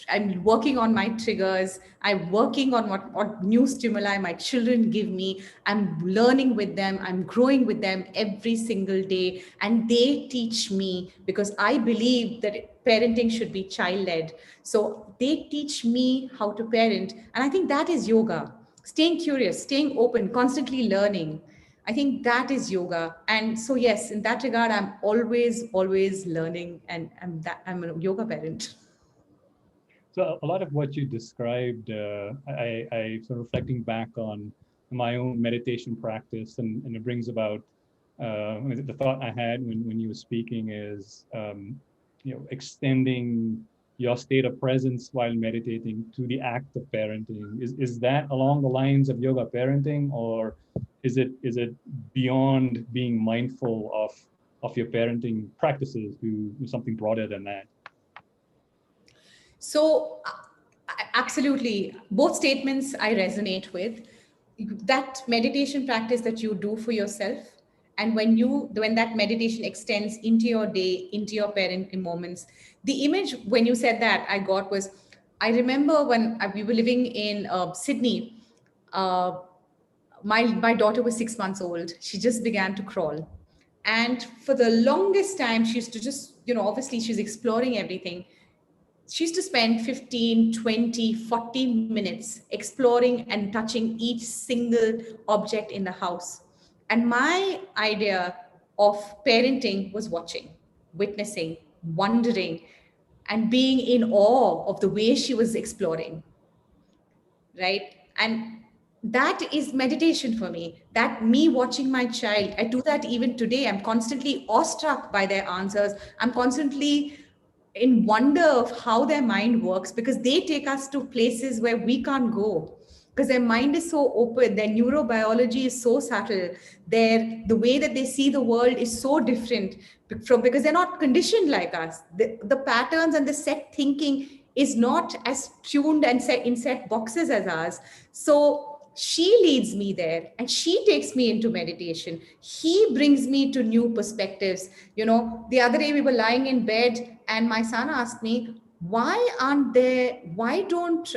I'm working on my triggers. I'm working on what new stimuli my children give me. I'm learning with them. I'm growing with them every single day. And they teach me, because I believe that parenting should be child-led. So they teach me how to parent. And I think that is yoga. Staying curious, staying open, constantly learning. I think that is yoga. And so, yes, in that regard, I'm always learning, and I'm a yoga parent. So a lot of what you described, I sort of reflecting back on my own meditation practice, and it brings about the thought I had when you were speaking is, extending your state of presence while meditating to the act of parenting. Is that along the lines of yoga parenting, or is it beyond being mindful of your parenting practices to something broader than that? So, absolutely, both statements I resonate with. That meditation practice that you do for yourself, and when that meditation extends into your day, into your parenting moments. The image when you said that I got was, I remember when we were living in Sydney. My daughter was 6 months old. She just began to crawl, and for the longest time she used to just, obviously she's exploring everything. She used to spend 15, 20, 40 minutes exploring and touching each single object in the house. And my idea of parenting was watching, witnessing, wondering, and being in awe of the way she was exploring, right? And that is meditation for me. That me watching my child, I do that even today. I'm constantly awestruck by their answers. I'm constantly in wonder of how their mind works, because they take us to places where we can't go, because their mind is so open, their neurobiology is so subtle, the way that they see the world is so different because they're not conditioned like us. The patterns and the set thinking is not as tuned and set in set boxes as ours. So she leads me there, and she takes me into meditation. He brings me to new perspectives. The other day we were lying in bed, and my son asked me, why don't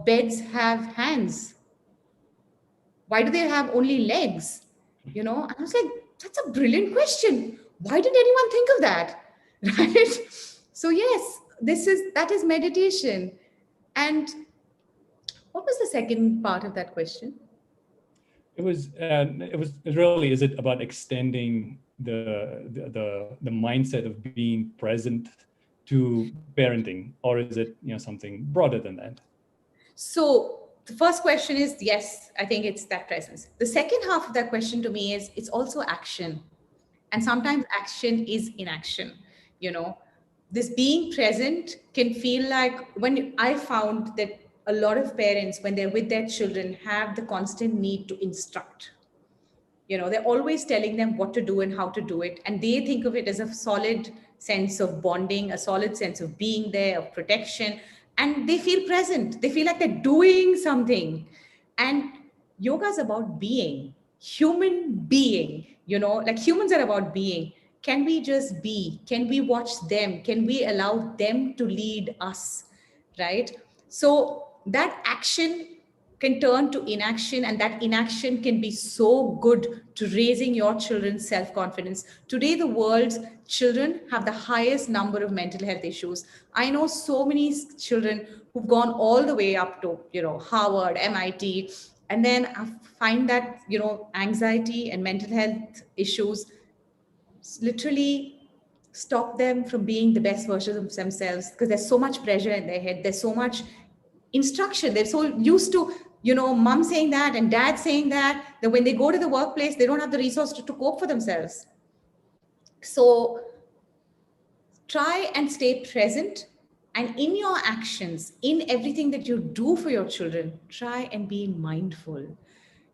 beds have hands? Why do they have only legs? And I was like, that's a brilliant question. Why did anyone think of that? Right? So yes, that is meditation. And what was the second part of that question? It was really, is it about extending the mindset of being present to parenting, or is it something broader than that? So the first question is, yes, I think it's that presence. The second half of that question to me is, it's also action. And sometimes action is inaction. This being present can feel like, when I found that a lot of parents, when they're with their children, have the constant need to instruct. They're always telling them what to do and how to do it. And they think of it as a solid sense of bonding, a solid sense of being there, of protection. And they feel present. They feel like they're doing something. And yoga is about being, human being, like humans are about being. Can we just be? Can we watch them? Can we allow them to lead us? Right? So that action can turn to inaction, and that inaction can be so good to raising your children's self-confidence. Today, the world's children have the highest number of mental health issues. I know so many children who've gone all the way up to, Harvard, MIT, and then I find that, anxiety and mental health issues literally stop them from being the best versions of themselves, because there's so much pressure in their head. There's so much instruction. They're so used to, mom saying that and dad saying that when they go to the workplace, they don't have the resource to cope for themselves. So try and stay present. And in your actions, in everything that you do for your children, try and be mindful.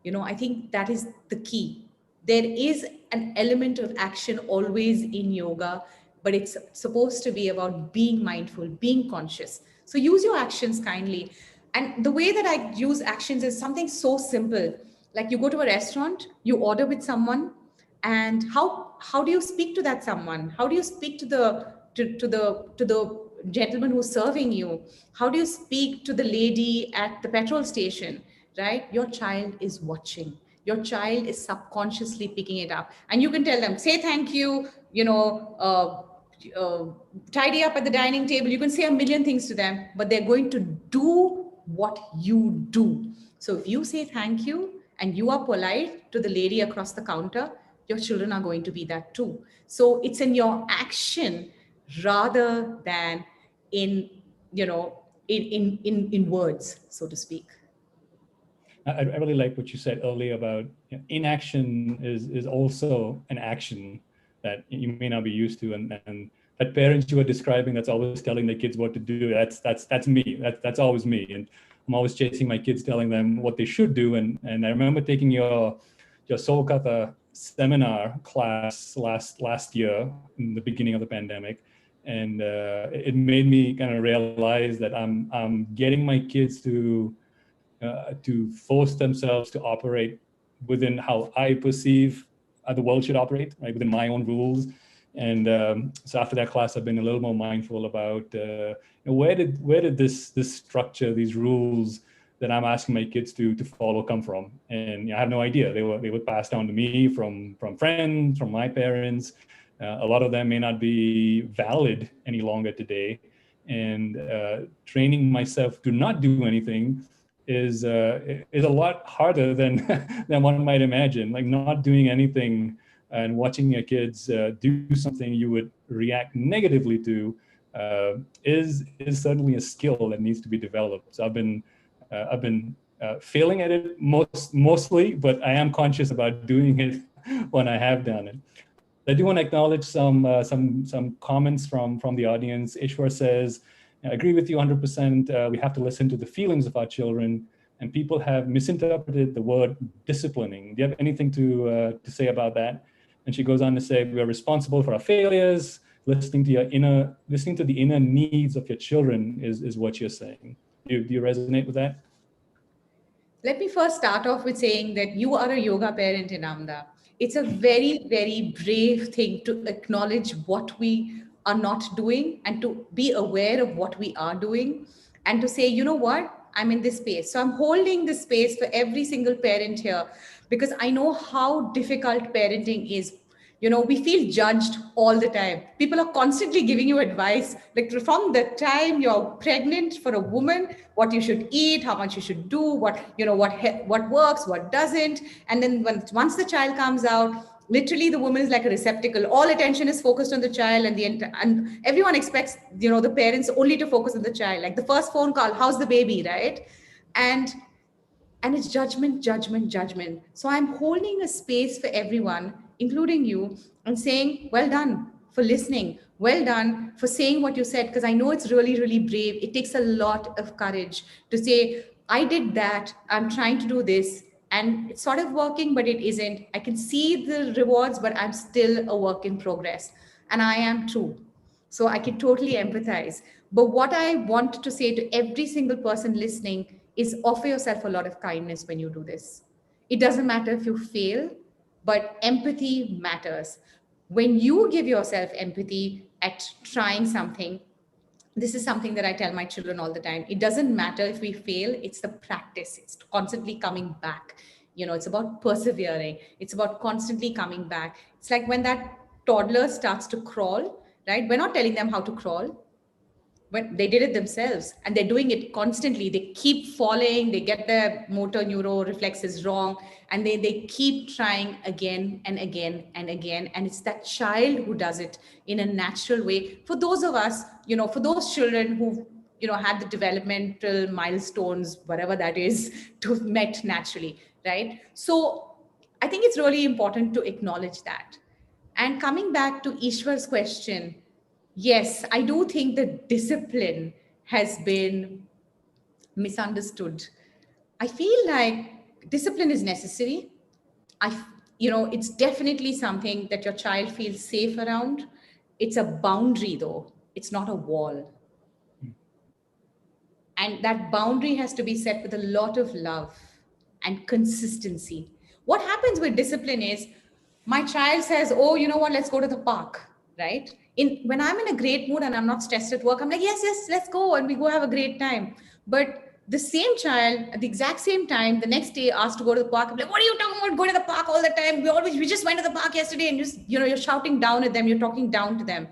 I think that is the key. There is an element of action always in yoga, but it's supposed to be about being mindful, being conscious. So use your actions kindly. And the way that I use actions is something so simple. Like, you go to a restaurant, you order with someone, and how do you speak to that someone? How do you speak to the gentleman who's serving you? How do you speak to the lady at the petrol station, right? Your child is watching. Your child is subconsciously picking it up. And you can tell them, say thank you, tidy up at the dining table. You can say a million things to them, but they're going to do what you do. So if you say thank you and you are polite to the lady across the counter, your children are going to be that too. So it's in your action rather than in, in words, so to speak. I really like what you said earlier about inaction is also an action that you may not be used to, and that parents you were describing that's always telling their kids what to do, that's me. That's always me, and I'm always chasing my kids, telling them what they should do. And I remember taking your Soulkatha seminar class last year in the beginning of the pandemic, and it made me kind of realize that I'm getting my kids to force themselves to operate within how I perceive the world should operate, right, within my own rules. And so after that class, I've been a little more mindful about where did this structure, these rules that I'm asking my kids to follow come from. And I have no idea. They were passed down to me from friends, from my parents. A lot of them may not be valid any longer today. And training myself to not do anything is a lot harder than than one might imagine. Like not doing anything and watching your kids do something you would react negatively to is certainly a skill that needs to be developed. So I've been failing at it mostly, but I am conscious about doing it when I have done it. I do want to acknowledge some comments from the audience. Ishwar says, I agree with you 100%. We have to listen to the feelings of our children, and people have misinterpreted the word disciplining. Do you have anything to say about that? And she goes on to say, we are responsible for our failures. Listening to the inner needs of your children is what you're saying. Do you resonate with that? Let me first start off with saying that you are a yoga parent, Inamdar. It's a very, very brave thing to acknowledge what we are not doing and to be aware of what we are doing and to say, you know what, I'm in this space. So I'm holding this space for every single parent here because I know how difficult parenting is. We feel judged all the time. People are constantly giving you advice, like from the time you're pregnant for a woman, what you should eat, how much you should do, what works, what doesn't. And then once the child comes out, literally the woman is like a receptacle. All attention is focused on the child, and everyone expects, the parents only to focus on the child. Like the first phone call, how's the baby, right? And it's judgment, judgment, judgment. So I'm holding a space for everyone, including you, and saying, well done for listening. Well done for saying what you said, because I know it's really, really brave. It takes a lot of courage to say, I did that. I'm trying to do this. And it's sort of working, but it isn't. I can see the rewards, but I'm still a work in progress. And I am too. So I can totally empathize. But what I want to say to every single person listening is offer yourself a lot of kindness when you do this. It doesn't matter if you fail, but empathy matters. When you give yourself empathy at trying something, this is something that I tell my children all the time. It doesn't matter if we fail, it's the practice. It's constantly coming back. It's about persevering. It's about constantly coming back. It's like when that toddler starts to crawl, right? We're not telling them how to crawl, but they did it themselves and they're doing it constantly. They keep falling, they get their motor neuro reflexes wrong, and they keep trying again and again and again. And it's that child who does it in a natural way. For those of us, for those children who, had the developmental milestones, whatever that is, to have met naturally, right? So I think it's really important to acknowledge that. And coming back to Ishwar's question, yes, I do think that discipline has been misunderstood. I feel like discipline is necessary. It's definitely something that your child feels safe around. It's a boundary though. It's not a wall. And that boundary has to be set with a lot of love and consistency. What happens with discipline is my child says, oh, you know what, let's go to the park, right? When I'm in a great mood and I'm not stressed at work, I'm like, yes, let's go, and we go have a great time. But the same child at the exact same time, the next day asked to go to the park. I'm like, what are you talking about? Go to the park all the time. We just went to the park yesterday, and you're shouting down at them. You're talking down to them,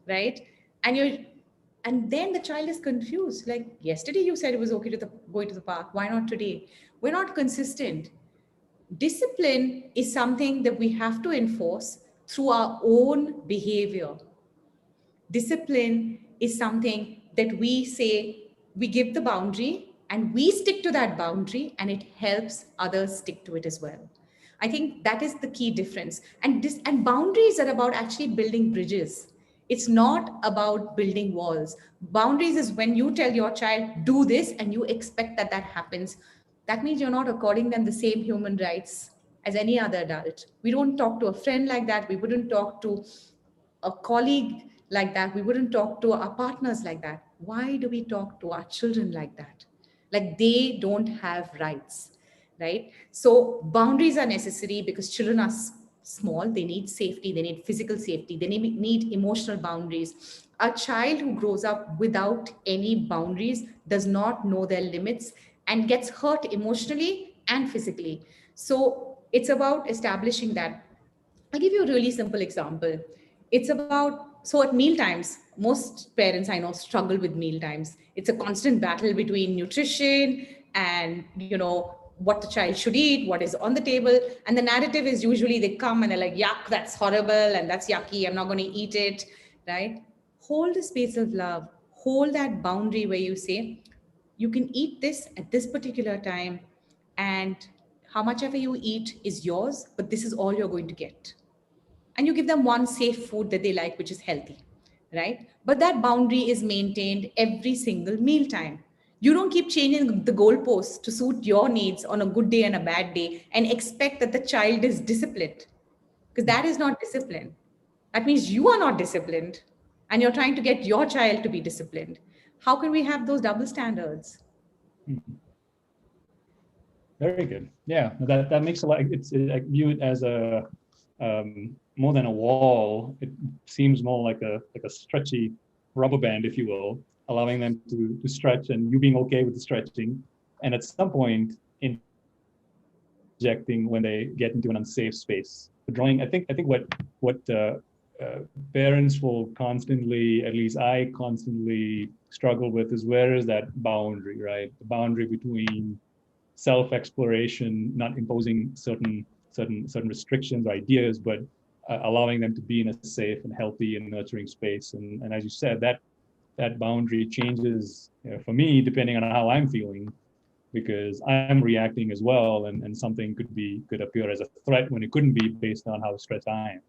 right? And then the child is confused. Like, yesterday you said it was okay to going to the park. Why not today? We're not consistent. Discipline is something that we have to enforce through our own behavior. Discipline is something that we say, we give the boundary and we stick to that boundary, and it helps others stick to it as well. I think that is the key difference. And boundaries are about actually building bridges. It's not about building walls. Boundaries is when you tell your child, do this, and you expect that happens. That means you're not according them the same human rights as any other adult. We don't talk to a friend like that. We wouldn't talk to a colleague like that. We wouldn't talk to our partners like that. Why do we talk to our children like that? Like they don't have rights, right? So boundaries are necessary because children are small. They need safety. They need physical safety. They need emotional boundaries. A child who grows up without any boundaries does not know their limits and gets hurt emotionally and physically. So it's about establishing that. I'll give you a really simple example. It's about, so at meal times, most parents I know struggle with meal times. It's a constant battle between nutrition and, what the child should eat, what is on the table. And the narrative is usually they come and they're like, yuck, that's horrible and that's yucky, I'm not going to eat it, right? Hold a space of love. Hold that boundary where you say, you can eat this at this particular time, and how much ever you eat is yours, but this is all you're going to get. And you give them one safe food that they like, which is healthy, right? But that boundary is maintained every single meal time. You don't keep changing the goalposts to suit your needs on a good day and a bad day and expect that the child is disciplined, because that is not discipline. That means you are not disciplined and you're trying to get your child to be disciplined. How can we have those double standards? Very good. Yeah, that makes a lot. I view it as a more than a wall. It seems more like a stretchy rubber band, if you will, allowing them to stretch and you being okay with the stretching, and at some point injecting when they get into an unsafe space. The drawing. I think what parents will constantly, at least I constantly struggle with, is where is that boundary, right? The boundary between self-exploration, not imposing certain restrictions or ideas, but allowing them to be in a safe and healthy and nurturing space. And as you said, that boundary changes for me depending on how I'm feeling, because I'm reacting as well, and something could appear as a threat when it couldn't be, based on how stressed I am.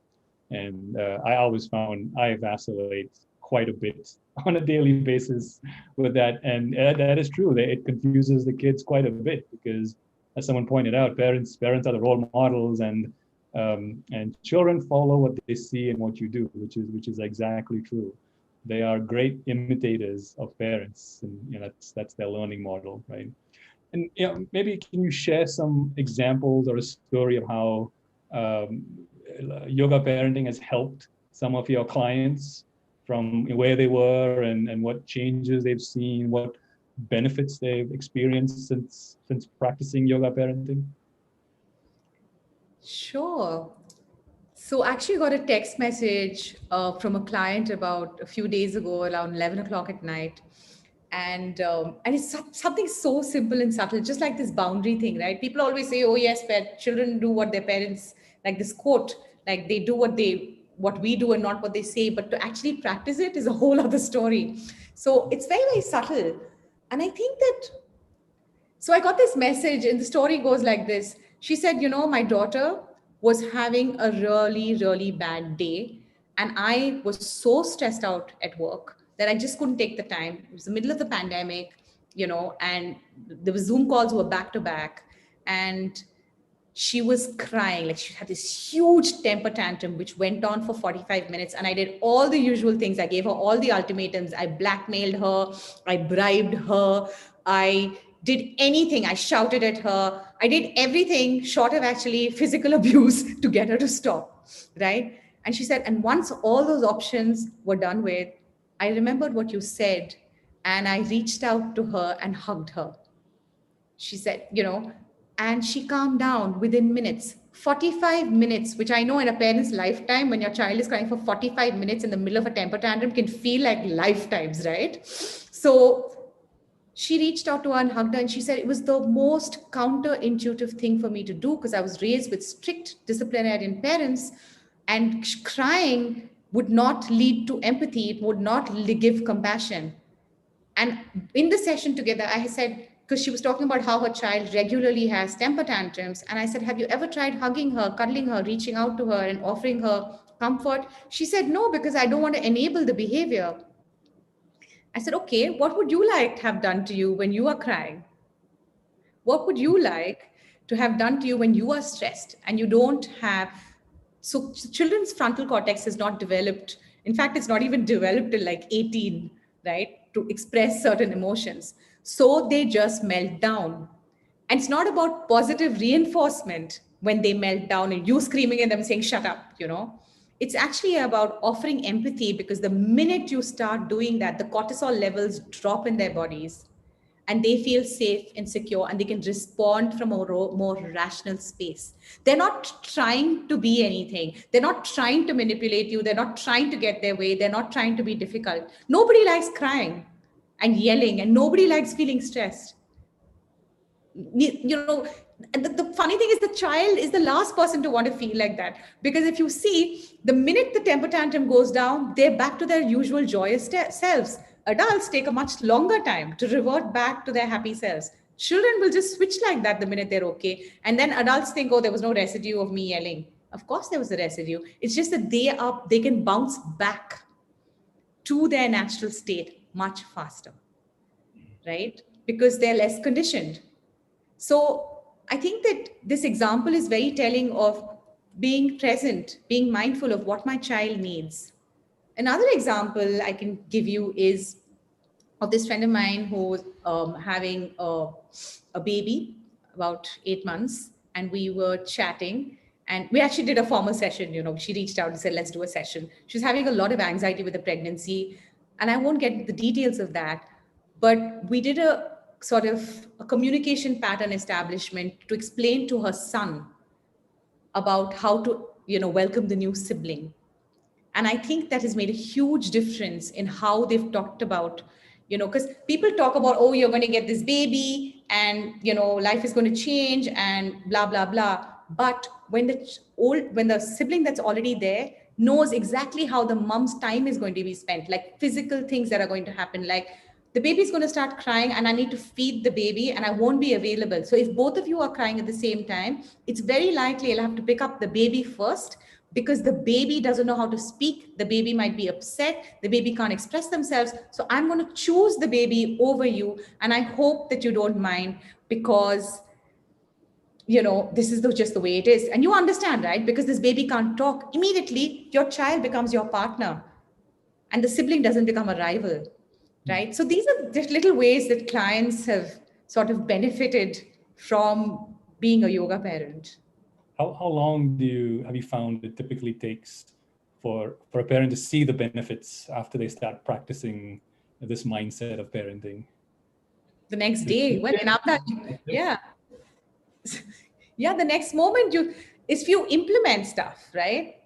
And I always found I vacillate quite a bit on a daily basis with that. And that is true. It confuses the kids quite a bit, because as someone pointed out, parents are the role models, and children follow what they see and what you do, which is exactly true. They are great imitators of parents, and that's their learning model, right? And maybe can you share some examples or a story of how yoga parenting has helped some of your clients from where they were and what changes they've seen, what benefits they've experienced since practicing yoga parenting? Sure. So I actually got a text message from a client about a few days ago, around 11 o'clock at night. And it's something so simple and subtle, just like this boundary thing, right? People always say, oh yes, children do what their parents, like this quote, like they do what we do and not what they say, but to actually practice it is a whole other story. So it's very, very subtle. And I think so I got this message, and the story goes like this. She said, my daughter was having a really, really bad day, and I was so stressed out at work that I just couldn't take the time. It was the middle of the pandemic, and the Zoom calls were back to back, and she was crying. Like, she had this huge temper tantrum, which went on for 45 minutes. And I did all the usual things. I gave her all the ultimatums. I blackmailed her. I bribed her. I did anything. I shouted at her. I did everything short of actually physical abuse to get her to stop, right? And she said, and once all those options were done with, I remembered what you said, and I reached out to her and hugged her. She said, and she calmed down within minutes. 45 minutes, which I know in a parent's lifetime, when your child is crying for 45 minutes in the middle of a temper tantrum, can feel like lifetimes, right? So she reached out to her and hugged her, and she said it was the most counterintuitive thing for me to do, because I was raised with strict disciplinarian parents, and crying would not lead to empathy. It would not give compassion. And in the session together, I said, because she was talking about how her child regularly has temper tantrums. And I said, have you ever tried hugging her, cuddling her, reaching out to her and offering her comfort? She said, no, because I don't want to enable the behavior. I said, okay, what would you like to have done to you when you are crying? What would you like to have done to you when you are stressed and you don't have... So children's frontal cortex is not developed. In fact, it's not even developed till like 18, right? To express certain emotions. So they just melt down. And it's not about positive reinforcement when they melt down and you screaming at them saying, shut up, It's actually about offering empathy, because the minute you start doing that, the cortisol levels drop in their bodies and they feel safe and secure, and they can respond from a more rational space. They're not trying to be anything. They're not trying to manipulate you. They're not trying to get their way. They're not trying to be difficult. Nobody likes crying and yelling, and nobody likes feeling stressed. The funny thing is the child is the last person to want to feel like that, because if you see, the minute the temper tantrum goes down, they're back to their usual joyous selves. Adults take a much longer time to revert back to their happy selves. Children will just switch like that the minute they're okay. And then adults think, oh, there was no residue of me yelling. Of course there was a residue. It's just that they can bounce back to their natural state much faster, right? Because they're less conditioned. So I think that this example is very telling of being present, being mindful of what my child needs. Another example I can give you is of this friend of mine who's having a baby, about 8 months, and we were chatting, and we actually did a formal session. She reached out and said, let's do a session. She was having a lot of anxiety with the pregnancy, and I won't get the details of that, but we did a sort of a communication pattern establishment to explain to her son about how to, welcome the new sibling. And I think that has made a huge difference in how they've talked about, because people talk about, oh, you're going to get this baby and, life is going to change and blah, blah, blah. But when the sibling that's already there knows exactly how the mom's time is going to be spent, like physical things that are going to happen, like the baby's going to start crying and I need to feed the baby and I won't be available. So if both of you are crying at the same time, it's very likely I'll have to pick up the baby first, because the baby doesn't know how to speak. The baby might be upset. The baby can't express themselves. So I'm going to choose the baby over you. And I hope that you don't mind, because, this is just the way it is. And you understand, right? Because this baby can't talk. Immediately, your child becomes your partner and the sibling doesn't become a rival, right? So these are just little ways that clients have sort of benefited from being a yoga parent. How long have you found it typically takes for a parent to see the benefits after they start practicing this mindset of parenting? The next day, well, yeah. Yeah, the next moment if you implement stuff, right?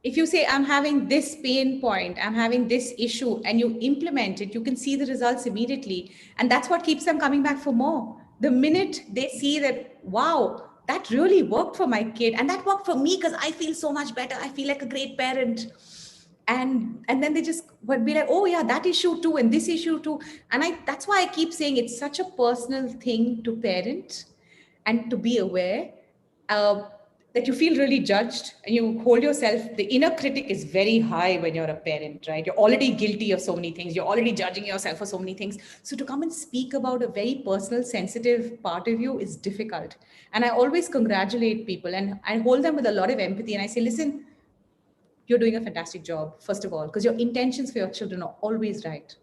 If you say, I'm having this pain point, I'm having this issue, and you implement it, you can see the results immediately. And that's what keeps them coming back for more. The minute they see that, wow, that really worked for my kid, and that worked for me because I feel so much better. I feel like a great parent. And then they just would be like, oh yeah, that issue too, and this issue too. And that's why I keep saying it's such a personal thing to parent and to be aware that you feel really judged and you hold yourself. The inner critic is very high when you're a parent, right? You're already guilty of so many things. You're already judging yourself for so many things. So to come and speak about a very personal, sensitive part of you is difficult. And I always congratulate people and I hold them with a lot of empathy. And I say, listen, you're doing a fantastic job, first of all, because your intentions for your children are always right.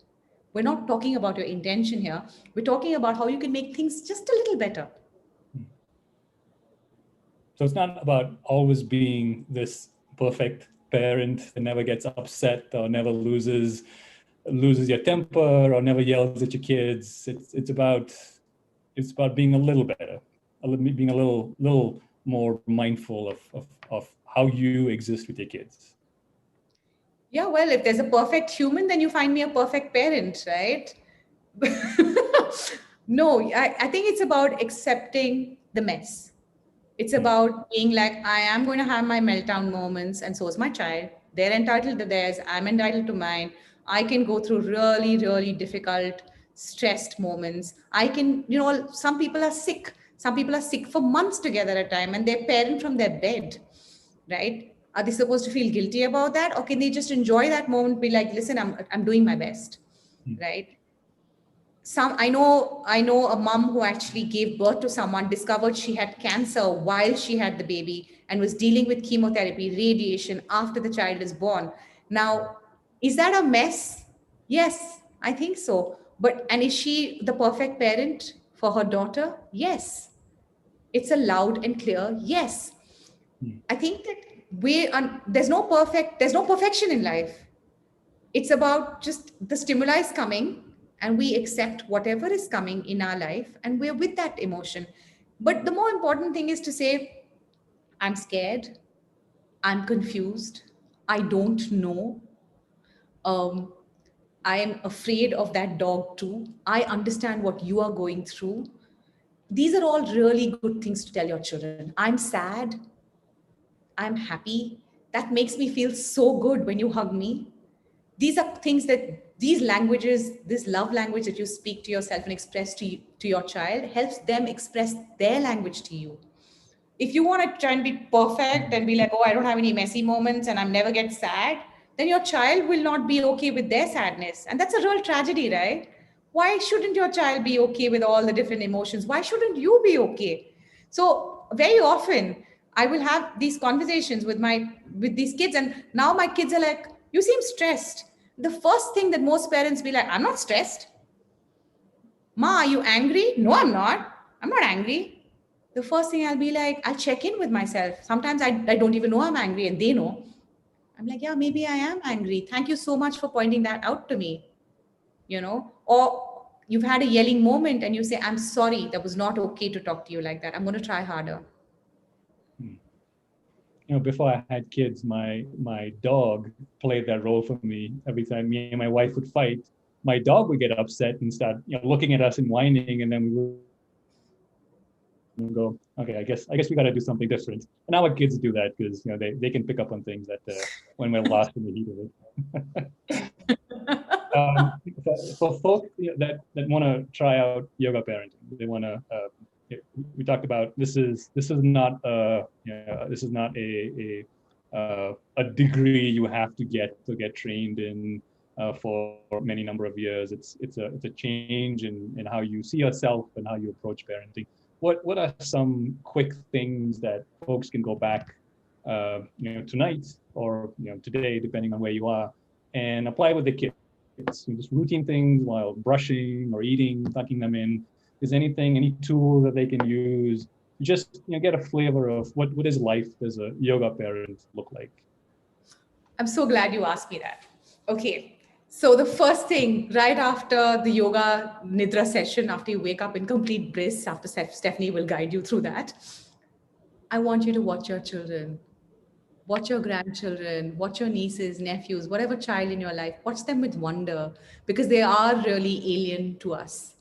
We're not talking about your intention here. We're talking about how you can make things just a little better. So it's not about always being this perfect parent that never gets upset or never loses your temper or never yells at your kids. It's about being a little better, being a little more mindful of how you exist with your kids. Yeah, well, if there's a perfect human, then you find me a perfect parent, right? No, I think it's about accepting the mess. It's about being like, I am going to have my meltdown moments, and so is my child. They're entitled to theirs. I'm entitled to mine. I can go through really, really difficult, stressed moments. I can, some people are sick. Some people are sick for months together at a time, and they're parent from their bed, right? Are they supposed to feel guilty about that? Or can they just enjoy that moment, be like, listen, I'm doing my best, right? I know a mom who actually gave birth to someone, discovered she had cancer while she had the baby, and was dealing with chemotherapy, radiation after the child is born. Now, is that a mess? Yes, I think so. And is she the perfect parent for her daughter? Yes. It's a loud and clear yes. I think that there's no perfection in life. It's about just the stimuli is coming, and we accept whatever is coming in our life, and we're with that emotion. But the more important thing is to say, I'm scared, I'm confused, I don't know, um, I am afraid of that dog too, I understand what you are going through. These are all really good things to tell your children. I'm sad, I'm happy. That makes me feel so good when you hug me. These are things that these languages, this love language that you speak to yourself and express to your child, helps them express their language to you. If you want to try and be perfect and be like, oh, I don't have any messy moments and I'm never get sad, then your child will not be okay with their sadness. And that's a real tragedy, right? Why shouldn't your child be okay with all the different emotions? Why shouldn't you be okay? So very often I will have these conversations with these kids, and now my kids are like, you seem stressed. The first thing that most parents be like, I'm not stressed. Ma, are you angry? No, I'm not. I'm not angry. The first thing I'll be like, I'll check in with myself. Sometimes I don't even know I'm angry, and they know. I'm like, yeah, maybe I am angry. Thank you so much for pointing that out to me. Or you've had a yelling moment and you say, I'm sorry, that was not okay to talk to you like that. I'm going to try harder. Before I had kids, my dog played that role for me. Every time me and my wife would fight, my dog would get upset and start looking at us and whining, and then we would go, okay, I guess we got to do something different. And our kids do that because they can pick up on things that when we're lost in the heat of it. For folks that want to try out yoga parenting, they want to. We talked about this is not a degree you have to get trained in for many number of years. It's a change in how you see yourself and how you approach parenting. What are some quick things that folks can go back tonight or today, depending on where you are, and apply with the kids? Just routine things while brushing or eating, tucking them in. Is any tool that they can use? Just get a flavor of what is life as a yoga parent look like. I'm so glad you asked me that. Okay, so the first thing right after the yoga nidra session, after you wake up in complete bliss, after Stephanie will guide you through that, I want you to watch your children. Watch your grandchildren, watch your nieces, nephews, whatever child in your life, watch them with wonder, because they are really alien to us,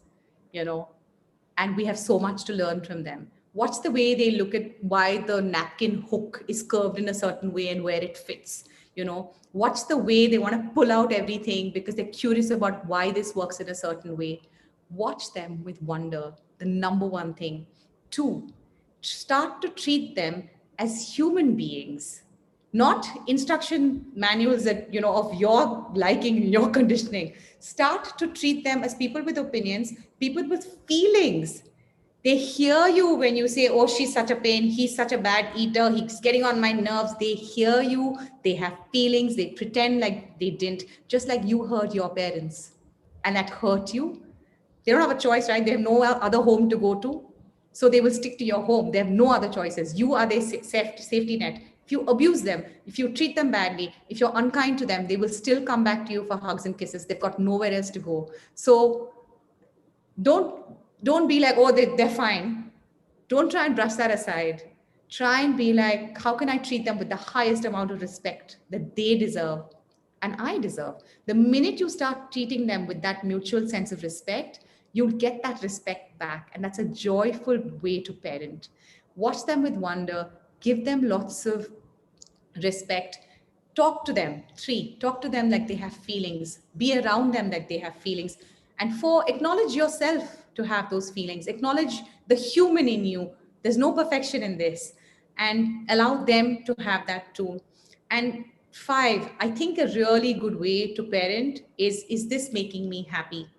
and we have so much to learn from them. Watch the way they look at why the napkin hook is curved in a certain way and where it fits. Watch the way they want to pull out everything because they're curious about why this works in a certain way. Watch them with wonder, the number one thing. 2, start to treat them as human beings, not instruction manuals that of your liking, your conditioning. Start to treat them as people with opinions, people with feelings. They hear you when you say, oh, she's such a pain, he's such a bad eater, he's getting on my nerves. They hear you, they have feelings, they pretend like they didn't, just like you heard your parents and that hurt you. They don't have a choice, right? They have no other home to go to. So they will stick to your home. They have no other choices. You are their safety net. If you abuse them, if you treat them badly, if you're unkind to them, they will still come back to you for hugs and kisses. They've got nowhere else to go. So don't be like, oh, they're fine. Don't try and brush that aside. Try and be like, how can I treat them with the highest amount of respect that they deserve and I deserve? The minute you start treating them with that mutual sense of respect, you'll get that respect back. And that's a joyful way to parent. Watch them with wonder, give them lots of respect. Talk to them. 3, talk to them like they have feelings. Be around them like they have feelings. And 4, acknowledge yourself to have those feelings. Acknowledge the human in you. There's no perfection in this. And allow them to have that too. And 5, I think a really good way to parent is this making me happy?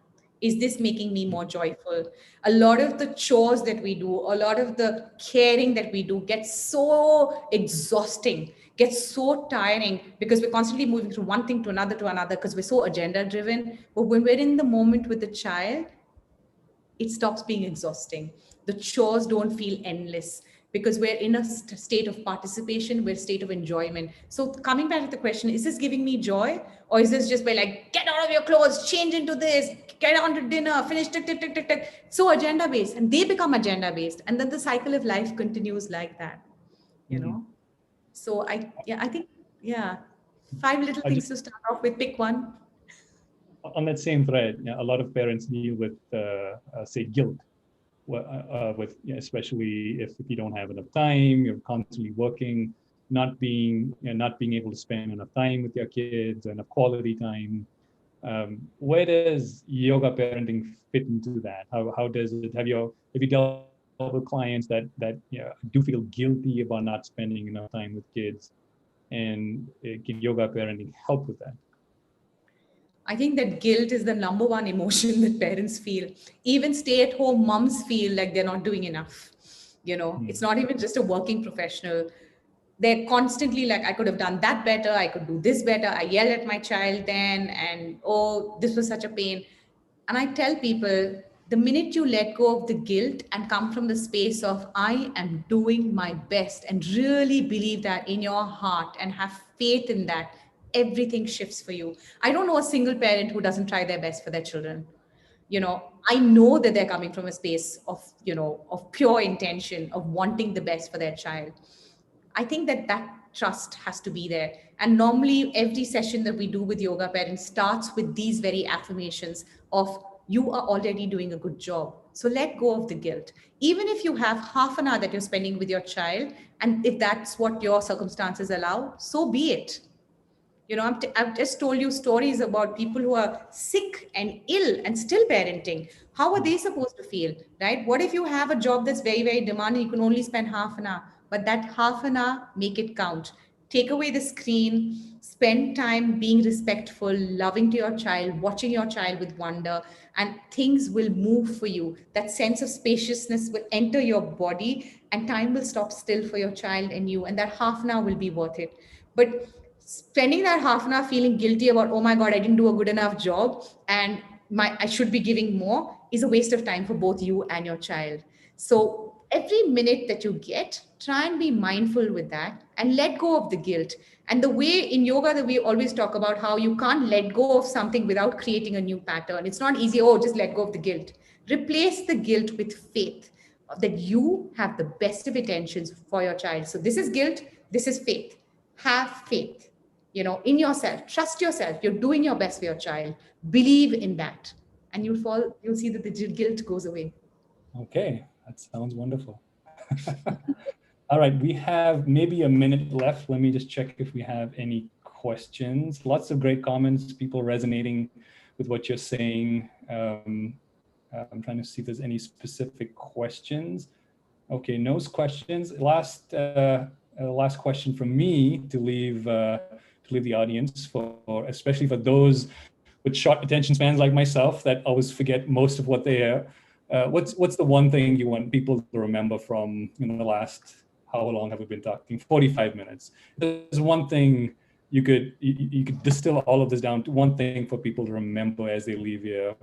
Is this making me more joyful? A lot of the chores that we do, a lot of the caring that we do gets so exhausting, gets so tiring because we're constantly moving from one thing to another because we're so agenda driven. But when we're in the moment with the child, it stops being exhausting. The chores don't feel endless because we're in a state of participation, we're a state of enjoyment. So coming back to the question, is this giving me joy? Or is this just by like, get out of your clothes, change into this, get on to dinner, finish, tick, tick, tick, tick, tick. So agenda based, and they become agenda based. And then the cycle of life continues like that, you know? So I think, 5 little things to start off with, pick one. On that same thread, a lot of parents deal with, say, guilt, especially if you don't have enough time, you're constantly working, not being able to spend enough time with your kids, enough quality time. Where does yoga parenting fit into that? How does it? Have you dealt with clients that do feel guilty about not spending enough time with kids, and can yoga parenting help with that? I think that guilt is the number one emotion that parents feel. Even stay-at-home moms feel like they're not doing enough. It's not even just a working professional. They're constantly like, I could have done that better. I could do this better. I yelled at my child then, and oh, this was such a pain. And I tell people, the minute you let go of the guilt and come from the space of, I am doing my best, and really believe that in your heart and have faith in that, everything shifts for you. I don't know a single parent who doesn't try their best for their children. I know that they're coming from a space of, of pure intention, of wanting the best for their child. I think that trust has to be there. And normally every session that we do with yoga parents starts with these very affirmations of, you are already doing a good job. So let go of the guilt. Even if you have half an hour that you're spending with your child, and if that's what your circumstances allow, so be it. I've just told you stories about people who are sick and ill and still parenting. How are they supposed to feel, right? What if you have a job that's very, very demanding? You can only spend half an hour, but that half an hour, make it count. Take away the screen, spend time being respectful, loving to your child, watching your child with wonder, and things will move for you. That sense of spaciousness will enter your body, and time will stop still for your child and you, and that half an hour will be worth it. But spending that half an hour feeling guilty about, oh my God, I didn't do a good enough job and I should be giving more, is a waste of time for both you and your child. So every minute that you get, try and be mindful with that and let go of the guilt. And the way in yoga that we always talk about how you can't let go of something without creating a new pattern. It's not easy, oh, just let go of the guilt. Replace the guilt with faith that you have the best of intentions for your child. So this is guilt, this is faith. Have faith, in yourself. Trust yourself. You're doing your best for your child. Believe in that. And you'll see that the guilt goes away. Okay, that sounds wonderful. All right, we have maybe a minute left. Let me just check if we have any questions. Lots of great comments, people resonating with what you're saying. I'm trying to see if there's any specific questions. Okay, no questions. Last question from me to leave the audience for, especially for those with short attention spans like myself that always forget most of what they hear. What's the one thing you want people to remember from the last, how long have we been talking? 45 minutes. There's one thing you could distill all of this down to one thing for people to remember as they leave here.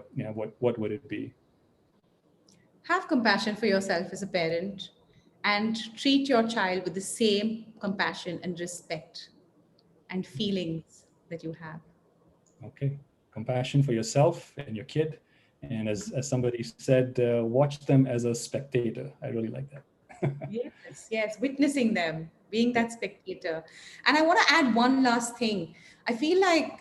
What would it be? Have compassion for yourself as a parent. and treat your child with the same compassion and respect and feelings that you have. Okay. Compassion for yourself and your kid. And as somebody said, watch them as a spectator. I really like that. Yes, yes, witnessing them, being that spectator. And I want to add one last thing. I feel like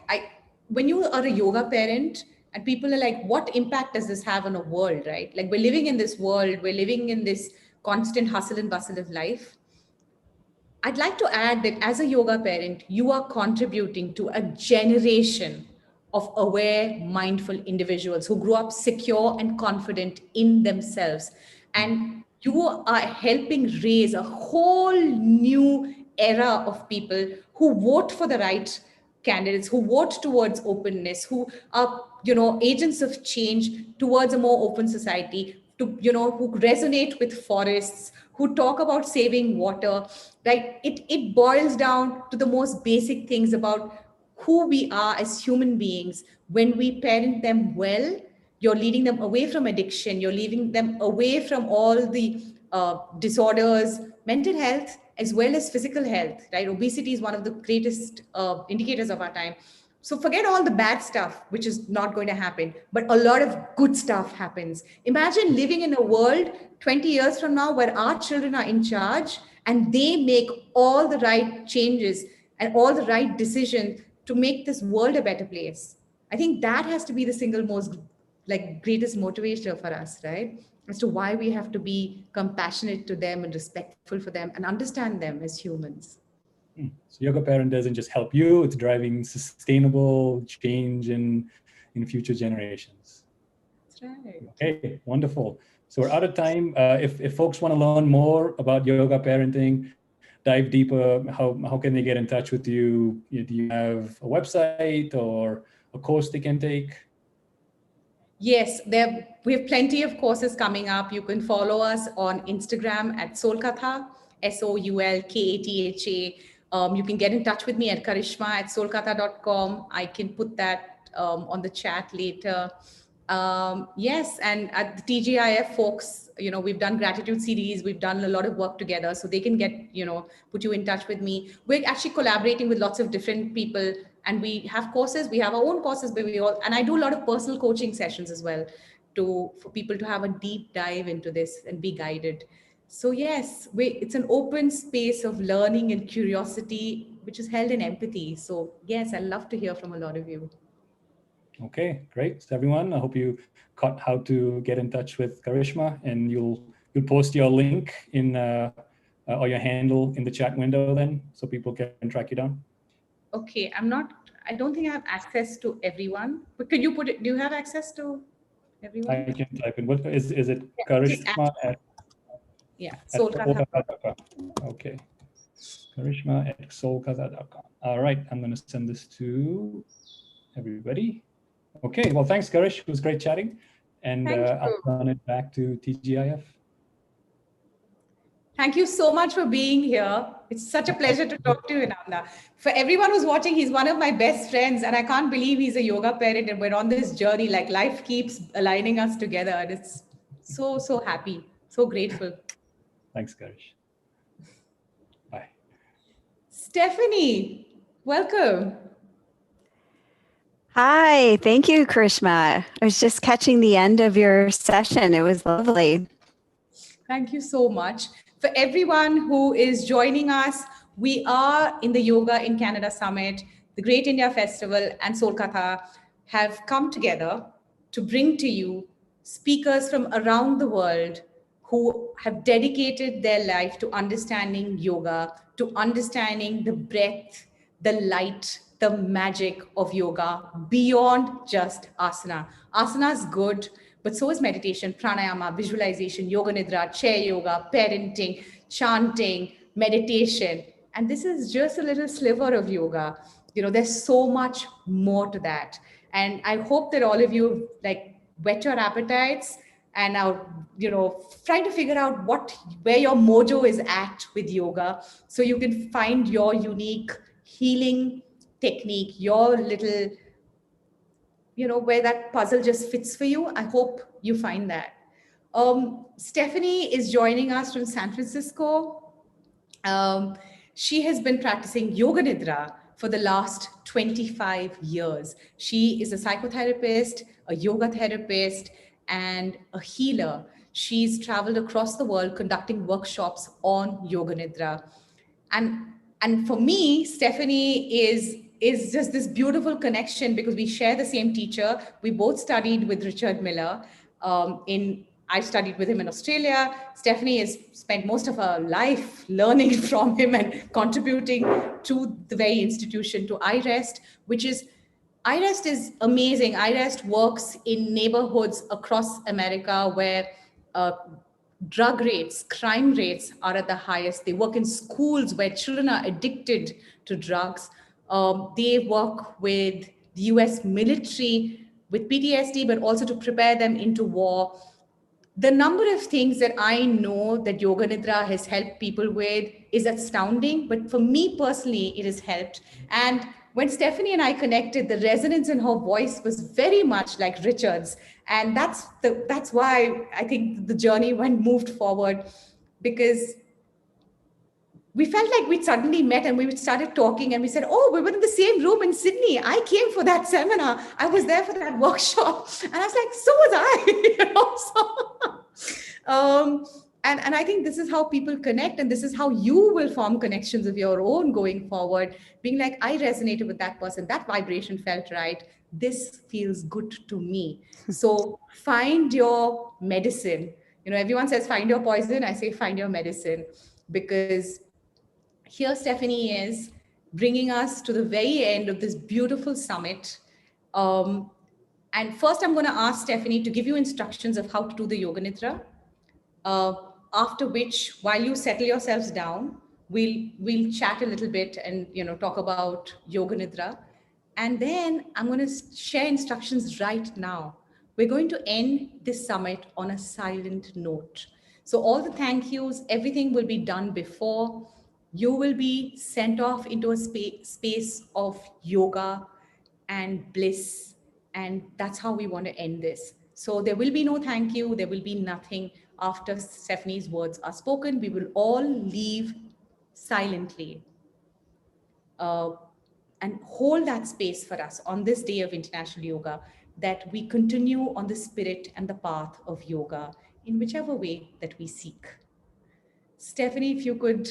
when you are a yoga parent and people are like, what impact does this have on a world, right? Like we're living in this world, we're living in this constant hustle and bustle of life. I'd like to add that as a yoga parent, you are contributing to a generation of aware, mindful individuals who grew up secure and confident in themselves. And you are helping raise a whole new era of people who vote for the right candidates, who vote towards openness, who are, agents of change towards a more open society, who resonate with forests, who talk about saving water, right? It boils down to the most basic things about who we are as human beings. When we parent them well, you're leading them away from addiction, you're leading them away from all the disorders, mental health, as well as physical health, right? Obesity is one of the greatest indicators of our time. So forget all the bad stuff, which is not going to happen, but a lot of good stuff happens. Imagine living in a world 20 years from now where our children are in charge and they make all the right changes and all the right decisions to make this world a better place. I think that has to be the single most greatest motivator for us, right? As to why we have to be compassionate to them and respectful for them and understand them as humans. So yoga parent doesn't just help you, it's driving sustainable change in future generations. That's right. Okay, wonderful. So we're out of time. If folks want to learn more about yoga parenting, dive deeper, how can they get in touch with you? Do you have a website or a course they can take? Yes, we have plenty of courses coming up. You can follow us on Instagram at Soulkatha, Soulkatha. You can get in touch with me at Karishma at soulkatha.com. I can put that on the chat later. Yes, and at the TGIF folks, we've done gratitude series, we've done a lot of work together, so they can put you in touch with me. We're actually collaborating with lots of different people, and we have courses, we have our own courses, but and I do a lot of personal coaching sessions as well for people to have a deep dive into this and be guided. So yes, it's an open space of learning and curiosity, which is held in empathy. So yes, I love to hear from a lot of you. Okay, great. So everyone, I hope you caught how to get in touch with Karishma, and you'll post your link in or your handle in the chat window then, so people can track you down. Okay, I don't think I have access to everyone, but could you put it, do you have access to everyone? I can type in, what is it? Karishma at Soulkatha.com. Okay. Karishma at Soulkatha.com. All right, I'm going to send this to everybody. Okay, well, thanks, Karish. It was great chatting. And I'll turn it back to TGIF. Thank you so much for being here. It's such a pleasure to talk to you, Inamdar. For everyone who's watching, he's one of my best friends, and I can't believe he's a yoga parent, and we're on this journey. Like life keeps aligning us together, and it's so happy, so grateful. Thanks, Karish. Bye. Stephanie, welcome. Hi, thank you, Karishma. I was just catching the end of your session. It was lovely. Thank you so much. For everyone who is joining us, we are in the Yoga in Canada Summit, the Great India Festival, and Soulkatha have come together to bring to you speakers from around the world who have dedicated their life to understanding yoga, to understanding the breath, the light, the magic of yoga beyond just asana. Asana is good, but so is meditation, pranayama, visualization, yoga nidra, chair yoga, parenting, chanting, meditation. And this is just a little sliver of yoga. There's so much more to that. And I hope that all of you whet your appetites and are, trying to figure out where your mojo is at with yoga, so you can find your unique healing technique, your little, where that puzzle just fits for you. I hope you find that. Stephanie is joining us from San Francisco. She has been practicing Yoga Nidra for the last 25 years. She is a psychotherapist, a yoga therapist, and a healer. She's traveled across the world conducting workshops on Yoga Nidra. And for me, Stephanie is just this beautiful connection because we share the same teacher. We both studied with Richard Miller. I studied with him in Australia. Stephanie has spent most of her life learning from him and contributing to the very institution, to iRest, which is iRest is amazing. iRest works in neighborhoods across America where uh, drug rates, crime rates are at the highest. They work in schools where children are addicted to drugs. They work with the US military with PTSD, but also to prepare them into war. The number of things that I know that Yoga Nidra has helped people with is astounding. But for me personally, it has helped. And when Stephanie and I connected, the resonance in her voice was very much like Richard's. And that's why I think the journey moved forward, because we felt like we'd suddenly met and we started talking and we said, oh, we were in the same room in Sydney. I came for that seminar. I was there for that workshop. And I was like, so was I. And I think this is how people connect, and this is how you will form connections of your own going forward, being like, I resonated with that person. That vibration felt right. This feels good to me. So find your medicine. Everyone says, find your poison. I say, find your medicine, because here Stephanie is bringing us to the very end of this beautiful summit. And first, I'm going to ask Stephanie to give you instructions of how to do the Yoga Nidra. After which, while you settle yourselves down, we'll chat a little bit and talk about Yoga Nidra. And then I'm going to share instructions right now. We're going to end this summit on a silent note. So all the thank yous, everything will be done before. You will be sent off into a space of yoga and bliss. And that's how we want to end this. So there will be no thank you. There will be nothing after Stephanie's words are spoken. We will all leave silently and hold that space for us on this day of International Yoga, that we continue on the spirit and the path of yoga in whichever way that we seek. Stephanie, if you could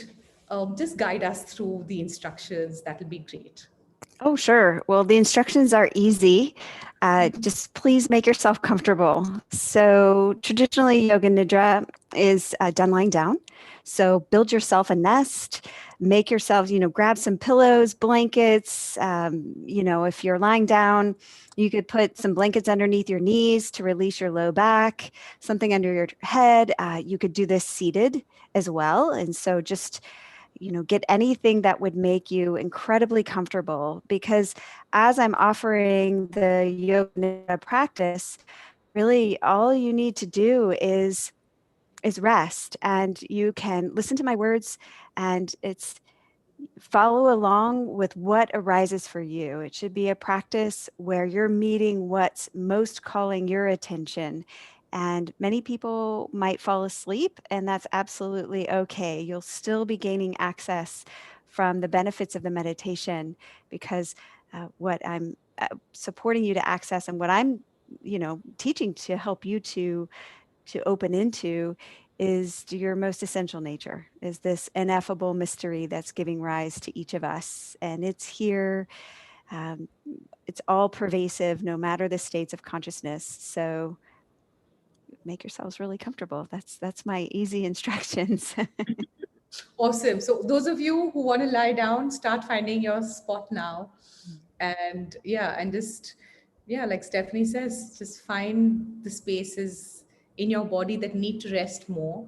just guide us through the instructions, that would be great. Oh, sure. Well, the instructions are easy. Just please make yourself comfortable. So traditionally, Yoga Nidra is done lying down. So build yourself a nest, make yourself, grab some pillows, blankets. If you're lying down, you could put some blankets underneath your knees to release your low back, something under your head. You could do this seated as well. And so just get anything that would make you incredibly comfortable, because as I'm offering the yoga practice, really all you need to do is rest, and you can listen to my words, and it's follow along with what arises for you. It should be a practice where you're meeting what's most calling your attention. And many people might fall asleep, and that's absolutely okay. You'll still be gaining access from the benefits of the meditation, because what I'm supporting you to access, and what I'm, teaching to help you to open into, is your most essential nature, is this ineffable mystery that's giving rise to each of us. And it's here. It's all pervasive, no matter the states of consciousness. So make yourselves really comfortable. That's my easy instructions. Awesome. So those of you who want to lie down, start finding your spot now. And just like Stephanie says, just find the spaces in your body that need to rest more,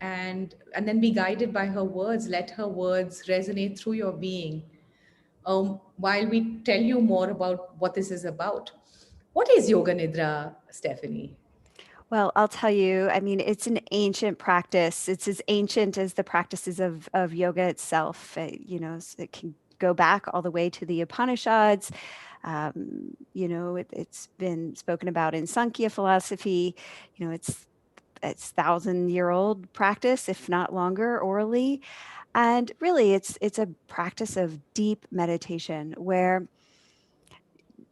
and then be guided by her words. Let her words resonate through your being, while we tell you more about what this is about. What is Yoga Nidra, Stephanie? Well, I'll tell you, it's an ancient practice. It's as ancient as the practices of yoga itself. It can go back all the way to the Upanishads. It's been spoken about in Sankhya philosophy. It's It's 1,000-year-old practice, if not longer, orally. And really, it's a practice of deep meditation where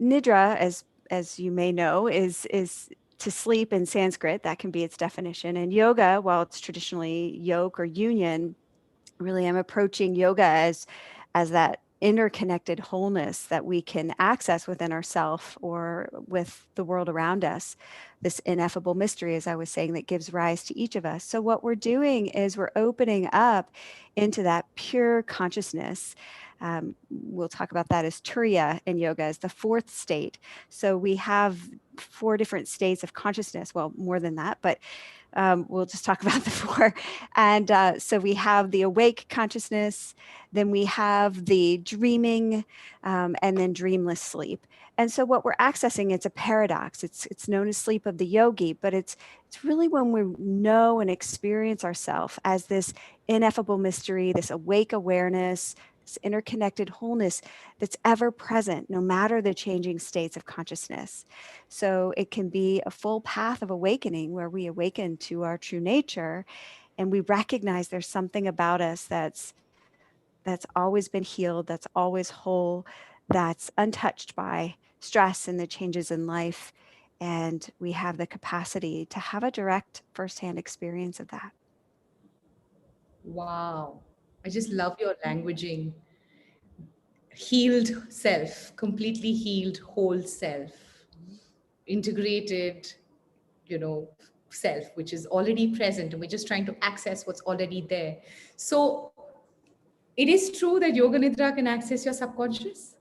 nidra, as you may know, is to sleep in Sanskrit. That can be its definition. And yoga, while it's traditionally yoke or union, really I'm approaching yoga as that interconnected wholeness that we can access within ourself or with the world around us, this ineffable mystery, as I was saying, that gives rise to each of us. So what we're doing is we're opening up into that pure consciousness. We'll talk about that as turiya in yoga, as the fourth state. So we have 4 different states of consciousness. Well, more than that, but we'll just talk about the 4. And so we have the awake consciousness, then we have the dreaming, and then dreamless sleep. And so what we're accessing, it's a paradox. It's known as sleep of the yogi, but it's really when we know and experience ourselves as this ineffable mystery, this awake awareness, this interconnected wholeness that's ever present, no matter the changing states of consciousness. So it can be a full path of awakening where we awaken to our true nature and we recognize there's something about us that's always been healed, that's always whole, that's untouched by stress and the changes in life. And we have the capacity to have a direct firsthand experience of that. Wow. I just love your languaging. Healed self, completely healed whole self, integrated, self, which is already present, and we're just trying to access what's already there. So it is true that yoga nidra can access your subconscious?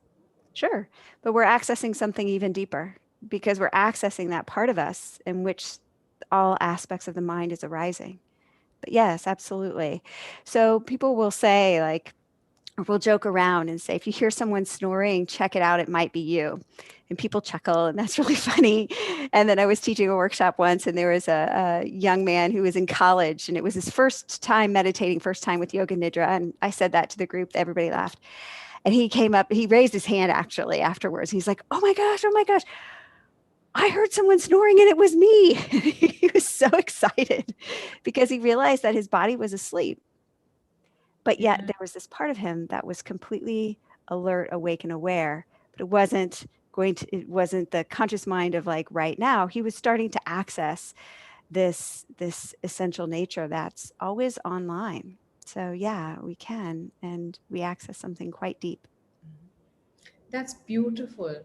Sure, but we're accessing something even deeper because we're accessing that part of us in which all aspects of the mind is arising. But yes, absolutely. So people will say, like, or we'll joke around and say, if you hear someone snoring, check it out, it might be you. And people chuckle, and that's really funny. And then I was teaching a workshop once, and there was a young man who was in college, and it was his first time meditating, first time with yoga nidra. And I said that to the group, everybody laughed. And he came up, he raised his hand actually afterwards. He's like, oh my gosh, I heard someone snoring and it was me. He was so excited because he realized that his body was asleep. But yet there was this part of him that was completely alert, awake, and aware. But it wasn't the conscious mind of like right now. He was starting to access this essential nature that's always online. So yeah, we can, and we access something quite deep. That's beautiful.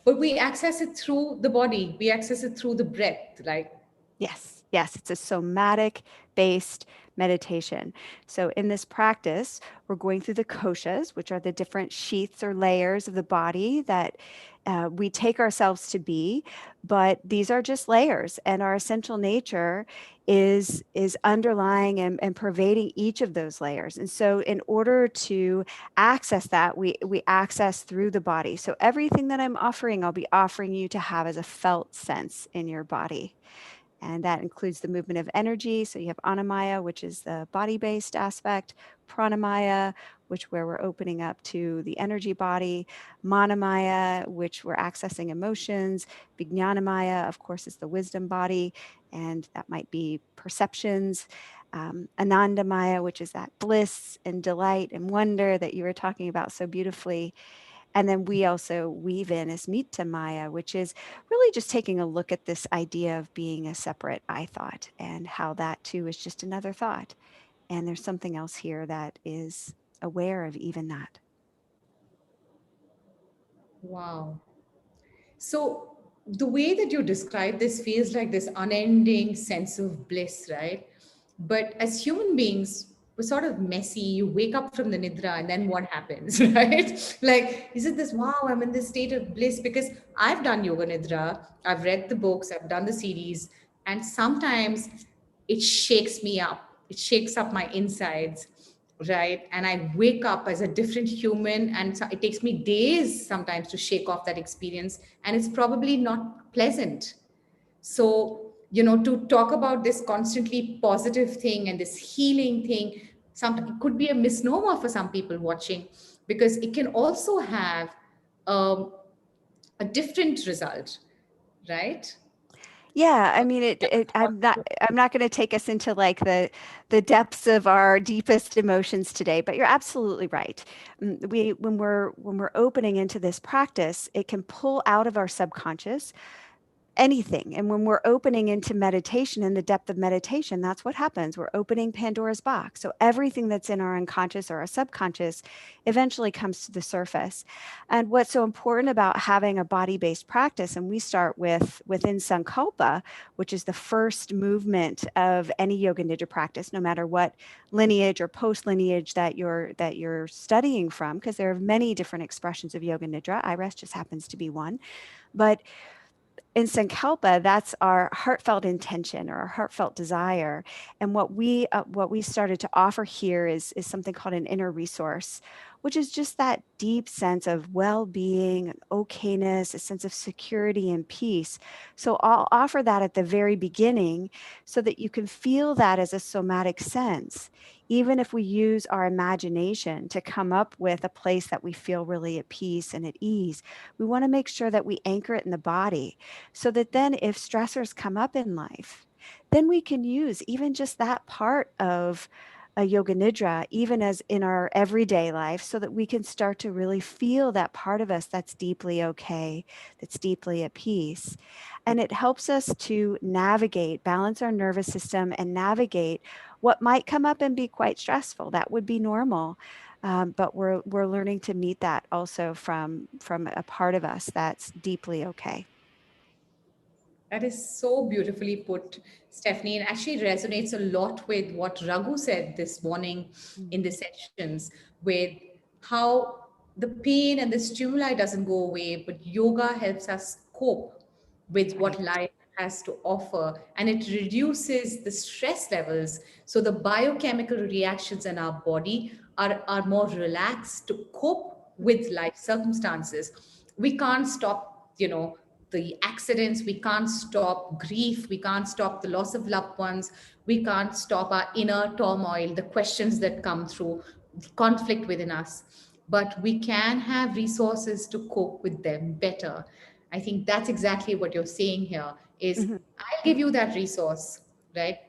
But we access it through the body. We access it through the breath, right? Yes, it's a somatic-based meditation. So in this practice, we're going through the koshas, which are the different sheaths or layers of the body that we take ourselves to be, but these are just layers, and our essential nature is underlying and pervading each of those layers. And so in order to access that, we access through the body. So everything that I'm offering, I'll be offering you to have as a felt sense in your body. And that includes the movement of energy. So you have Annamaya, which is the body-based aspect, Pranamaya, where we're opening up to the energy body, Manomaya, which we're accessing emotions, Vijnanamaya, of course, is the wisdom body, and that might be perceptions, Anandamaya, which is that bliss and delight and wonder that you were talking about so beautifully. And then we also weave in Asmita Maya, which is really just taking a look at this idea of being a separate I thought and how that too is just another thought. And there's something else here that is aware of even that. Wow. So the way that you describe this feels like this unending sense of bliss, right? But as human beings, we're sort of messy. You wake up from the nidra and then what happens, right? Like, is it this, wow, I'm in this state of bliss? Because I've done yoga nidra, I've read the books, I've done the series, and sometimes it shakes me up. It shakes up my insides, right? And I wake up as a different human, and so it takes me days sometimes to shake off that experience, and it's probably not pleasant. So, to talk about this constantly positive thing and this healing thing, it could be a misnomer for some people watching, because it can also have a different result, right? Yeah, I mean, I'm not going to take us into like the depths of our deepest emotions today, but you're absolutely right. When we're opening into this practice, it can pull out of our subconscious anything. And when we're opening into meditation, in the depth of meditation, that's what happens. We're opening Pandora's box. So everything that's in our unconscious or our subconscious eventually comes to the surface. And what's so important about having a body-based practice, and we start within Sankalpa, which is the first movement of any yoga nidra practice, no matter what lineage or post lineage that you're studying from, because there are many different expressions of yoga nidra. IRES just happens to be one. But in Sankalpa, that's our heartfelt intention or our heartfelt desire. And what we started to offer here is something called an inner resource, which is just that deep sense of well-being, okayness, a sense of security and peace. So I'll offer that at the very beginning so that you can feel that as a somatic sense. Even if we use our imagination to come up with a place that we feel really at peace and at ease, we want to make sure that we anchor it in the body so that then if stressors come up in life, then we can use even just that part of a yoga nidra, even as in our everyday life, so that we can start to really feel that part of us that's deeply okay, that's deeply at peace. And it helps us to navigate, balance our nervous system and navigate what might come up and be quite stressful. That would be normal. But we're learning to meet that also from a part of us that's deeply okay. That is so beautifully put, Stephanie, and actually resonates a lot with what Raghu said this morning in the sessions, with how the pain and the stimuli doesn't go away, but yoga helps us cope with what life has to offer, and it reduces the stress levels. So the biochemical reactions in our body are more relaxed to cope with life circumstances. We can't stop, the accidents, we can't stop grief, we can't stop the loss of loved ones, we can't stop our inner turmoil, the questions that come through, conflict within us, but we can have resources to cope with them better. I think that's exactly what you're saying here is I'll give you that resource, right?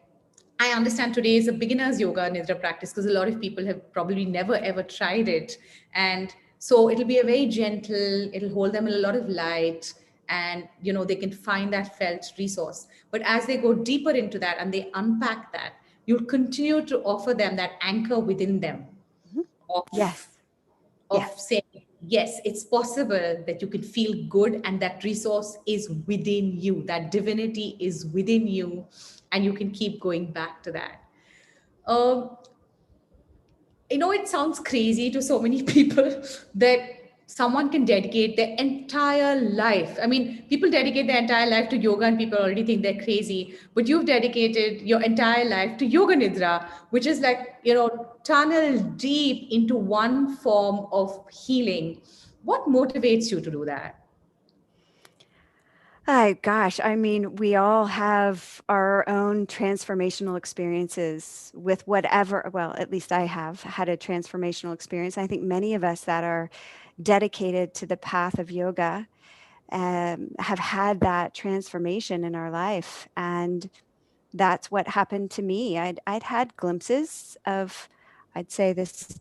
I understand today is a beginner's yoga nidra practice because a lot of people have probably never ever tried it. And so it'll be a very gentle, it'll hold them in a lot of light, and they can find that felt resource. But as they go deeper into that and they unpack that, you'll continue to offer them that anchor within them of Yes. saying, yes, it's possible that you can feel good, and that resource is within you, that divinity is within you, and you can keep going back to that. um, it sounds crazy to so many people that someone can dedicate their entire life. I mean, people dedicate their entire life to yoga and people already think they're crazy, but you've dedicated your entire life to yoga nidra, which is like, tunnel deep into one form of healing. What motivates you to do that? Gosh, I mean, we all have our own transformational experiences with whatever, well, at least I have had a transformational experience. I think many of us that are dedicated to the path of yoga have had that transformation in our life. And that's what happened to me. I'd had glimpses of, I'd say, this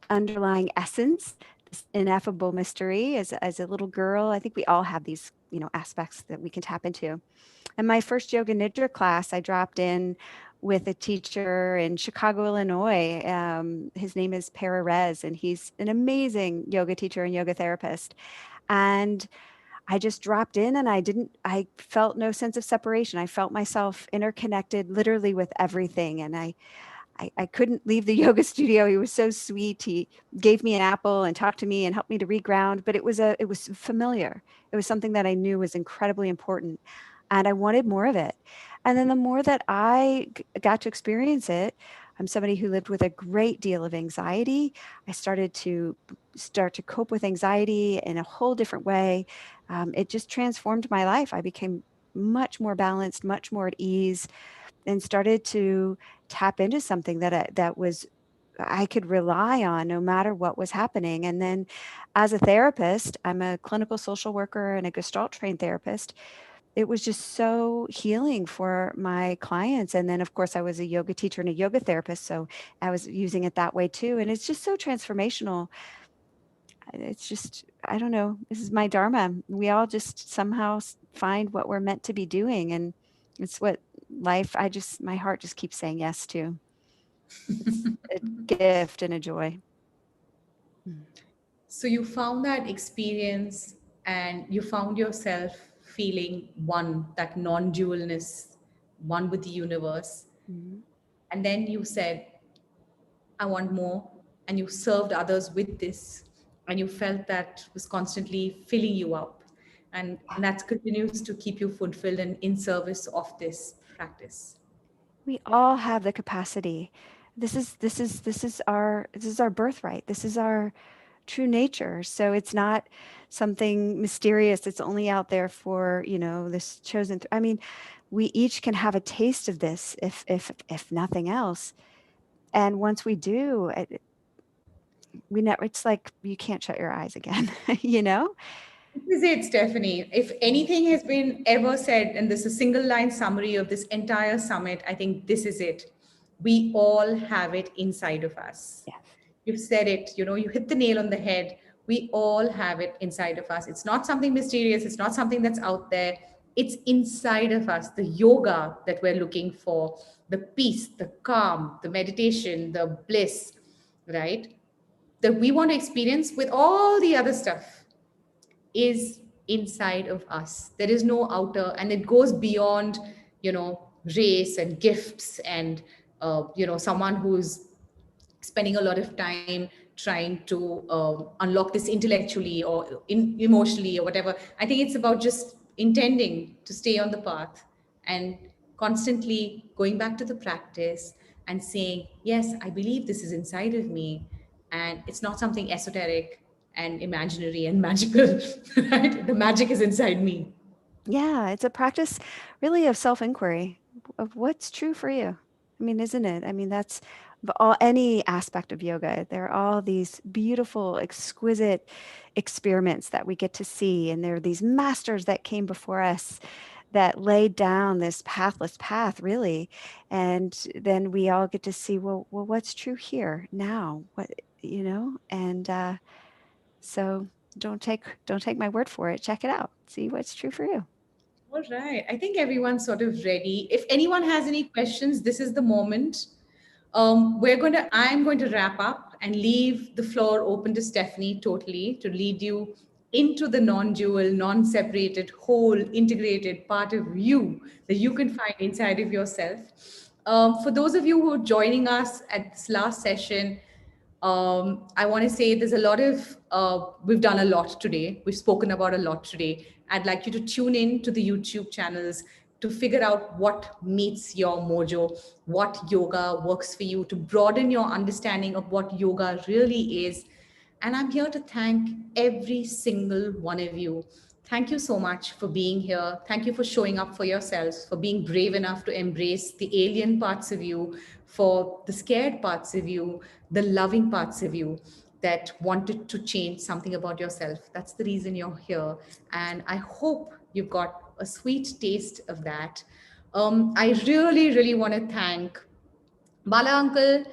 underlying essence, this ineffable mystery as a little girl. I think we all have these, aspects that we can tap into. And my first yoga nidra class, I dropped in with a teacher in Chicago, Illinois. His name is Perez, and he's an amazing yoga teacher and yoga therapist. And I just dropped in and I felt no sense of separation. I felt myself interconnected literally with everything. And I couldn't leave the yoga studio. He was so sweet. He gave me an apple and talked to me and helped me to reground, but it was familiar. It was something that I knew was incredibly important, and I wanted more of it. And then the more that I got to experience it, I'm somebody who lived with a great deal of anxiety. I started to cope with anxiety in a whole different way. It just transformed my life. I became much more balanced, much more at ease, and started to tap into something that I could rely on no matter what was happening. And then as a therapist, I'm a clinical social worker and a Gestalt trained therapist. it was just so healing for my clients. And then, of course, I was a yoga teacher and a yoga therapist, so I was using it that way too. And it's just so transformational. It's just, I don't know, this is my dharma. We all just somehow find what we're meant to be doing, and it's what life, my heart just keeps saying yes to. It's a gift and a joy. So you found that experience and you found yourself feeling one, that non-dualness, one with the universe. Mhm. And then you said, I want more. And you served others with this. And you felt that was constantly filling you up. And that continues to keep you fulfilled and in service of this practice. We all have the capacity. This is our birthright. This is our true nature. So it's not something mysterious that's only out there for, this chosen. I mean, we each can have a taste of this, if nothing else. And once we do, it's like you can't shut your eyes again. This is it, Stephanie. If anything has been ever said, and this is a single line summary of this entire summit, I think this is it. We all have it inside of us. Yes. You've said it, you hit the nail on the head. We all have it inside of us. It's not something mysterious. It's not something that's out there. It's inside of us. The yoga that we're looking for, the peace, the calm, the meditation, the bliss, right? That we want to experience with all the other stuff is inside of us. There is no outer, and it goes beyond, race and gifts and, someone who's spending a lot of time trying to unlock this intellectually or emotionally or whatever. I think it's about just intending to stay on the path and constantly going back to the practice and saying, yes, I believe this is inside of me. And it's not something esoteric and imaginary and magical, right? The magic is inside me. Yeah, it's a practice really of self-inquiry of what's true for you. I mean, isn't it? I mean, that's any aspect of yoga. There are all these beautiful, exquisite experiments that we get to see. And there are these masters that came before us that laid down this pathless path, really. And then we all get to see, well, what's true here now? And so don't take my word for it. Check it out. See what's true for you. All right. I think everyone's sort of ready. If anyone has any questions, this is the moment. I'm going to wrap up and leave the floor open to Stephanie totally to lead you into the non-dual, non-separated, whole, integrated part of you that you can find inside of yourself. For those of you who are joining us at this last session, I want to say there's a lot of, we've done a lot today. We've spoken about a lot today. I'd like you to tune in to the YouTube channels to figure out what meets your mojo, what yoga works for you, to broaden your understanding of what yoga really is. And I'm here to thank every single one of you. Thank you so much for being here. Thank you for showing up for yourselves, for being brave enough to embrace the alien parts of you, for the scared parts of you, the loving parts of you that wanted to change something about yourself. That's the reason you're here. And I hope you've got a sweet taste of that. I really, really want to thank Bala Uncle,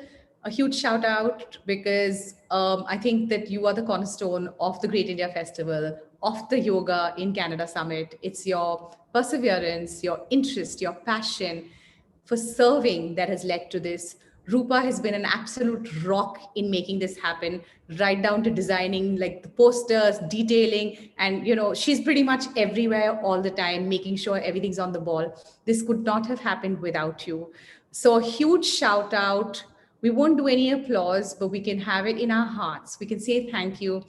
a huge shout out because I think that you are the cornerstone of the Great India Festival, of the Yoga in Canada Summit. It's your perseverance, your interest, your passion for serving that has led to this. Rupa has been an absolute rock in making this happen, right down to designing like the posters, detailing, and she's pretty much everywhere all the time, making sure everything's on the ball. This could not have happened without you. So a huge shout out. We won't do any applause, but we can have it in our hearts. We can say thank you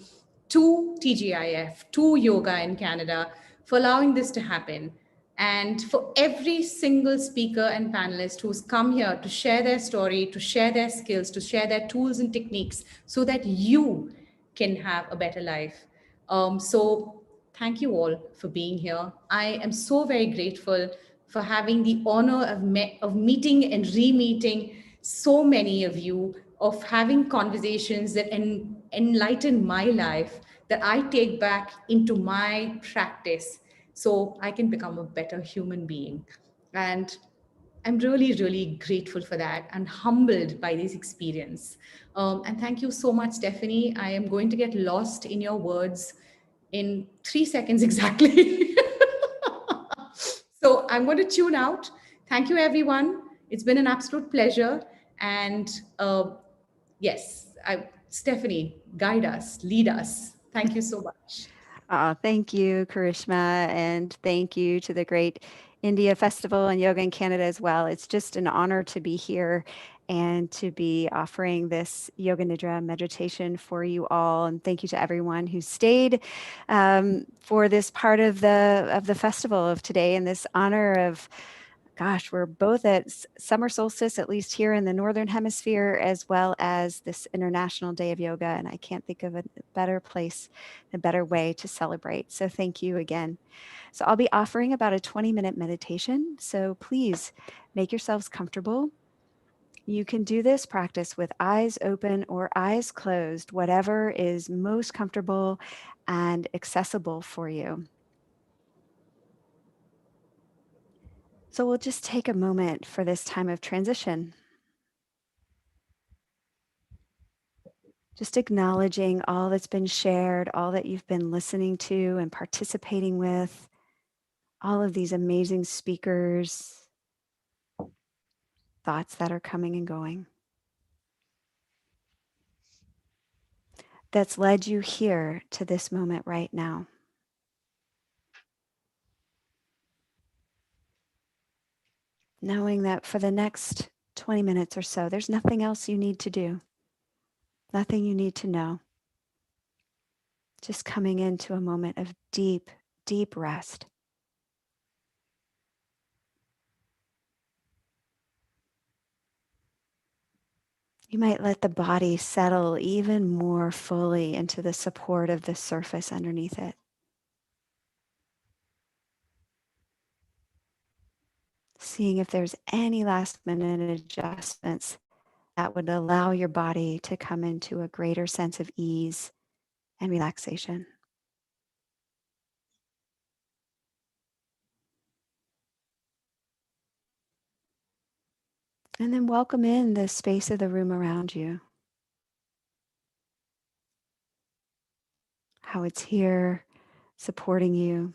to TGIF, to Yoga in Canada for allowing this to happen. And for every single speaker and panelist who's come here to share their story, to share their skills, to share their tools and techniques so that you can have a better life. So thank you all for being here. I am so very grateful for having the honor of meeting and re-meeting so many of you, of having conversations that enlighten my life, that I take back into my practice. so I can become a better human being. And I'm really, really grateful for that and humbled by this experience. And thank you so much, Stephanie. I am going to get lost in your words in 3 seconds exactly. So I'm going to tune out. Thank you, everyone. It's been an absolute pleasure. And yes, Stephanie, guide us, lead us. Thank you so much. Thank you, Karishma, and thank you to the great India Festival and Yoga in Canada as well. It's just an honor to be here and to be offering this Yoga Nidra meditation for you all. And thank you to everyone who stayed for this part of the festival of today, and this honor of, gosh, we're both at summer solstice, at least here in the Northern Hemisphere, as well as this International Day of Yoga. And I can't think of a better place, a better way to celebrate. So thank you again. So I'll be offering about a 20-minute meditation. So please make yourselves comfortable. You can do this practice with eyes open or eyes closed, whatever is most comfortable and accessible for you. So we'll just take a moment for this time of transition. Just acknowledging all that's been shared, all that you've been listening to and participating with, all of these amazing speakers, thoughts that are coming and going. That's led you here to this moment right now. Knowing that for the next 20 minutes or so, there's nothing else you need to do, nothing you need to know. Just coming into a moment of deep, deep rest. You might let the body settle even more fully into the support of the surface underneath it. Seeing if there's any last minute adjustments that would allow your body to come into a greater sense of ease and relaxation. And then welcome in the space of the room around you. How it's here, supporting you.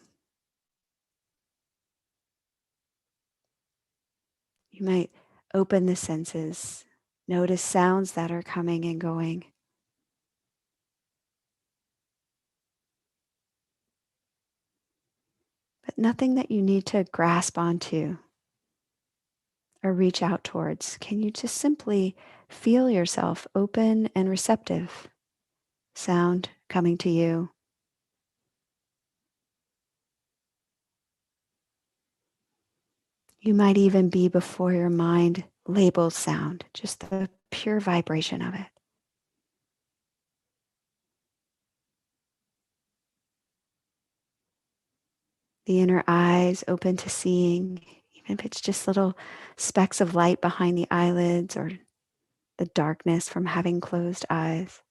You might open the senses, notice sounds that are coming and going. But nothing that you need to grasp onto or reach out towards. Can you just simply feel yourself open and receptive? Sound coming to you. You might even be before your mind labels sound, just the pure vibration of it. The inner eyes open to seeing, even if it's just little specks of light behind the eyelids or the darkness from having closed eyes.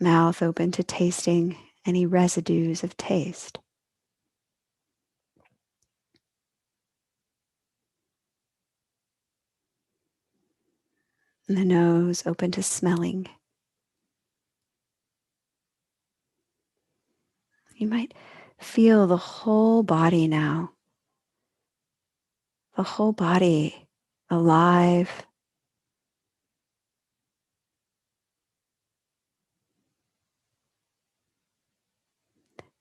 Mouth open to tasting any residues of taste. And the nose open to smelling. You might feel the whole body now. The whole body alive.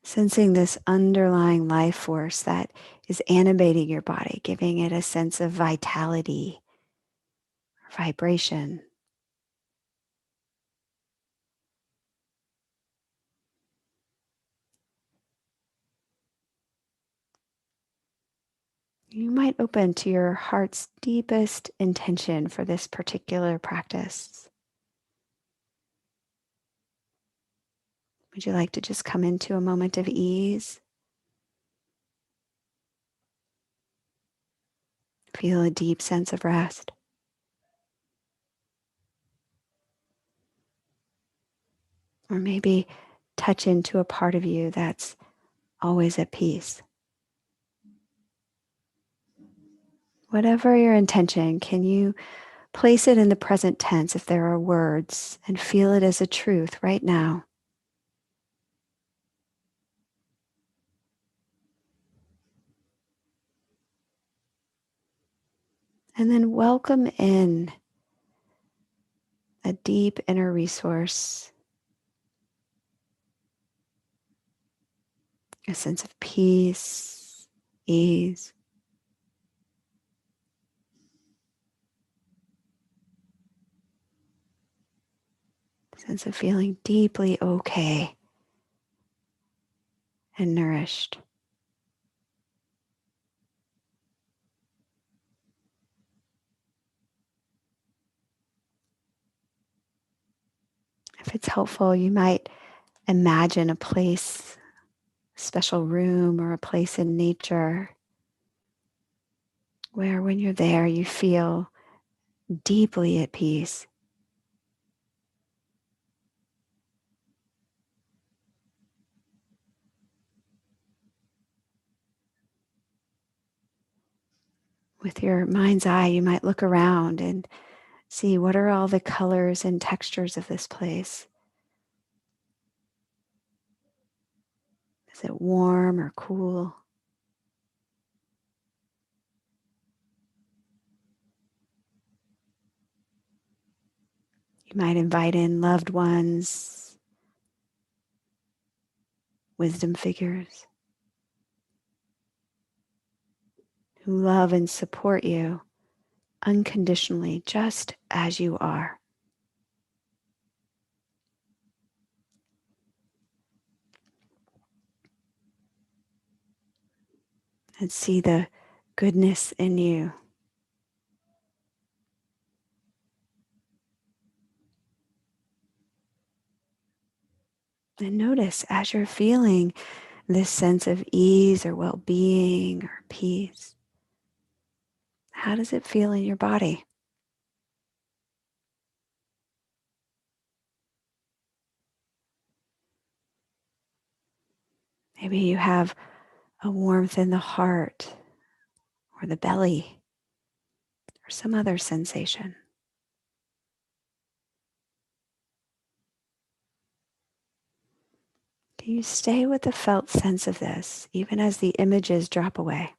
Sensing this underlying life force that is animating your body, giving it a sense of vitality, vibration. You might open to your heart's deepest intention for this particular practice. Would you like to just come into a moment of ease? Feel a deep sense of rest. Or maybe touch into a part of you that's always at peace. Whatever your intention, can you place it in the present tense if there are words and feel it as a truth right now? And then welcome in a deep inner resource, a sense of peace, ease. Sense of feeling deeply okay and nourished. If it's helpful, you might imagine a place, a special room, or a place in nature where when you're there, you feel deeply at peace. With your mind's eye, you might look around and see what are all the colors and textures of this place. Is it warm or cool? You might invite in loved ones, wisdom figures who love and support you unconditionally, just as you are. And see the goodness in you. And notice as you're feeling this sense of ease or well-being or peace, how does it feel in your body? Maybe you have a warmth in the heart or the belly or some other sensation. Can you stay with the felt sense of this, even as the images drop away?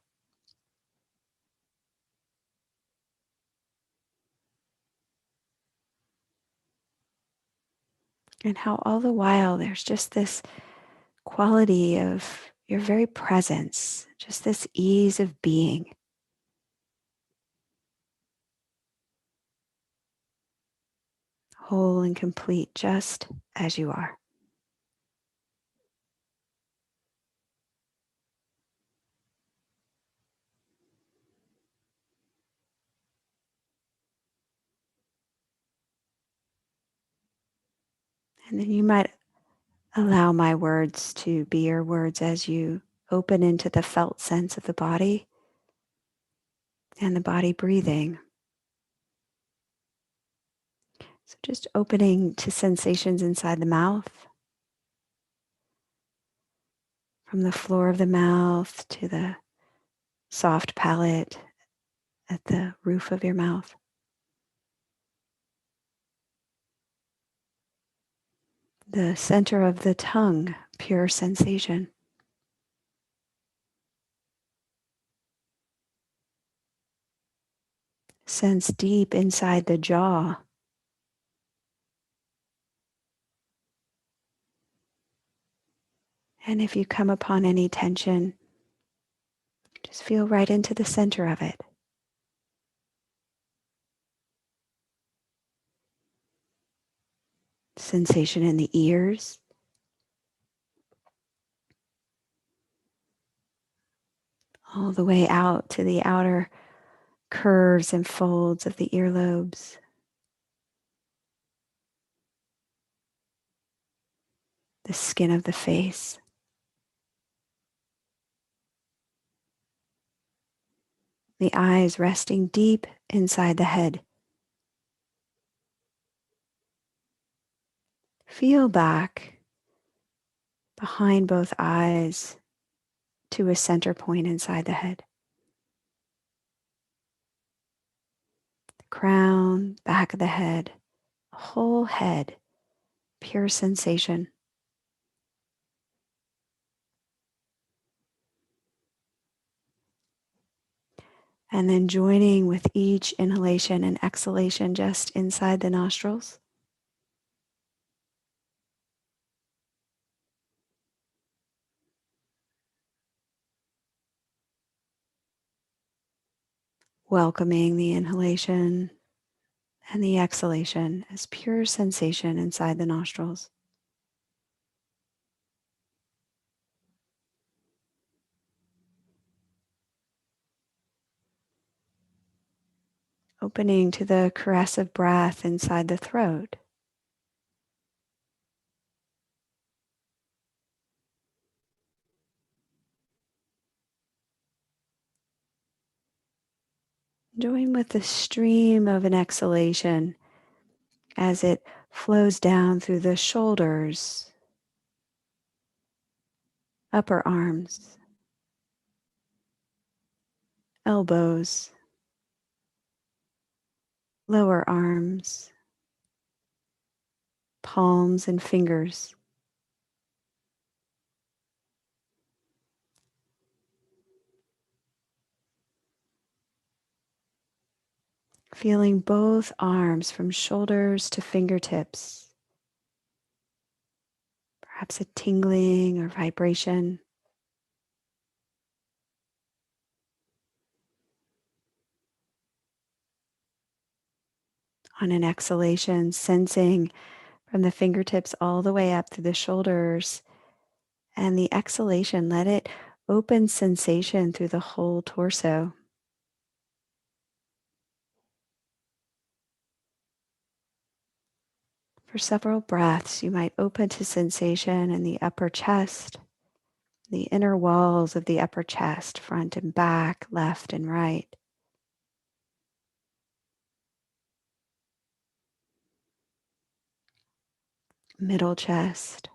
And how all the while there's just this quality of your very presence, just this ease of being. Whole and complete, just as you are. And then you might allow my words to be your words as you open into the felt sense of the body and the body breathing. So just opening to sensations inside the mouth, from the floor of the mouth to the soft palate at the roof of your mouth. The center of the tongue, pure sensation. Sense deep inside the jaw. And if you come upon any tension, just feel right into the center of it. Sensation in the ears. All the way out to the outer curves and folds of the earlobes. The skin of the face. The eyes resting deep inside the head. Feel back behind both eyes to a center point inside the head. The crown, back of the head, whole head, pure sensation. And then joining with each inhalation and exhalation just inside the nostrils. Welcoming the inhalation and the exhalation as pure sensation inside the nostrils. Opening to the caress of breath inside the throat. Join with the stream of an exhalation as it flows down through the shoulders, upper arms, elbows, lower arms, palms and fingers. Feeling both arms from shoulders to fingertips. Perhaps a tingling or vibration. On an exhalation, sensing from the fingertips all the way up to the shoulders. And the exhalation, let it open sensation through the whole torso. For several breaths, you might open to sensation in the upper chest, the inner walls of the upper chest, front and back, left and right. Middle chest.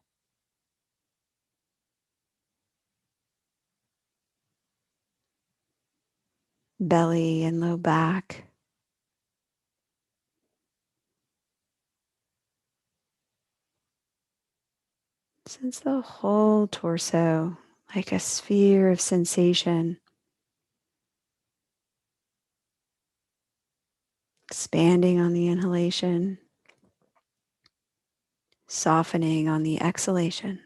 Belly and low back. Sense the whole torso like a sphere of sensation, expanding on the inhalation, softening on the exhalation.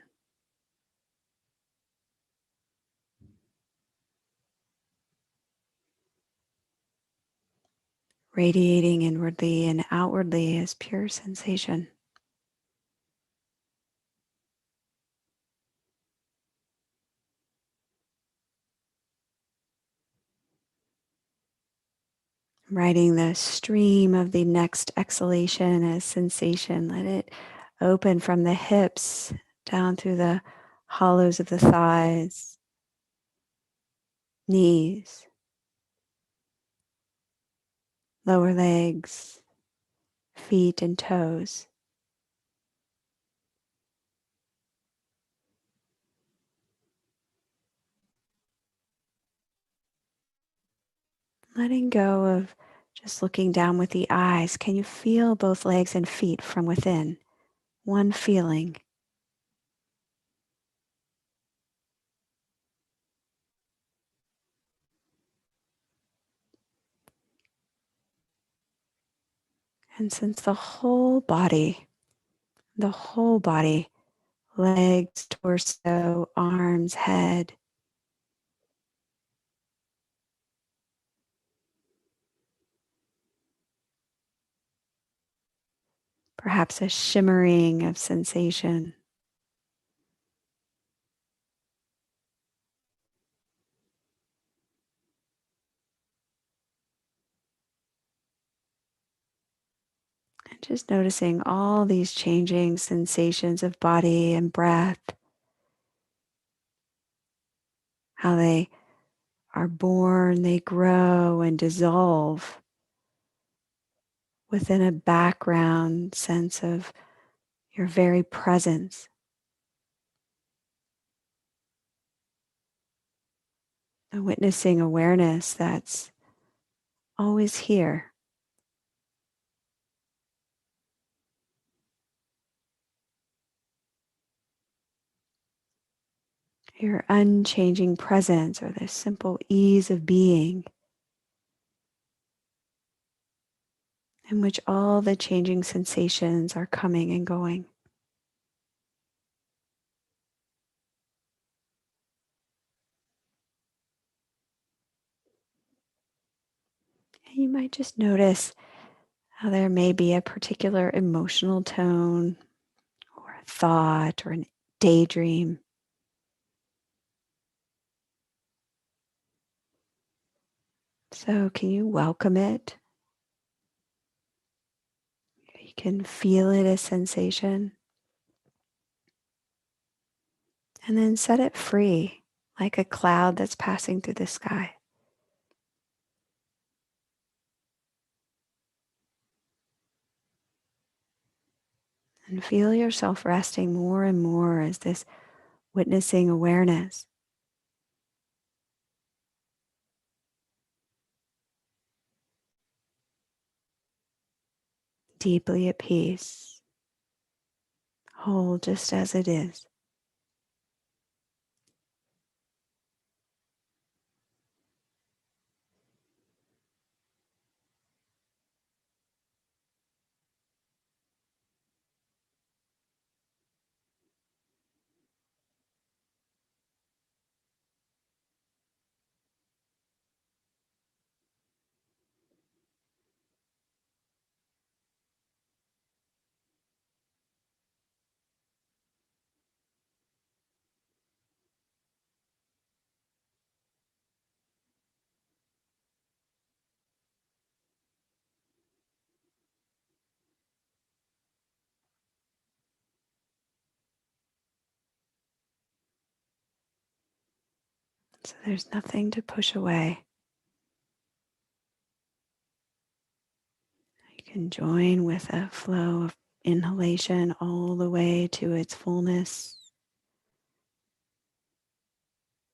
Radiating inwardly and outwardly as pure sensation. Riding the stream of the next exhalation as sensation. Let it open from the hips down through the hollows of the thighs, knees, lower legs, feet and toes. Letting go of just looking down with the eyes. Can you feel both legs and feet from within? One feeling. And sense the whole body, legs, torso, arms, head. Perhaps a shimmering of sensation. And just noticing all these changing sensations of body and breath, how they are born, they grow and dissolve within a background sense of your very presence. A witnessing awareness that's always here. Your unchanging presence, or the simple ease of being, in which all the changing sensations are coming and going. And you might just notice how there may be a particular emotional tone, or a thought, or a daydream. So can you welcome it? You can feel it as sensation. And then set it free, like a cloud that's passing through the sky. And feel yourself resting more and more as this witnessing awareness. Deeply at peace, whole just as it is. So there's nothing to push away. You can join with a flow of inhalation all the way to its fullness.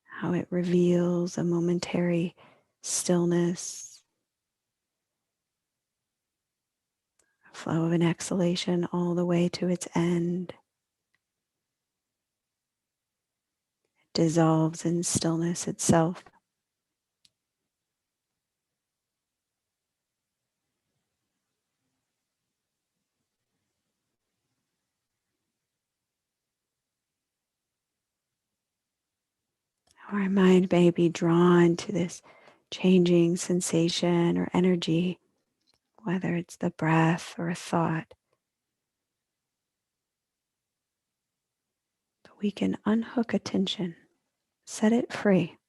How it reveals a momentary stillness. A flow of an exhalation all the way to its end. It dissolves in stillness itself. Our mind may be drawn to this changing sensation or energy, whether it's the breath or a thought. But we can unhook attention, set it free,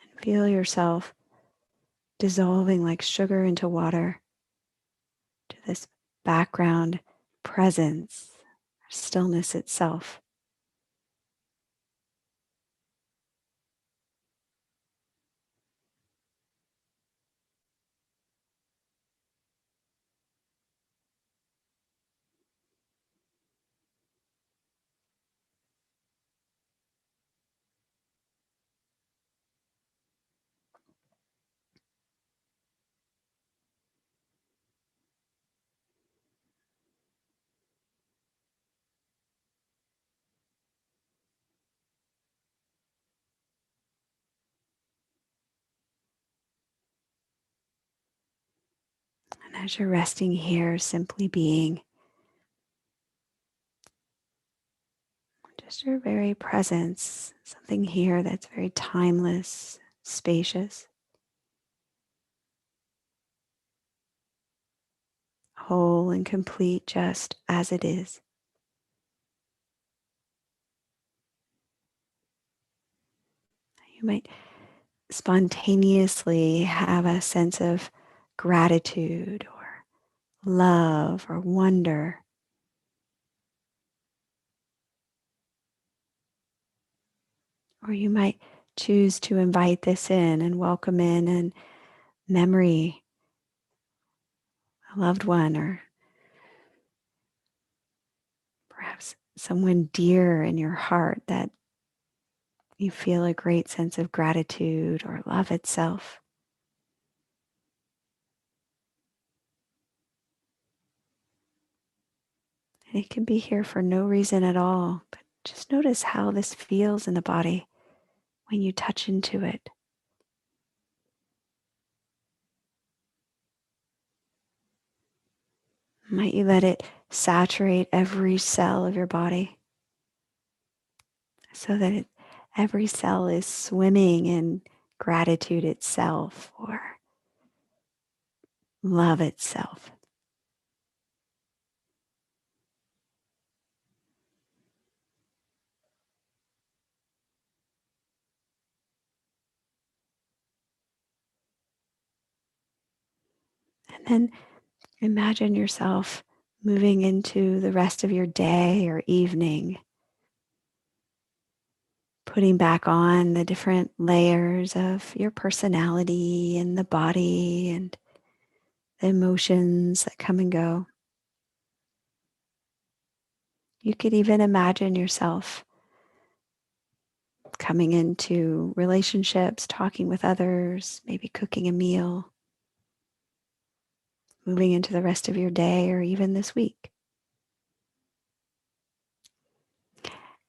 and feel yourself dissolving like sugar into water to this background presence, stillness itself. And as you're resting here, simply being, just your very presence, something here that's very timeless, spacious, whole and complete just as it is. You might spontaneously have a sense of gratitude or love or wonder. Or you might choose to invite this in and welcome in a memory, a loved one, or someone dear in your heart that you feel a great sense of gratitude or love itself. And it can be here for no reason at all, but just notice how this feels in the body when you touch into it. Might you let it saturate every cell of your body so that every cell is swimming in gratitude itself or love itself. And then imagine yourself moving into the rest of your day or evening, putting back on the different layers of your personality and the body and the emotions that come and go. You could even imagine yourself coming into relationships, talking with others, maybe cooking a meal, moving into the rest of your day or even this week.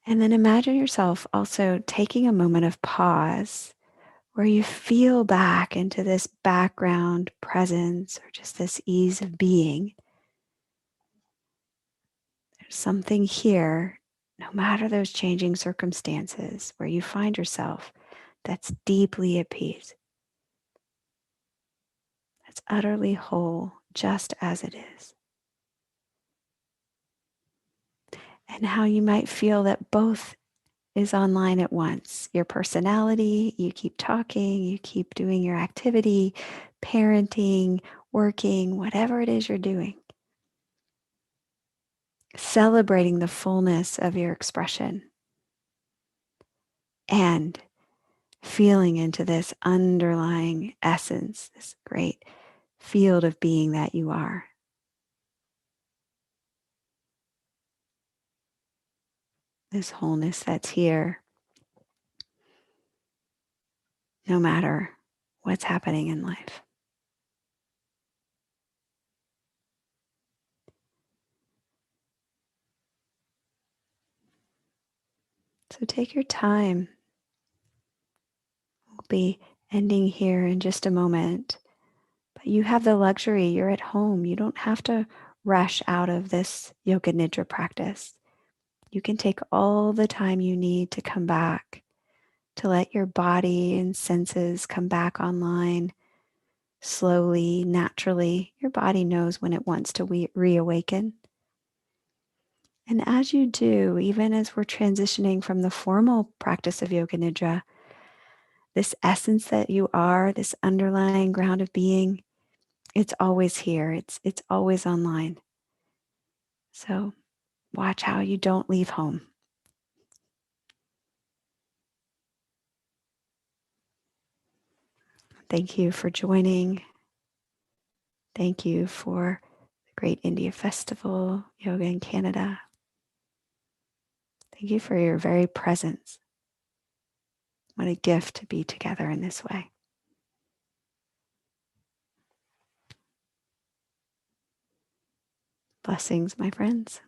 And then imagine yourself also taking a moment of pause where you feel back into this background presence or just this ease of being. There's something here, no matter those changing circumstances, where you find yourself that's deeply at peace, that's utterly whole, just as it is. And how you might feel that both is online at once. Your personality, you keep talking, you keep doing your activity, parenting, working, whatever it is you're doing. Celebrating the fullness of your expression and feeling into this underlying essence, this great field of being that you are. This wholeness that's here, no matter what's happening in life. So take your time. We'll be ending here in just a moment. But you have the luxury, you're at home. You don't have to rush out of this yoga nidra practice. You can take all the time you need to come back, to let your body and senses come back online slowly, naturally. Your body knows when it wants to reawaken. And as you do, even as we're transitioning from the formal practice of yoga nidra, this essence that you are, this underlying ground of being, it's always here. It's always online. So watch how you don't leave home. Thank you for joining. Thank you for the Great India Festival, Yoga in Canada. Thank you for your very presence. What a gift to be together in this way. Blessings, my friends.